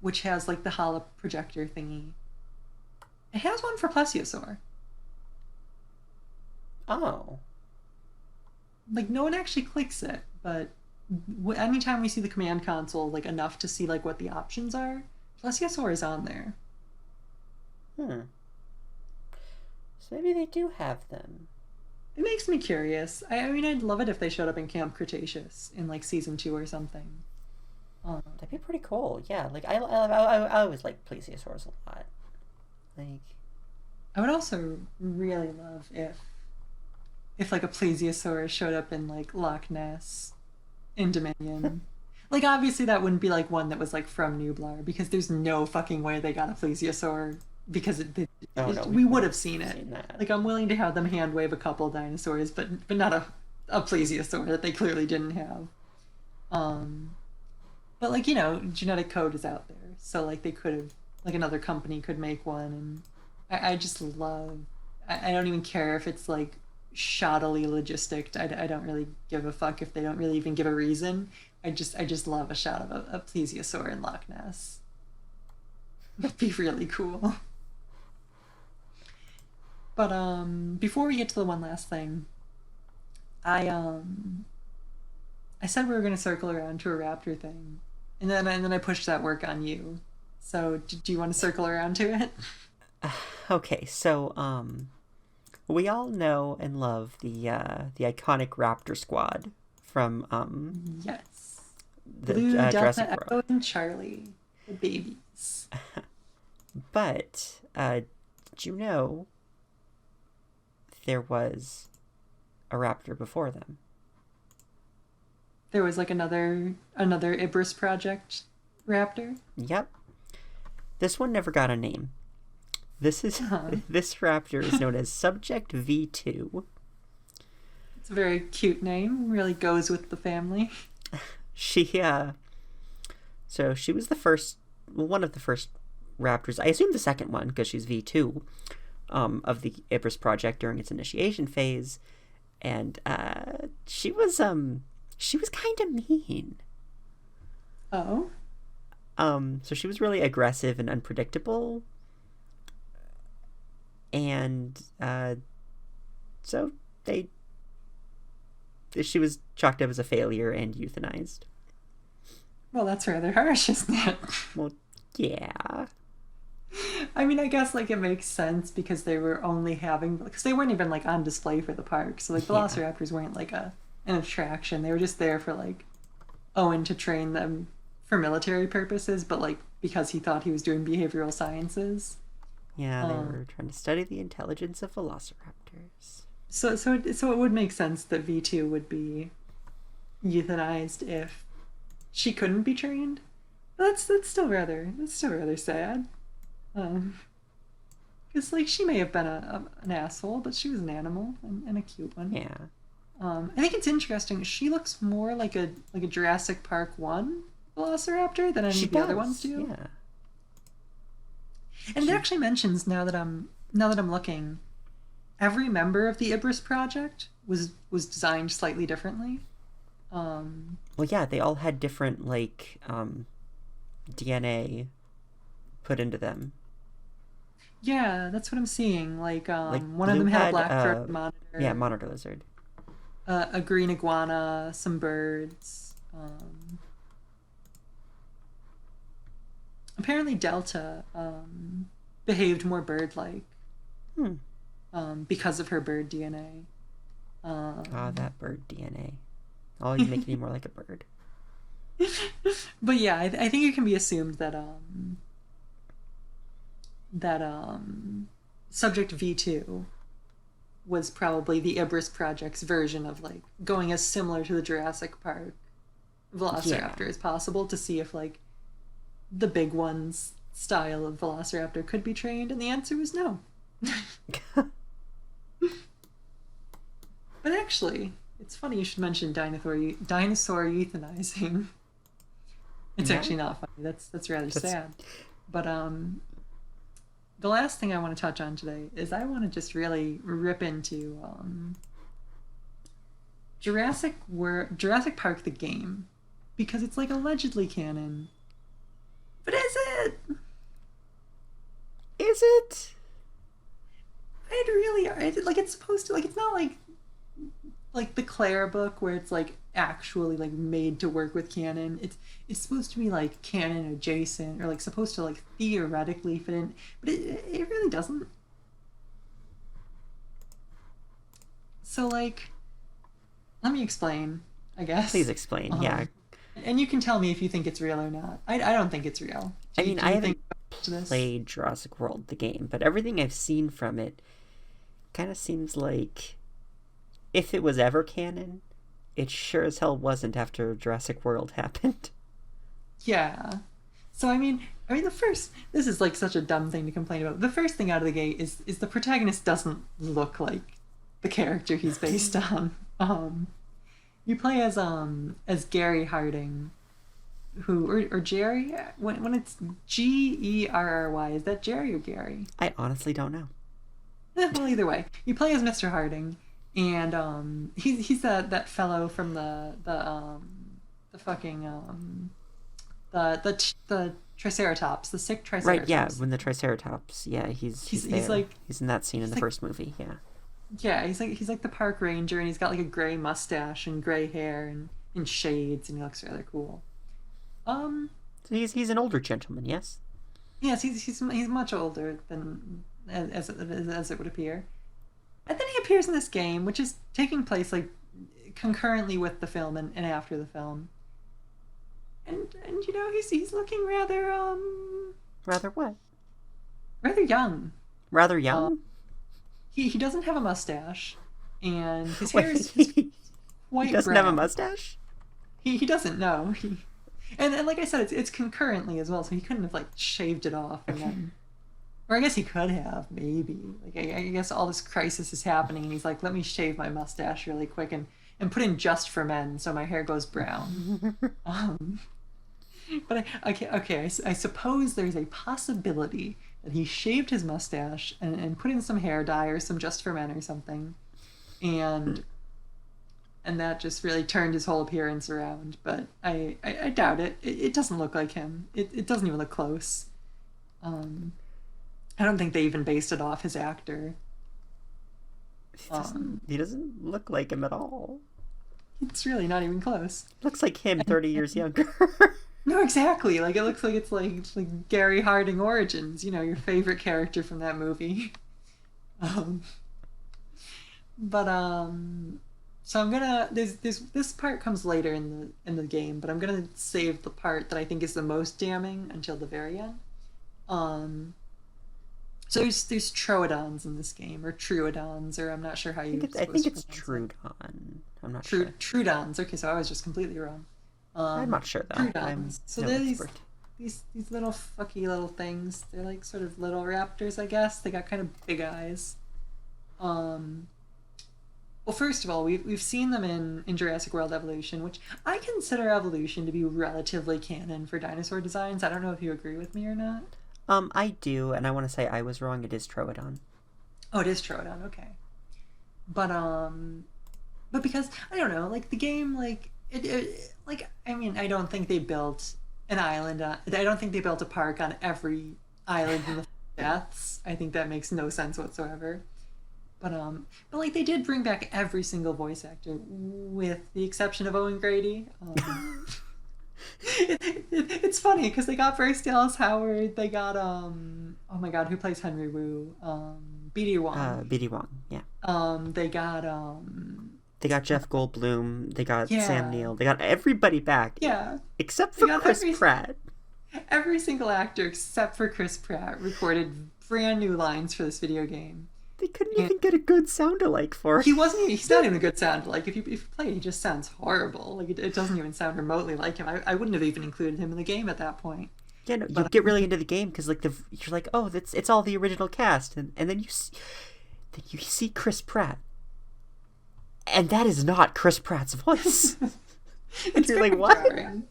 which has like the holo projector thingy, it has one for plesiosaur. Oh. Like no one actually clicks it, but anytime we see the command console like enough to see like what the options are, plesiosaur is on there. So maybe they do have them. It makes me curious. I mean, I'd love it if they showed up in Camp Cretaceous in like season 2 or something. That'd be pretty cool. Yeah, like I always like plesiosaurs a lot. Like, I would also really love if like a plesiosaur showed up in like Loch Ness in Dominion. Like obviously that wouldn't be like one that was like from Nublar, because there's no fucking way they got a plesiosaur, because we would have seen it. Like I'm willing to have them hand wave a couple dinosaurs, but not a plesiosaur that they clearly didn't have. But like, you know, genetic code is out there, so like they could have, like another company could make one, and I just love. I don't even care if it's like shoddily logistic. I don't really give a fuck if they don't really even give a reason. I just love a shot of a plesiosaur in Loch Ness. That'd be really cool. But before we get to the one last thing, I said we were gonna circle around to a raptor thing, and then I pushed that work on you. So do you want to circle around to it? Okay, so we all know and love the iconic Raptor Squad from Yes, the Blue, Jurassic Delta, World. Echo, and Charlie, the babies. But did you know there was a raptor before them? There was like another Ibris Project raptor. Yep. This one never got a name. This raptor is known as Subject V2. It's a very cute name. Really goes with the family. So she was one of the first raptors. I assume the second one, because she's V2, of the Ibris Project during its initiation phase, and she was kind of mean. Oh. So she was really aggressive and unpredictable, and so she was chalked up as a failure and euthanized. Well, that's rather harsh, isn't it? Well, yeah. I mean, I guess like it makes sense because they were only because they weren't even like on display for the park. So like Velociraptors weren't like an attraction. They were just there for like Owen to train them for military purposes, but like because he thought he was doing behavioral sciences. Yeah, they were trying to study the intelligence of velociraptors. So it would make sense that V2 would be euthanized if she couldn't be trained. But that's still rather sad. Because like she may have been an asshole, but she was an animal and a cute one. Yeah. I think it's interesting. She looks more like a Jurassic Park 1 Velociraptor than any of the other ones do. Yeah. And it actually mentions now that I'm looking, every member of the Ibris project was designed slightly differently. Well, yeah, they all had different like DNA put into them. Yeah, that's what I'm seeing. Like one Blue of them had a had, black-throated monitor. Yeah, monitor lizard. A green iguana, some birds. Apparently Delta behaved more bird-like because of her bird DNA. That bird DNA. Oh, you make me more like a bird. But yeah, I think it can be assumed that Subject V2 was probably the Ibris Project's version of like going as similar to the Jurassic Park Velociraptor as possible to see if like the big one's style of Velociraptor could be trained, and the answer was no. But actually, it's funny you should mention dinosaur euthanizing. It's actually not funny. That's rather sad. But the last thing I want to touch on today is I want to just really rip into Jurassic Park the game, because it's like allegedly canon. But is it? Is it? It's supposed to, like, it's not like the Claire book where it's like actually like made to work with canon. It's supposed to be like canon adjacent, or like supposed to like theoretically fit in, but it really doesn't. So like, let me explain, I guess. Please explain. Yeah. And you can tell me if you think it's real or not. I don't think it's real. I haven't played Jurassic World, the game, but everything I've seen from it kind of seems like if it was ever canon, it sure as hell wasn't after Jurassic World happened. Yeah. So I mean this is like such a dumb thing to complain about. The first thing out of the gate is the protagonist doesn't look like the character he's based on. You play as Gary Harding, or Jerry, when it's Gerry. Is that Jerry or Gary? I honestly don't know. Well, either way, you play as Mr. Harding, and he's that fellow from the Triceratops, the sick Triceratops. Right, yeah, when the Triceratops, yeah, he's in that scene in the first movie, yeah. Yeah, he's like the park ranger, and he's got like a gray mustache and gray hair and shades, and he looks rather cool. So he's an older gentleman, yes? Yes, he's much older than as it would appear. And then he appears in this game, which is taking place like concurrently with the film and after the film. And you know, he's looking rather rather what? Rather young. Rather young? He doesn't have a mustache, and his hair is white. He doesn't brown. have a mustache? He doesn't know. And like I said, it's concurrently as well, so he couldn't have like shaved it off and then, or I guess he could have, maybe. Like I guess all this crisis is happening, and he's like, let me shave my mustache really quick and put in Just for Men, so my hair goes brown. But I suppose there's a possibility that he shaved his mustache and put in some hair dye or some Just for Men or something, and that just really turned his whole appearance around. But I doubt it. It doesn't look like him. It doesn't even look close. I don't think they even based it off his actor. He doesn't look like him at all. It's really not even close. Looks like him 30 years younger. No, exactly. Like, it looks like it's like Gary Harding Origins, you know, your favorite character from that movie. But So I'm gonna there's this part comes later in the game, but I'm gonna save the part that I think is the most damning until the very end. Um, so there's troodons in this game, or truodons, or I'm not sure how I think you're I think supposed to it's pronounce it. Trudon. I'm not sure. Troodons. Okay, so I was just completely wrong. I'm not sure though. I'm Troodons. So no they're expert. these little fucky little things. They're like sort of little raptors, I guess. They got kind of big eyes. Um, well, first of all, we've seen them in Jurassic World Evolution, which I consider Evolution to be relatively canon for dinosaur designs. I don't know if you agree with me or not. I do, and I want to say I was wrong. It is Troodon. Oh, it is Troodon. Okay, but but because I don't know, like the game, like like I mean, I don't think they built an island. I don't think they built a park on every island in the deaths. I think that makes no sense whatsoever. But like they did bring back every single voice actor, with the exception of Owen Grady. It's funny because they got Bryce Dallas Howard. They got oh my god, who plays Henry Wu? BD Wong. BD Wong. Yeah. They got They got Jeff Goldblum. They got Sam yeah, Neill. They got everybody back. yeah. Except They for got Chris Pratt. every single actor except for Chris Pratt recorded brand new lines for this video game. They couldn't even get a good sound alike for it. He's not even a good sound. Like, if you play it, he just sounds horrible. Like, it doesn't even sound remotely like him. I wouldn't have even included him in the game at that point. Yeah, no, you But get really into the game because like you're like, oh, it's all the original cast, and then then you see Chris Pratt, and that is not Chris Pratt's voice. And you're like, what? Jarring.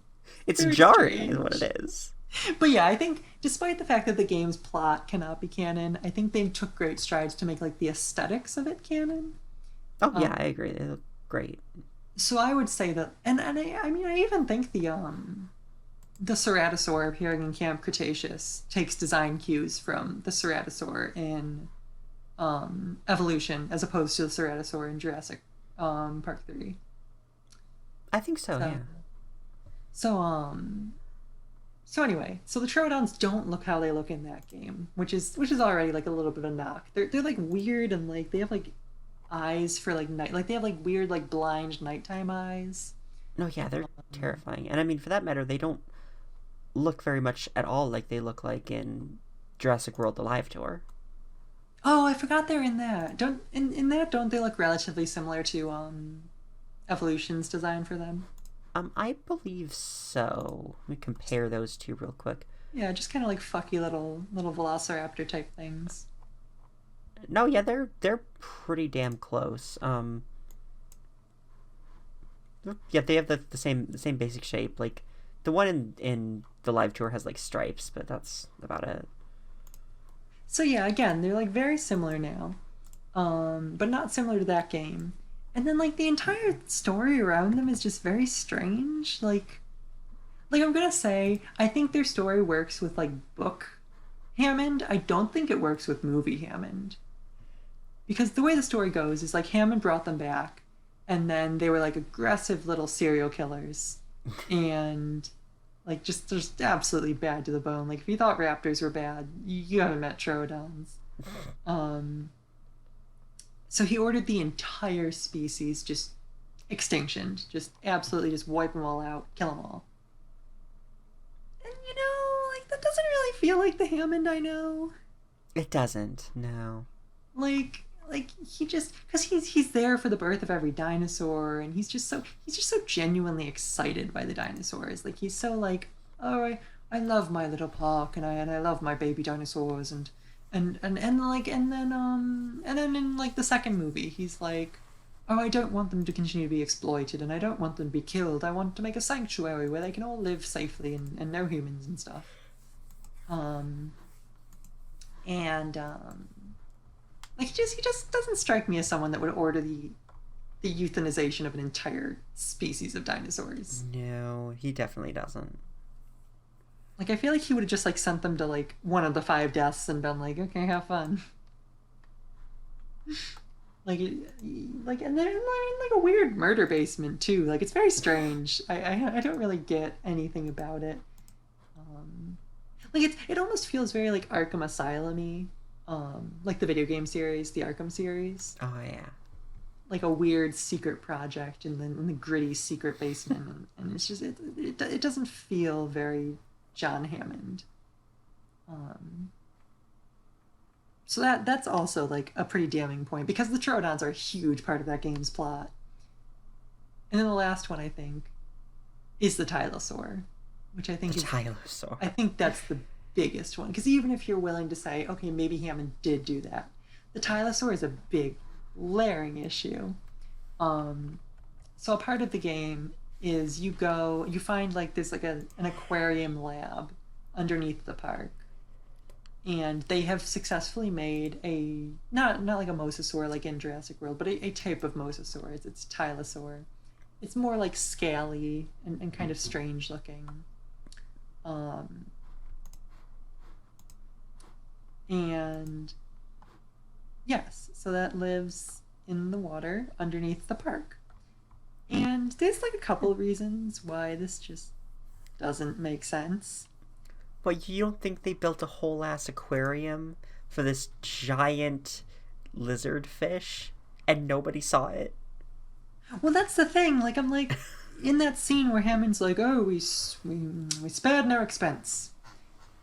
It's Very jarring, strange. is what it is. But yeah, I think despite the fact that the game's plot cannot be canon, I think they took great strides to make like the aesthetics of it canon. Oh yeah, I agree. They look great. So I would say that, and I mean, I even think the Ceratosaur appearing in Camp Cretaceous takes design cues from the Ceratosaur in Evolution, as opposed to the Ceratosaur in Jurassic Park 3. I think so. Yeah. So so anyway, so the Troodons don't look how they look in that game, which is already like a little bit of a knock. They're like weird, and like they have like eyes for like night, like they have like weird like blind nighttime eyes. No, yeah, they're terrifying, and I mean, for that matter, they don't look very much at all like they look like in Jurassic World: The Live Tour. Oh, I forgot they're in that. Don't in that don't they look relatively similar to Evolution's design for them? I believe so. Let me compare those two real quick. Yeah, just kind of like fucky little Velociraptor type things. No, yeah, they're pretty damn close. Yeah, they have the same basic shape. Like the one in the live tour has like stripes, but that's about it. So yeah, again, they're like very similar now, but not similar to that game. And then like the entire story around them is just very strange. Like I'm gonna say, I think their story works with like book Hammond. I don't think it works with movie Hammond. Because the way the story goes is like Hammond brought them back, and then they were like aggressive little serial killers, and like just absolutely bad to the bone. Like if you thought raptors were bad, you haven't met Troodons. So he ordered the entire species just extinctioned, just absolutely just wipe them all out, kill them all. And you know, like that doesn't really feel like the Hammond I know. It doesn't. No. Like he just, because he's there for the birth of every dinosaur, and he's just so genuinely excited by the dinosaurs. Like he's so like, oh, I love my little park, and I love my baby dinosaurs, and like and then in like the second movie he's like, oh, I don't want them to continue to be exploited, and I don't want them to be killed. I want to make a sanctuary where they can all live safely and no humans and stuff. Like he just doesn't strike me as someone that would order the euthanization of an entire species of dinosaurs. No, he definitely doesn't. Like I feel like he would have just like sent them to like one of the 5 deaths and been like, okay, have fun. like and they're in like a weird murder basement too. Like it's very strange. I don't really get anything about it. Like it almost feels very like Arkham Asylum-y. Like the video game series, the Arkham series. Oh yeah. like a weird secret project in the gritty secret basement, and it's just it doesn't feel very John Hammond. So that's also like a pretty damning point, because the Troodons are a huge part of that game's plot. And then the last one, I think, is the Tylosaur, which I think Tylosaur. I think that's the biggest one, because even if you're willing to say, okay, maybe Hammond did do that, the Tylosaur is a big, glaring issue. So a part of the game is you find like there's like an aquarium lab underneath the park, and they have successfully made a not like a mosasaur like in Jurassic World, but a type of mosasaur. It's Tylosaur. It's more like scaly and kind of strange looking. And yes, so that lives in the water underneath the park. And there's like a couple of reasons why this just doesn't make sense. But you don't think they built a whole ass aquarium for this giant lizard fish and nobody saw it? Well, that's the thing. Like, I'm like, in that scene where Hammond's like, oh, we spared no expense.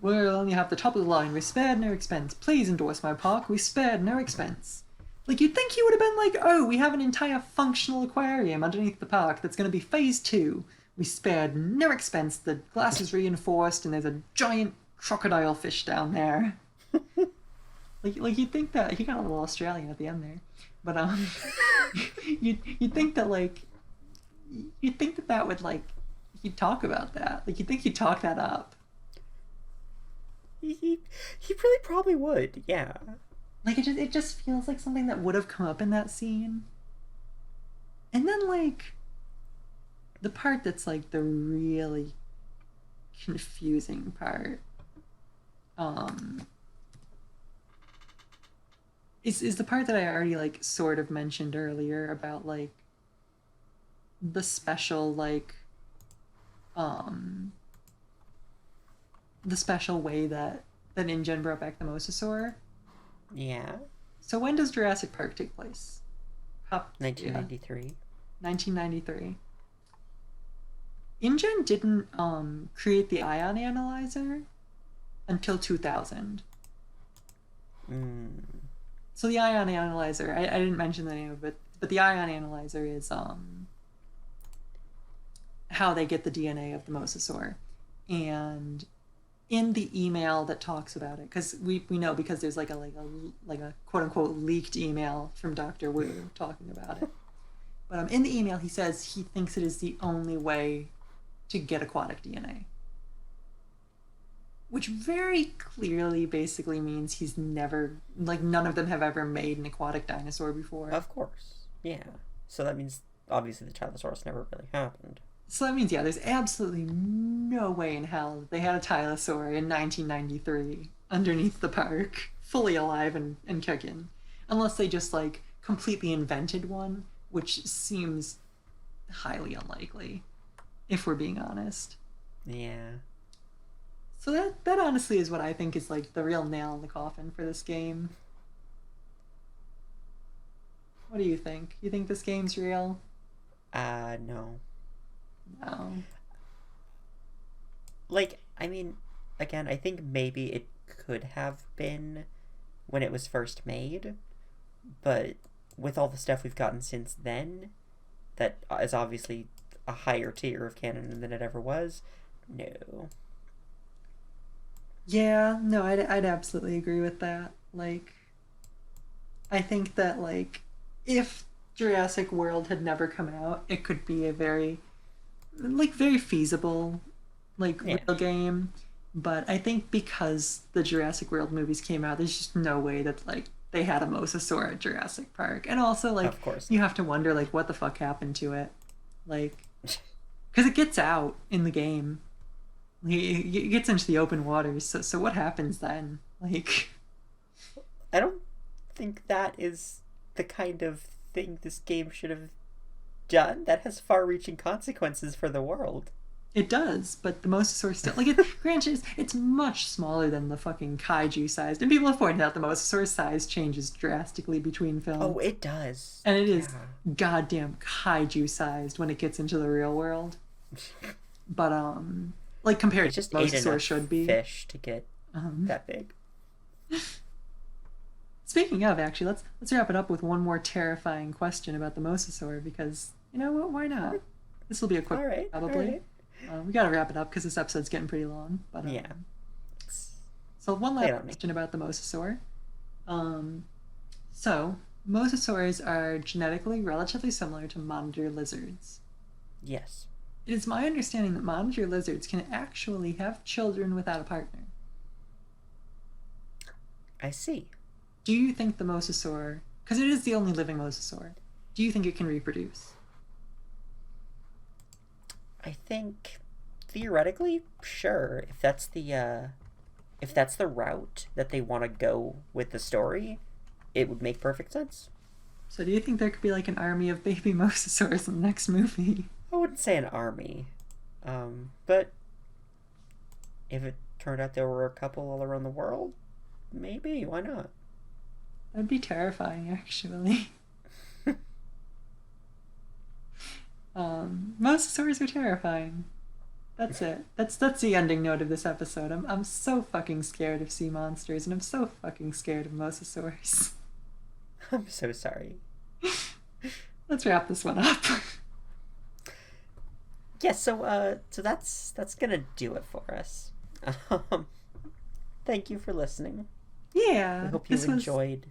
We'll only have the top of the line. We spared no expense. Please endorse my park. We spared no expense. Like, you'd think he would have been like, oh, we have an entire functional aquarium underneath the park that's going to be phase 2. We spared no expense. The glass is reinforced, and there's a giant crocodile fish down there. like you'd think that he got a little Australian at the end there, but you'd think that that would like he'd talk about that. Like, you'd think he'd talk that up. He really probably would, yeah. Like, it just feels like something that would have come up in that scene. And then, like, the part that's, like, the really confusing part, is the part that I already, like, sort of mentioned earlier about, like, the special, like, the special way that InGen brought back the Mosasaur. Yeah. So when does Jurassic Park take place? 1993. 1993. InGen didn't create the ion analyzer until 2000. So the ion analyzer, I didn't mention the name of it, but the ion analyzer is how they get the DNA of the Mosasaur. And in the email that talks about it, because we know, because there's like a quote unquote leaked email from Dr. Wu talking about it. But in the email he says he thinks it is the only way to get aquatic DNA, which very clearly basically means he's never, like, none of them have ever made an aquatic dinosaur before. Of course, yeah. So that means obviously the Tylosaurus never really happened. So that means, yeah, there's absolutely no way in hell that they had a Tylosaur in 1993 underneath the park, fully alive and kicking. Unless they just, like, completely invented one, which seems highly unlikely, if we're being honest. Yeah. So that honestly is what I think is, like, the real nail in the coffin for this game. What do you think? You think this game's real? No. No. Like, I mean, again, I think maybe it could have been when it was first made, but with all the stuff we've gotten since then, that is obviously a higher tier of canon than it ever was, no. Yeah, no, I'd absolutely agree with that. Like, I think that, like, if Jurassic World had never come out, it could be a very feasible, like, real game. But I think because the Jurassic World movies came out, there's just no way that, like, they had a Mosasaur at Jurassic Park. And also, like, of course, you have to wonder, like, what the fuck happened to it. Like, because it gets out in the game. It gets into the open waters, so what happens then? Like, I don't think that is the kind of thing this game should have done. That has far-reaching consequences for the world. It does, but the mosasaur still like it. Granted, it's much smaller than the fucking kaiju sized, and people have pointed out the mosasaur size changes drastically between films. Oh, it does, and it is goddamn kaiju sized when it gets into the real world. But like compared to mosasaur should be fish to get that big. Speaking of, actually, let's wrap it up with one more terrifying question about the mosasaur because you know what? Why not? This will be a quick one, probably. All right. We gotta wrap it up because this episode's getting pretty long. But yeah. So one last question about the mosasaur. So mosasaurs are genetically relatively similar to monitor lizards. Yes. It is my understanding that monitor lizards can actually have children without a partner. I see. Do you think the mosasaur, because it is the only living mosasaur, do you think it can reproduce? I think theoretically, sure. If that's the route that they want to go with the story, it would make perfect sense. So do you think there could be like an army of baby mosasaurs in the next movie? I wouldn't say an army, but if it turned out there were a couple all around the world, maybe, why not? That'd be terrifying, actually. Mosasaurs are terrifying. That's it. That's the ending note of this episode. I'm so fucking scared of sea monsters, and I'm so fucking scared of mosasaurs. I'm so sorry. Let's wrap this one up. Yeah, so that's gonna do it for us. Thank you for listening. Yeah. I hope you enjoyed.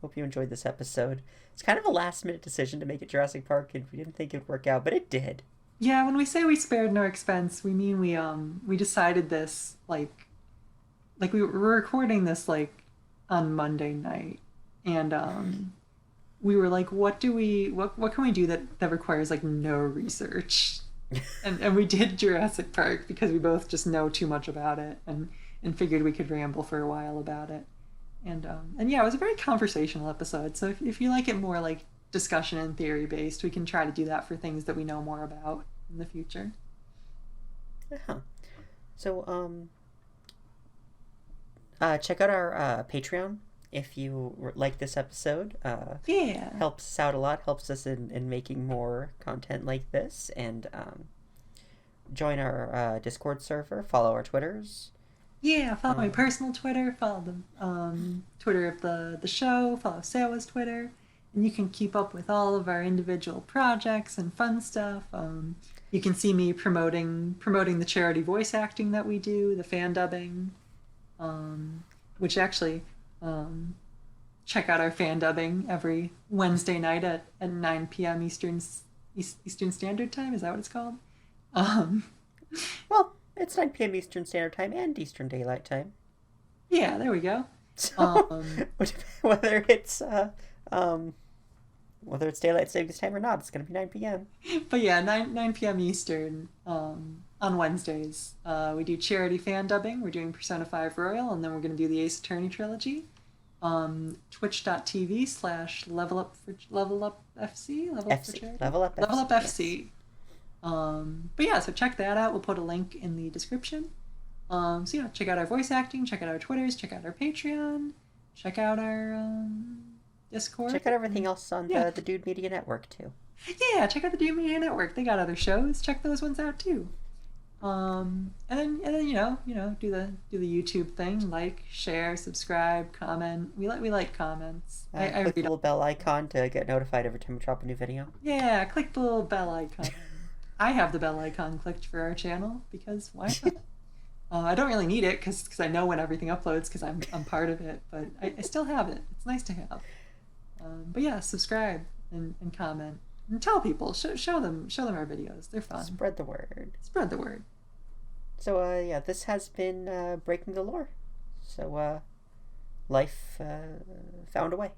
Hope you enjoyed this episode. It's kind of a last-minute decision to make it Jurassic Park, and we didn't think it'd work out, but it did. Yeah, when we say we spared no expense, we mean we decided this like we were recording this like on Monday night, and we were like, what can we do that requires like no research, and we did Jurassic Park because we both just know too much about it, and figured we could ramble for a while about it. And yeah, it was a very conversational episode. So if you like it more like discussion and theory based, we can try to do that for things that we know more about in the future. So check out our Patreon if you like this episode. Yeah, helps us out a lot. Helps us in making more content like this. And join our Discord server. Follow our Twitters. Yeah, follow my personal Twitter, follow the Twitter of the show, follow Sarah's Twitter, and you can keep up with all of our individual projects and fun stuff. You can see me promoting the charity voice acting that we do, the fan dubbing, which actually check out our fan dubbing every Wednesday night at 9 p.m. Eastern Standard Time. Is that what it's called? Well. It's 9 p.m. Eastern Standard Time and Eastern Daylight Time. Yeah, there we go. So, whether it's Daylight Savings Time or not, it's going to be 9 p.m. But yeah, 9 p.m. Eastern on Wednesdays. We do charity fan dubbing. We're doing Persona 5 Royal, and then we're going to do the Ace Attorney trilogy. Twitch.tv/levelupfc. Level Up FC. But yeah, so check that out. We'll put a link in the description. So yeah, check out our voice acting, check out our Twitters, check out our Patreon, check out our Discord. Check out everything else on the Dude Media Network too. Yeah, check out the Dude Media Network. They got other shows. Check those ones out too. And then you know do the YouTube thing, like, share, subscribe, comment. We like comments. I click the little bell icon to get notified every time we drop a new video. Yeah, click the little bell icon. I have the bell icon clicked for our channel because why not? I don't really need it because I know when everything uploads because I'm part of it, but I still have it. It's nice to have. But yeah, subscribe and comment and tell people. Show them our videos. They're fun. Spread the word. Spread the word. So yeah, this has been Breaking the Lore. So life found a way.